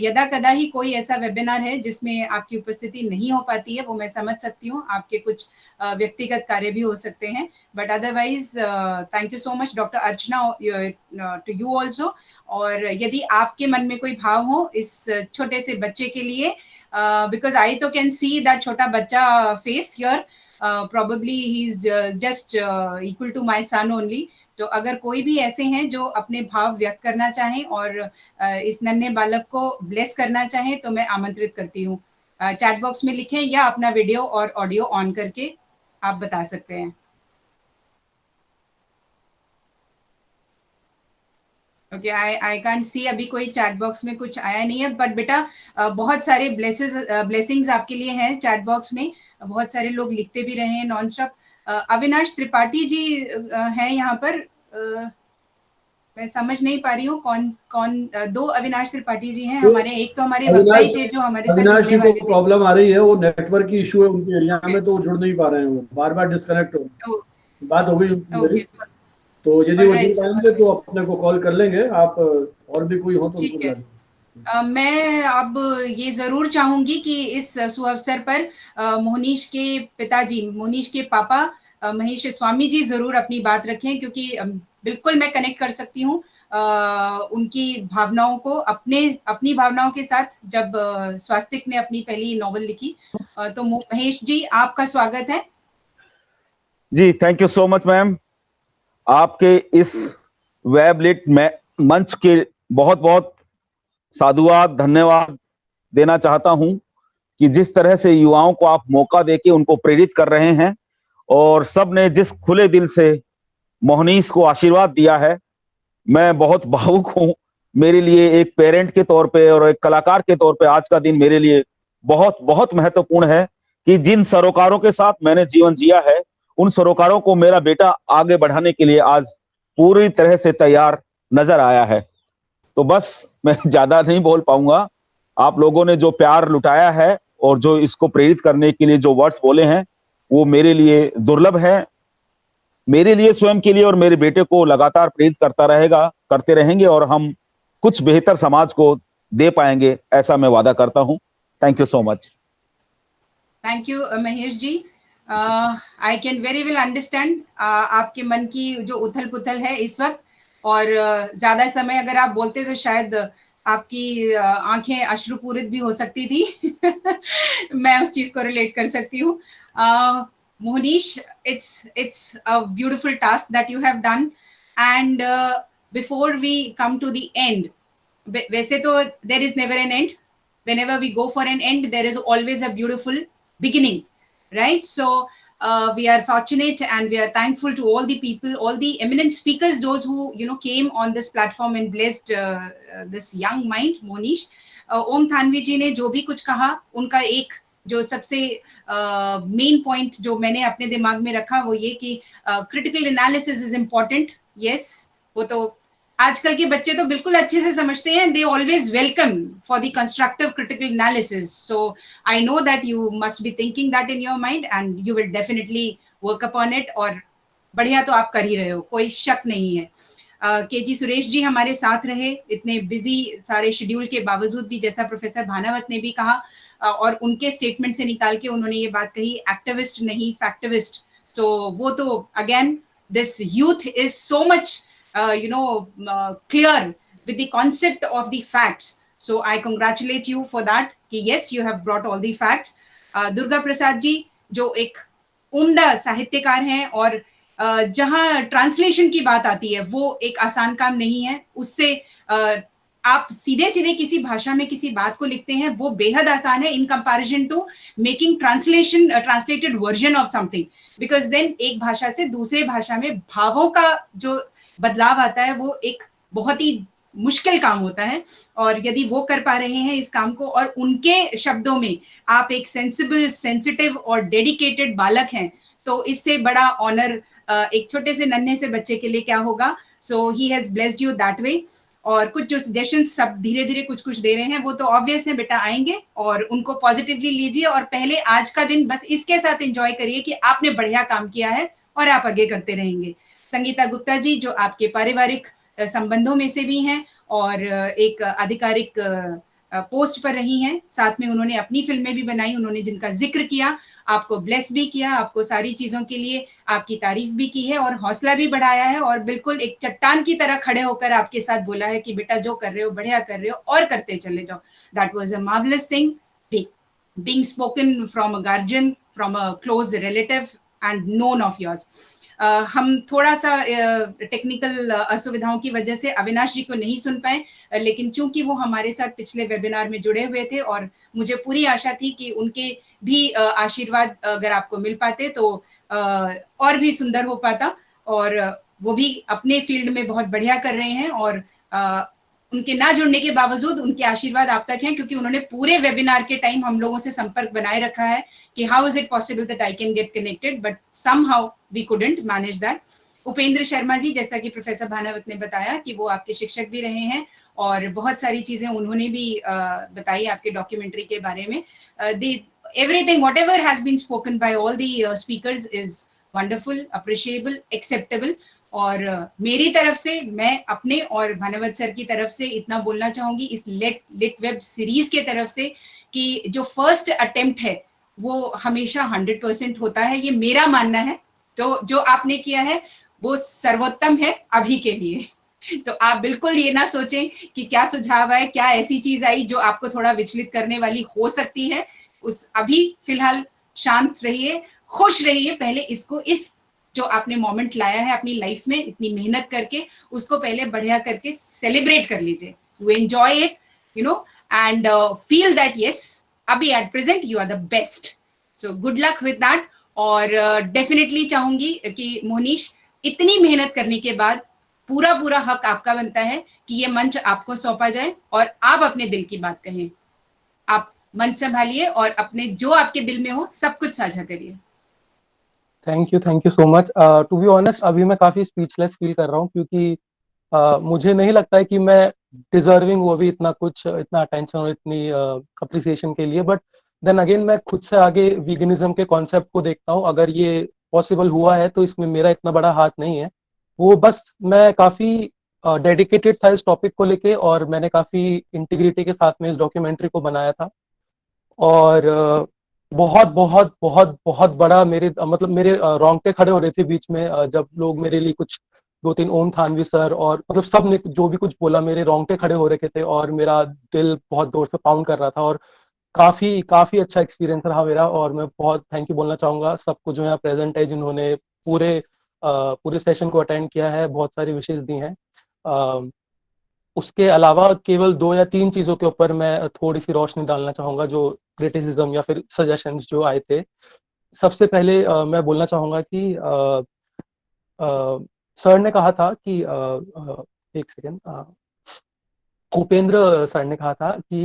यदा कदा ही कोई ऐसा वेबिनार है जिसमें आपकी उपस्थिति नहीं हो पाती है, वो मैं समझ सकती हूँ. आपके कुछ व्यक्तिगत कार्य भी हो सकते हैं, but otherwise thank you so much doctor Archana, to you also. और यदि आपके मन में कोई भाव हो इस छोटे से बच्चे के लिए, बिकॉज आई तो कैन सी दैट छोटा बच्चा face here, probably he is just equal to my son only. तो अगर कोई भी ऐसे हैं जो अपने भाव व्यक्त करना चाहें और इस नन्हे बालक को ब्लेस करना चाहें, तो मैं आमंत्रित करती हूँ. चैट बॉक्स में लिखें या अपना वीडियो और ऑडियो ऑन करके आप बता सकते हैं. ओके, आई कांट सी अभी कोई चैट बॉक्स में कुछ आया नहीं है, बट बेटा बहुत सारे ब्लेसिंग्स आपके लिए हैं चैट बॉक्स में. बहुत सारे लोग लिखते भी रहे हैं नॉन स्टॉप. अविनाश त्रिपाठी जी हैं यहाँ पर. मैं समझ नहीं पा रही हूँ कौन दो अविनाश त्रिपाठी जी हैं हमारे. एक तो हमारे वक्ता ही थे जो हमारे साथ जुड़ने वाले थे.
प्रॉब्लम आ रही है, वो नेटवर्क की इशू है उनके एरिया में, तो वो जुड़ नहीं पा रहे हैं. वो बार बार डिस्कनेक्ट हो. बात हो गई, तो यदि वो जुड़ पाएंगे तो अपने को कॉल कर लेंगे. आप और भी कोई हो तो उनको.
मैं अब ये जरूर चाहूंगी कि इस सुअवसर पर मोहनीश के पिताजी, मोहनीश के पापा महेश स्वामी जी जरूर अपनी बात रखें, क्योंकि बिल्कुल मैं कनेक्ट कर सकती हूँ उनकी भावनाओं को अपनी भावनाओं के साथ. जब स्वास्तिक ने अपनी पहली नॉवल लिखी, तो महेश जी आपका स्वागत है.
जी thank you so much ma'am. आपके इस वेबलिट में मंच के बहुत बहुत साधुवाद, धन्यवाद देना चाहता हूं कि जिस तरह से युवाओं को आप मौका देके उनको प्रेरित कर रहे हैं, और सब ने जिस खुले दिल से मोहनीश को आशीर्वाद दिया है, मैं बहुत भावुक हूं. मेरे लिए एक पेरेंट के तौर पे और एक कलाकार के तौर पे आज का दिन मेरे लिए बहुत बहुत महत्वपूर्ण है कि जिन सरोकारों के साथ मैंने जीवन जिया है, उन सरोकारों को मेरा बेटा आगे बढ़ाने के लिए आज पूरी तरह से तैयार नजर आया है. तो बस मैं ज्यादा नहीं बोल पाऊंगा. आप लोगों ने जो प्यार लुटाया है और जो इसको प्रेरित करने के लिए जो वर्ड्स बोले हैं, वो मेरे लिए दुर्लभ है. मेरे लिए, स्वयं के लिए और मेरे बेटे को लगातार प्रेरित करते रहेंगे, और हम कुछ बेहतर समाज को दे पाएंगे, ऐसा मैं वादा करता हूं. Thank you so much.
Thank you Mahesh ji. I can very well understand आपके मन की जो उथल पुथल है इस वक्त, और ज्यादा समय अगर आप बोलते तो शायद आपकी आंखें अश्रुपूरित भी हो सकती थी. मैं उस चीज को रिलेट कर सकती हूँ. Mohnish, it's a beautiful task that you have done, and before we come to the end, वैसे तो there is never an end. Whenever we go for an end, there is always a beautiful beginning, right? So we are fortunate and we are thankful to all the people, all the eminent speakers, those who came on this platform and blessed this young mind, Mohnish. Om Thanvi जी ने जो भी कुछ कहा, उनका एक जो सबसे main point जो मैंने अपने दिमाग में रखा वो ये कि critical analysis is important. Yes, वो तो आजकल के बच्चे तो बिल्कुल अच्छे से समझते हैं. They always welcome for the constructive critical analysis. So I know that you must be thinking that in your mind and you will definitely work upon it. और बढ़िया तो आप कर ही रहे हो, कोई शक नहीं है. केजी सुरेश जी हमारे साथ रहे इतने बिजी सारे शेड्यूल के बावजूद भी, जैसा प्रोफेसर भानावत ने भी कहा, और उनके स्टेटमेंट से निकाल के उन्होंने ये बात कही, एक्टिविस्ट नहीं फैक्टिविस्ट। तो वो तो again this youth is so much clear with the concept of the facts. So I congratulate you for that कि yes, you have brought all the facts. Durga Prasad ji जो एक उम्दा साहित्यकार हैं, और जहां ट्रांसलेशन की बात आती है वो एक आसान काम नहीं है। उससे आप सीधे सीधे किसी भाषा में किसी बात को लिखते हैं वो बेहद आसान है in comparison to making translated version of something, because then एक भाषा से दूसरे भाषा में भावों का जो बदलाव आता है वो एक बहुत ही मुश्किल काम होता है। और यदि वो कर पा रहे हैं इस काम को, और उनके शब्दों में आप एक सेंसिबल, सेंसिटिव और डेडिकेटेड बालक हैं, तो इससे बड़ा ऑनर एक छोटे से नन्हे से बच्चे के लिए क्या होगा। So he has blessed you that way. और कुछ जो सजेशंस सब धीरे धीरे कुछ कुछ दे रहे हैं वो तो ऑब्वियस है बेटा, आएंगे और उनको पॉजिटिवली लीजिए, और पहले आज का दिन बस इसके साथ एंजॉय करिए कि आपने बढ़िया काम किया है और आप आगे करते रहेंगे। संगीता गुप्ता जी जो आपके पारिवारिक संबंधों में से भी हैं और एक आधिकारिक पोस्ट पर रही हैं, साथ में उन्होंने अपनी फिल्में भी बनाई, उन्होंने जिनका जिक्र किया, आपको ब्लेस भी किया, आपको सारी चीजों के लिए आपकी तारीफ भी की है और हौसला भी बढ़ाया है, और बिल्कुल एक चट्टान की तरह खड़े होकर आपके साथ बोला है कि बेटा जो कर रहे हो बढ़िया कर रहे हो और करते चले जाओ। That was a marvellous thing being spoken from a guardian, from a close relative and known of yours. हम थोड़ा सा टेक्निकल असुविधाओं की वजह से अविनाश जी को नहीं सुन पाए, लेकिन चूंकि वो हमारे साथ पिछले वेबिनार में जुड़े हुए थे और मुझे पूरी आशा थी कि उनके भी आशीर्वाद अगर आपको मिल पाते तो और भी सुंदर हो पाता। और वो भी अपने फील्ड में बहुत बढ़िया कर रहे हैं, और उनके ना जुड़ने के बावजूद उनके आशीर्वाद आप तक हैं, क्योंकि उन्होंने पूरे वेबिनार के टाइम हम लोगों से संपर्क बनाए रखा है कि how is it possible that I can get connected, but somehow we couldn't manage that. Upendra Sharma ji, जैसा कि प्रोफेसर भानावत ने बताया कि वो आपके शिक्षक भी रहे हैं और बहुत सारी चीजें उन्होंने भी बताई आपके डॉक्यूमेंट्री के बारे में। Everything whatever has been spoken by all the speakers is wonderful, appreciable, acceptable. और मेरी तरफ से, मैं अपने और भानावत सर की तरफ से इतना बोलना चाहूंगी इस लिट वेब सीरीज के तरफ से कि जो फर्स्ट अटेम्प्ट है वो हमेशा 100% होता है, ये मेरा मानना है। तो जो आपने किया है वो सर्वोत्तम है अभी के लिए। तो आप बिल्कुल ये ना सोचें कि क्या सुझाव आए, क्या ऐसी चीज आई जो आपको थोड़ा विचलित करने वाली हो सकती है। उस अभी फिलहाल शांत रहिए, खुश रहिए। पहले इसको, इस जो आपने मोमेंट लाया है अपनी लाइफ में इतनी मेहनत करके, उसको पहले बढ़िया करके सेलिब्रेट कर लीजिए। You enjoy it, you know, and feel that yes अभी at present you are the best. So good luck with that. और डेफिनेटली चाहूंगी कि मोहनीश, इतनी मेहनत करने के बाद पूरा पूरा हक आपका बनता है कि ये मंच आपको सौंपा जाए और आप अपने दिल की बात कहें। आप मंच संभालिए और अपने जो आपके दिल में हो सब कुछ साझा करिए।
Thank you so much. To be honest अभी मैं काफी स्पीचलेस फील कर रहा हूँ, क्योंकि मुझे नहीं लगता है कि मैं डिजर्विंग हूँ अभी इतना कुछ, इतना अटेंशन और इतनी अप्रिसिएशन के लिए। बट देन अगेन मैं खुद से आगे वीगनिज्म के कॉन्सेप्ट को देखता हूँ। अगर ये पॉसिबल हुआ है तो इसमें मेरा इतना बड़ा हाथ नहीं है। वो बस मैं काफी डेडिकेटेड था इस टॉपिक को लेके, और मैंने काफी इंटीग्रिटी के साथ में इस डॉक्यूमेंट्री को बनाया था। और बहुत बहुत बहुत बहुत बड़ा मेरे रोंगटे खड़े हो रहे थे बीच में जब लोग मेरे लिए कुछ 2-3 ओम थानवी सर और मतलब सब ने जो भी कुछ बोला, मेरे रोंगटे खड़े हो रखे थे और मेरा दिल बहुत जोर से पाउंड कर रहा था। और काफी काफी अच्छा एक्सपीरियंस रहा मेरा, और मैं बहुत थैंक यू बोलना चाहूंगा सबको जो यहाँ प्रेजेंट है, जिन्होंने पूरे सेशन को अटेंड किया है, बहुत सारी विशेष दी हैं। उसके अलावा केवल 2 या 3 चीजों के ऊपर मैं थोड़ी सी रोशनी डालना चाहूंगा, जो क्रिटिसिज्म या फिर सजेशंस जो आए थे। सबसे पहले मैं बोलना चाहूंगा कि सर ने कहा था कि एक सेकेंड, उपेंद्र सर ने कहा था कि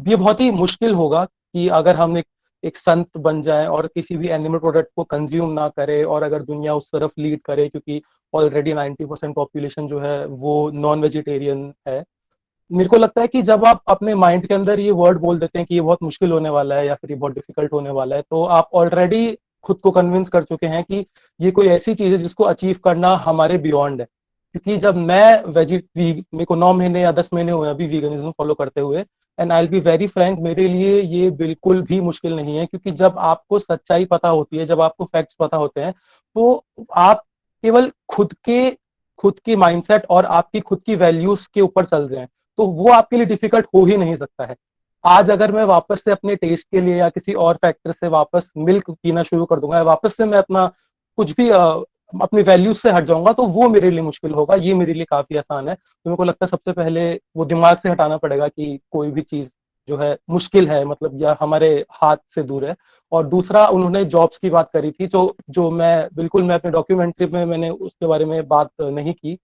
ये बहुत ही मुश्किल होगा कि अगर हम एक संत बन जाए और किसी भी एनिमल प्रोडक्ट को कंज्यूम ना करे, और अगर दुनिया उस तरफ लीड करे, क्योंकि ऑलरेडी 90% पॉपुलेशन जो है वो नॉन वेजिटेरियन है। मेरे को लगता है कि जब आप अपने माइंड के अंदर ये वर्ड बोल देते हैं कि ये बहुत मुश्किल होने वाला है या फिर ये बहुत डिफिकल्ट होने वाला है, तो आप ऑलरेडी खुद को कन्विंस कर चुके हैं कि ये कोई ऐसी चीज है जिसको अचीव करना हमारे बियॉन्ड है। क्योंकि जब मैं मेरे को 9 महीने या 10 महीने हुए अभी वीगनिज्म फॉलो करते हुए, and I will be very Frank, मेरे लिए ये बिल्कुल भी मुश्किल नहीं है, क्योंकि जब आपको सच्चाई पता होती है, जब आपको फैक्ट्स पता होते हैं, तो आप केवल खुद की माइंडसेट और आपकी खुद की वैल्यूज के ऊपर चल रहे हैं, तो वो आपके लिए डिफिकल्ट हो ही नहीं सकता है। आज अगर मैं वापस से अपने टेस्ट के लिए या किसी और फैक्टर से वापस मिल्क पीना शुरू कर दूंगा, वापस से मैं अपना कुछ भी अपनी वैल्यूज से हट जाऊंगा, तो वो मेरे लिए मुश्किल होगा। ये मेरे लिए काफी आसान है। तो मेरे को लगता है सबसे पहले वो दिमाग से हटाना पड़ेगा कि कोई भी चीज जो है मुश्किल है, मतलब या हमारे हाथ से दूर है। और दूसरा, उन्होंने जॉब्स की बात करी थी, जो मैं अपने डॉक्यूमेंट्री में मैंने उसके बारे में बात नहीं की।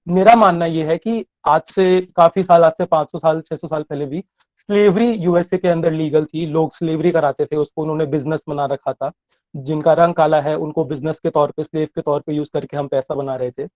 मेरा मानना यह है कि आज से 500 साल 600 साल पहले भी स्लेवरी यूएसए के अंदर लीगल थी। लोग स्लेवरी कराते थे, उसको उन्होंने बिजनेस बना रखा था। जिनका रंग काला है उनको बिजनेस के तौर पे, स्लेव के तौर पे यूज करके हम पैसा बना रहे थे।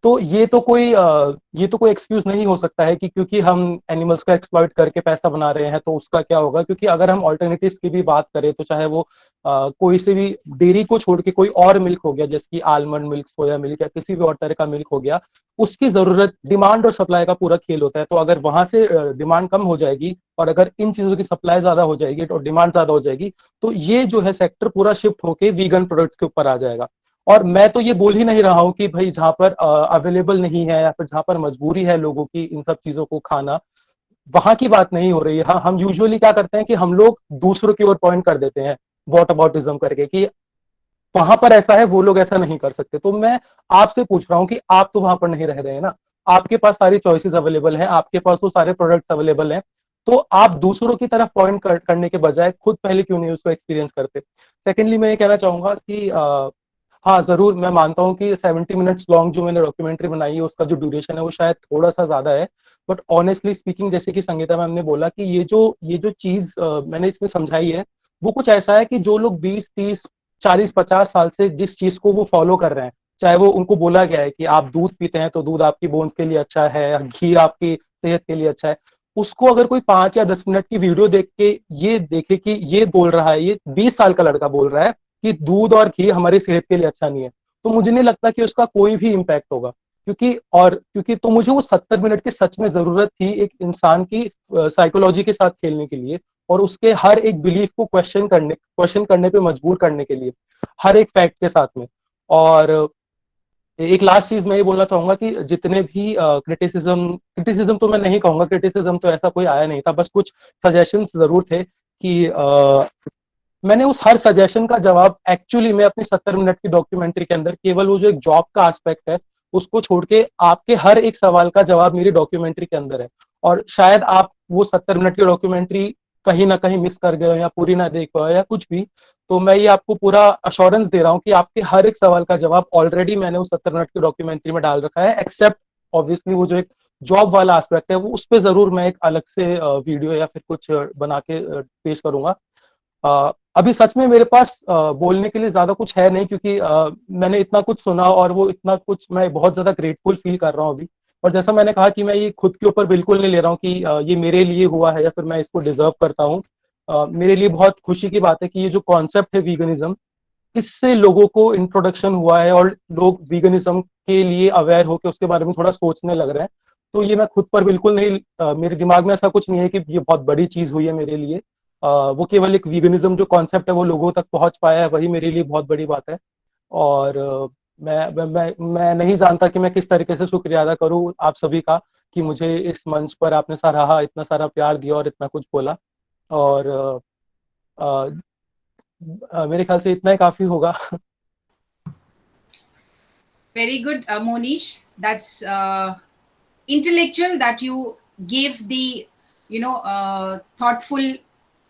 तो ये तो कोई एक्सक्यूज नहीं हो सकता है कि क्योंकि हम एनिमल्स का एक्सप्लॉइट करके पैसा बना रहे हैं तो उसका क्या होगा। क्योंकि अगर हम ऑल्टरनेटिव्स की भी बात करें, तो चाहे वो कोई से भी डेयरी को छोड़ के कोई और मिल्क हो गया, जैसे कि आलमंड मिल्क, सोया मिल्क या किसी भी और तरह का मिल्क हो गया, उसकी जरूरत डिमांड और सप्लाई का पूरा खेल होता है। तो अगर वहां से डिमांड कम हो जाएगी और अगर इन चीजों की सप्लाई ज्यादा हो जाएगी और डिमांड ज्यादा हो जाएगी, तो ये जो है सेक्टर पूरा शिफ्ट होके वीगन प्रोडक्ट्स के ऊपर आ जाएगा। और मैं तो ये बोल ही नहीं रहा हूँ कि भाई जहां पर अवेलेबल नहीं है या फिर जहां पर मजबूरी है लोगों की इन सब चीजों को खाना, वहां की बात नहीं हो रही है। हाँ, हम यूजुअली क्या करते हैं कि हम लोग दूसरों की ओर पॉइंट कर देते हैं वॉट अबाउटिज्म करके, कि वहां पर ऐसा है, वो लोग ऐसा नहीं कर सकते। तो मैं आपसे पूछ रहा हूँ कि आप तो वहां पर नहीं रह रहे हैं ना, आपके पास सारी चॉइसेस अवेलेबल हैं, आपके पास वो सारे प्रोडक्ट्स अवेलेबल हैं, तो आप दूसरों की तरफ पॉइंट करने के बजाय खुद पहले क्यों नहीं उसको एक्सपीरियंस करते। सेकेंडली, मैं ये कहना चाहूंगा कि हाँ जरूर, मैं मानता हूँ कि 70 मिनट्स लॉन्ग जो मैंने डॉक्यूमेंट्री बनाई है उसका जो ड्यूरेशन है वो शायद थोड़ा सा ज्यादा है। बट ऑनेस्टली स्पीकिंग, जैसे कि संगीता मैम ने बोला कि ये जो चीज मैंने इसमें समझाई है, वो कुछ ऐसा है कि जो लोग 20, 30, 40, 50 साल से जिस चीज को वो फॉलो कर रहे हैं, चाहे वो उनको बोला गया है कि आप दूध पीते हैं तो दूध आपकी बोन्स के लिए अच्छा है, घी आपकी सेहत के लिए अच्छा है, उसको अगर कोई 5 या 10 मिनट की वीडियो देख के ये देखे कि ये बोल रहा है, ये 20 साल का लड़का बोल रहा है कि दूध और घी हमारी सेहत के लिए अच्छा नहीं है, तो मुझे नहीं लगता कि उसका कोई भी इम्पैक्ट होगा। क्योंकि तो मुझे वो 70 मिनट की सच में जरूरत थी एक इंसान की साइकोलॉजी के साथ खेलने के लिए, और उसके हर एक बिलीफ को क्वेश्चन करने पे मजबूर करने के लिए, हर एक फैक्ट के साथ में। और एक लास्ट चीज मैं ये बोलना चाहूंगा कि जितने भी क्रिटिसिज्म तो मैं नहीं कहूंगा, क्रिटिसिज्म तो ऐसा कोई आया नहीं था, बस कुछ सजेशंस जरूर थे कि मैंने उस हर सजेशन का जवाब एक्चुअली मैं अपनी 70 मिनट की डॉक्यूमेंट्री के अंदर, केवल वो जो एक जॉब का एस्पेक्ट है उसको छोड़ के आपके हर एक सवाल का जवाब मेरी डॉक्यूमेंट्री के अंदर है। और शायद आप वो 70 मिनट की डॉक्यूमेंट्री कहीं ना कहीं मिस कर गए या पूरी ना देख पाए या कुछ भी, तो मैं ये आपको पूरा अश्योरेंस दे रहा हूँ कि आपके हर एक सवाल का जवाब ऑलरेडी मैंने उस 70 मिनट की डॉक्यूमेंट्री में डाल रखा है, एक्सेप्ट ऑब्वियसली वो जो एक जॉब वाला एस्पेक्ट है, वो उस पर जरूर मैं एक अलग से वीडियो या फिर कुछ बना के पेश करूंगा। अभी सच में मेरे पास बोलने के लिए ज्यादा कुछ है नहीं, क्योंकि मैंने इतना कुछ सुना और वो इतना कुछ, मैं बहुत ज्यादा ग्रेटफुल फील कर रहा हूँ अभी। और जैसा मैंने कहा कि मैं ये खुद के ऊपर बिल्कुल नहीं ले रहा हूँ कि ये मेरे लिए हुआ है या फिर मैं इसको डिजर्व करता हूँ। मेरे लिए बहुत खुशी की बात है कि ये जो कॉन्सेप्ट है वीगनिज्म, इससे लोगों को इंट्रोडक्शन हुआ है और लोग वीगनिज्म के लिए अवेयर होकर उसके बारे में थोड़ा सोचने लग रहे हैं। तो ये मैं खुद पर बिल्कुल नहीं, मेरे दिमाग में ऐसा कुछ नहीं है कि ये बहुत बड़ी चीज हुई है मेरे लिए। वो केवल एक वीगनिज्म जो कॉन्सेप्ट है वो लोगों तक पहुंच पाया है, वही मेरे लिए बहुत बड़ी बात है। और मैं नहीं जानता कि मैं किस तरीके से शुक्रिया अदा करूं आप सभी का कि मुझे इस मंच पर आपने सराहा, इतना सारा प्यार दिया और इतना कुछ बोला। और मेरे ख्याल से इतना ही काफी होगा।
Very good, Monish. That's intellectual that you gave the, thoughtful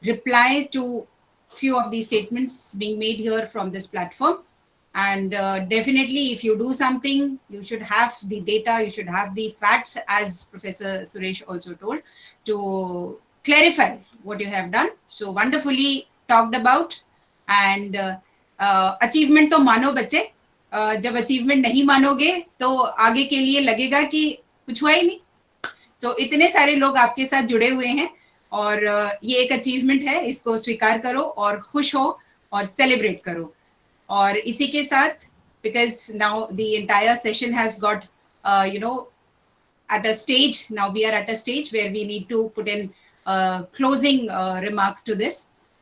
reply to few of the statements being made here from this platform. And definitely, if you do something, you should have the data, you should have the facts, as Professor Suresh also told, to clarify what you have done. So wonderfully talked about. And achievement तो मानो बच्चे, जब achievement नहीं मानोगे तो आगे के लिए लगेगा कि कुछ हुआ ही नहीं। तो इतने सारे लोग आपके साथ जुड़े हुए हैं और ये एक अचीवमेंट है, इसको स्वीकार करो और खुश हो और सेलिब्रेट करो। और इसी के साथ because now the entire session has got, at a stage. Now we are at a stage where we need to put in closing remark to this.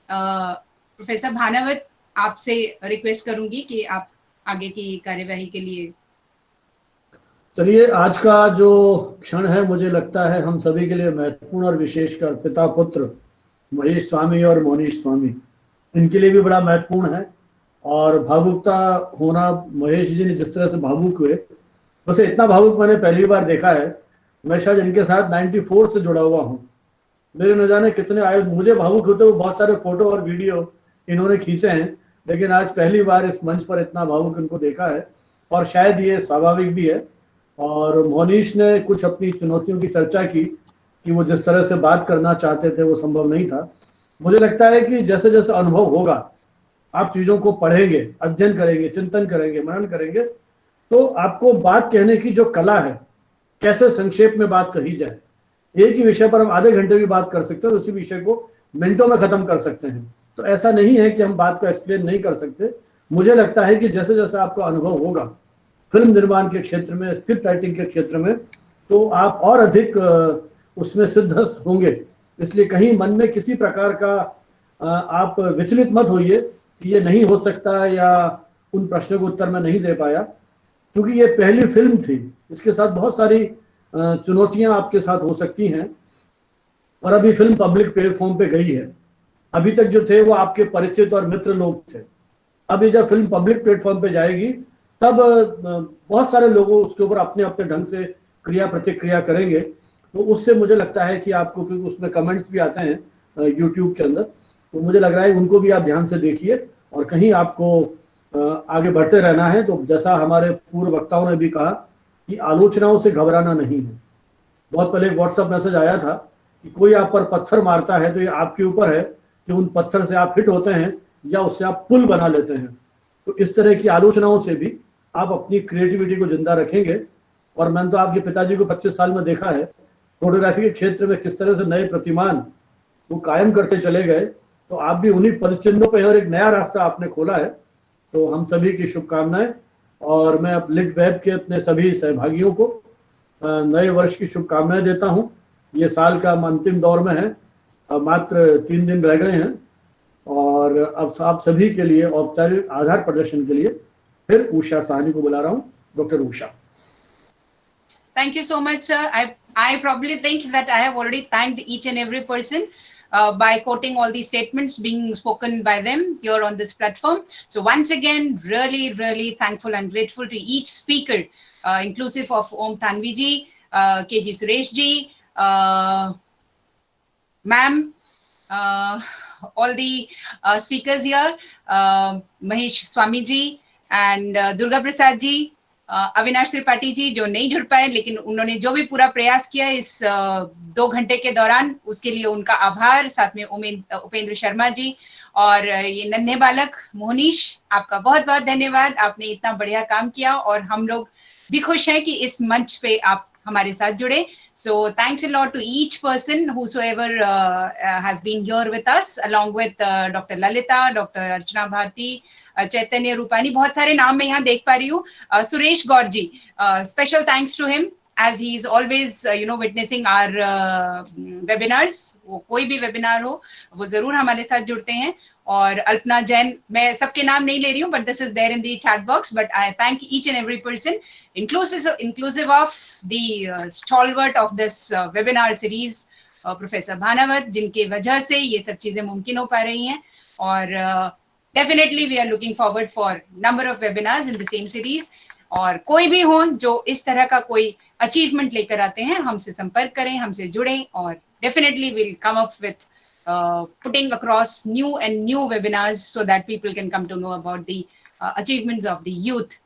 Professor Bhanawat, आपसे रिक्वेस्ट करूंगी कि आप आगे की कार्यवाही के लिए।
चलिए, आज का जो क्षण है मुझे लगता है हम सभी के लिए महत्वपूर्ण और विशेषकर पिता पुत्र महेश स्वामी और मोनीश स्वामी, इनके लिए भी बड़ा महत्वपूर्ण है। और भावुकता होना, महेश जी ने जिस तरह से भावुक हुए, वैसे इतना भावुक मैंने पहली बार देखा है। मैं शायद इनके साथ 94 से जुड़ा हुआ हूँ। मेरे न जाने कितने आए, मुझे भावुक होते हुए बहुत सारे फोटो और वीडियो इन्होंने खींचे हैं, लेकिन आज पहली बार इस मंच पर इतना भावुक इनको देखा है, और शायद ये स्वाभाविक भी है। और मोनीश ने कुछ अपनी चुनौतियों की चर्चा की कि वो जिस तरह से बात करना चाहते थे वो संभव नहीं था। मुझे लगता है कि जैसे जैसे अनुभव होगा, आप चीज़ों को पढ़ेंगे, अध्ययन करेंगे, चिंतन करेंगे, मनन करेंगे, तो आपको बात कहने की जो कला है, कैसे संक्षेप में बात कही जाए। एक ही विषय पर हम आधे घंटे भी बात कर सकते हैं और उसी विषय को मिनटों में खत्म कर सकते हैं। तो ऐसा नहीं है कि हम बात को एक्सप्लेन नहीं कर सकते। मुझे लगता है कि जैसे जैसे आपको अनुभव होगा फिल्म निर्माण के क्षेत्र में, स्क्रिप्ट राइटिंग के क्षेत्र में, तो आप और अधिक उसमें सिद्धस्त होंगे। इसलिए कहीं मन में किसी प्रकार का आप विचलित मत होइए कि ये नहीं हो सकता या उन प्रश्नों को उत्तर मैं नहीं दे पाया, क्योंकि ये पहली फिल्म थी। इसके साथ बहुत सारी चुनौतियां आपके साथ हो सकती हैं, और अभी फिल्म पब्लिक प्लेटफॉर्म पे गई है। अभी तक जो थे वो आपके परिचित और मित्र लोग थे। अभी जब फिल्म पब्लिक प्लेटफॉर्म पे जाएगी तब बहुत सारे लोग उसके ऊपर अपने अपने ढंग से क्रिया प्रतिक्रिया करेंगे। तो उससे मुझे लगता है कि आपको, क्योंकि उसमें कमेंट्स भी आते हैं यूट्यूब के अंदर, तो मुझे लग रहा है उनको भी आप ध्यान से देखिए और कहीं आपको आगे बढ़ते रहना है। तो जैसा हमारे पूर्व वक्ताओं ने भी कहा कि आलोचनाओं से घबराना नहीं है। बहुत पहले एक व्हाट्सएप मैसेज आया था कि कोई आप पर पत्थर मारता है तो ये आपके ऊपर है कि उन पत्थर से आप हिट होते हैं या उससे आप पुल बना लेते हैं। तो इस तरह की आलोचनाओं से भी आप अपनी क्रिएटिविटी को जिंदा रखेंगे। और मैंने तो आपके पिताजी को 25 साल में देखा है, फोटोग्राफी के क्षेत्र में किस तरह से नए प्रतिमान वो कायम करते चले गए। तो आप भी उन्हीं पदचिन्हों पर और एक नया रास्ता आपने खोला है। तो हम सभी की शुभकामनाएं, और मैं अब लिट वेब के अपने सभी सहभागियों को नए वर्ष की शुभकामनाएं देता हूं। ये साल का अंतिम दौर में है, अब मात्र 3 दिन रह गए हैं, और अब आप सभी के लिए औपचारिक आधार प्रदर्शन के लिए फिर उषा साहनी को बुला रहा हूं। Doctor Usha.
Thank you so much, sir. I probably think that I have already thanked each and every person by quoting all these statements being spoken by them here on this platform. So once again, really, really thankful and grateful to each speaker, inclusive of Om Tanvi ji, KG Suresh ji, ma'am, all the speakers here, Mahesh Swami ji and Durga Prasad ji, Avinash Tripathi ji जो नहीं जुड़ पाए, लेकिन उन्होंने जो भी पूरा प्रयास किया इस 2 घंटे के दौरान, उसके लिए उनका आभार। साथ में उपेंद्र शर्मा जी और ये नन्हे बालक मोनीश, आपका बहुत बहुत धन्यवाद। आपने इतना बढ़िया काम किया और हम लोग भी खुश हैं कि इस मंच पे आप हमारे साथ जुड़े। So thanks a lot to each person whosoever has been here with us, along with Dr. Lalita, Dr. Archana Bharti, Chaitanya Rupani, बहुत सारे नाम मैं यहाँ देख पा रही हूँ। Suresh Gaur ji, special thanks to him as he is always witnessing our webinars. वो कोई भी webinar हो वो जरूर हमारे साथ जुड़ते हैं। और अल्पना जैन, मैं सबके नाम नहीं ले रही हूँ, but this is there in the chat box, but I thank each and every person, inclusive of the stalwart of this webinar series, Professor Bhanawat, जिनके वजह से ये सब चीजें मुमकिन हो पा रही हैं। और definitely we are looking forward for number of webinars in the same series. और कोई भी हो जो इस तरह का कोई अचीवमेंट लेकर आते हैं, हमसे संपर्क करें, हमसे जुड़ें, और definitely we'll come up with putting across new and new webinars so that people can come to know about the achievements of the youth.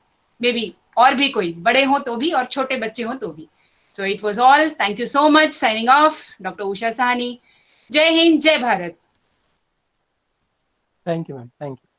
Maybe और भी कोई बड़े हो तो भी और छोटे बच्चे हो तो भी. So it was all. Thank you so much. Signing off, Dr. Usha Sahani. Jai Hind, Jai Bharat.
Thank you, ma'am. Thank you.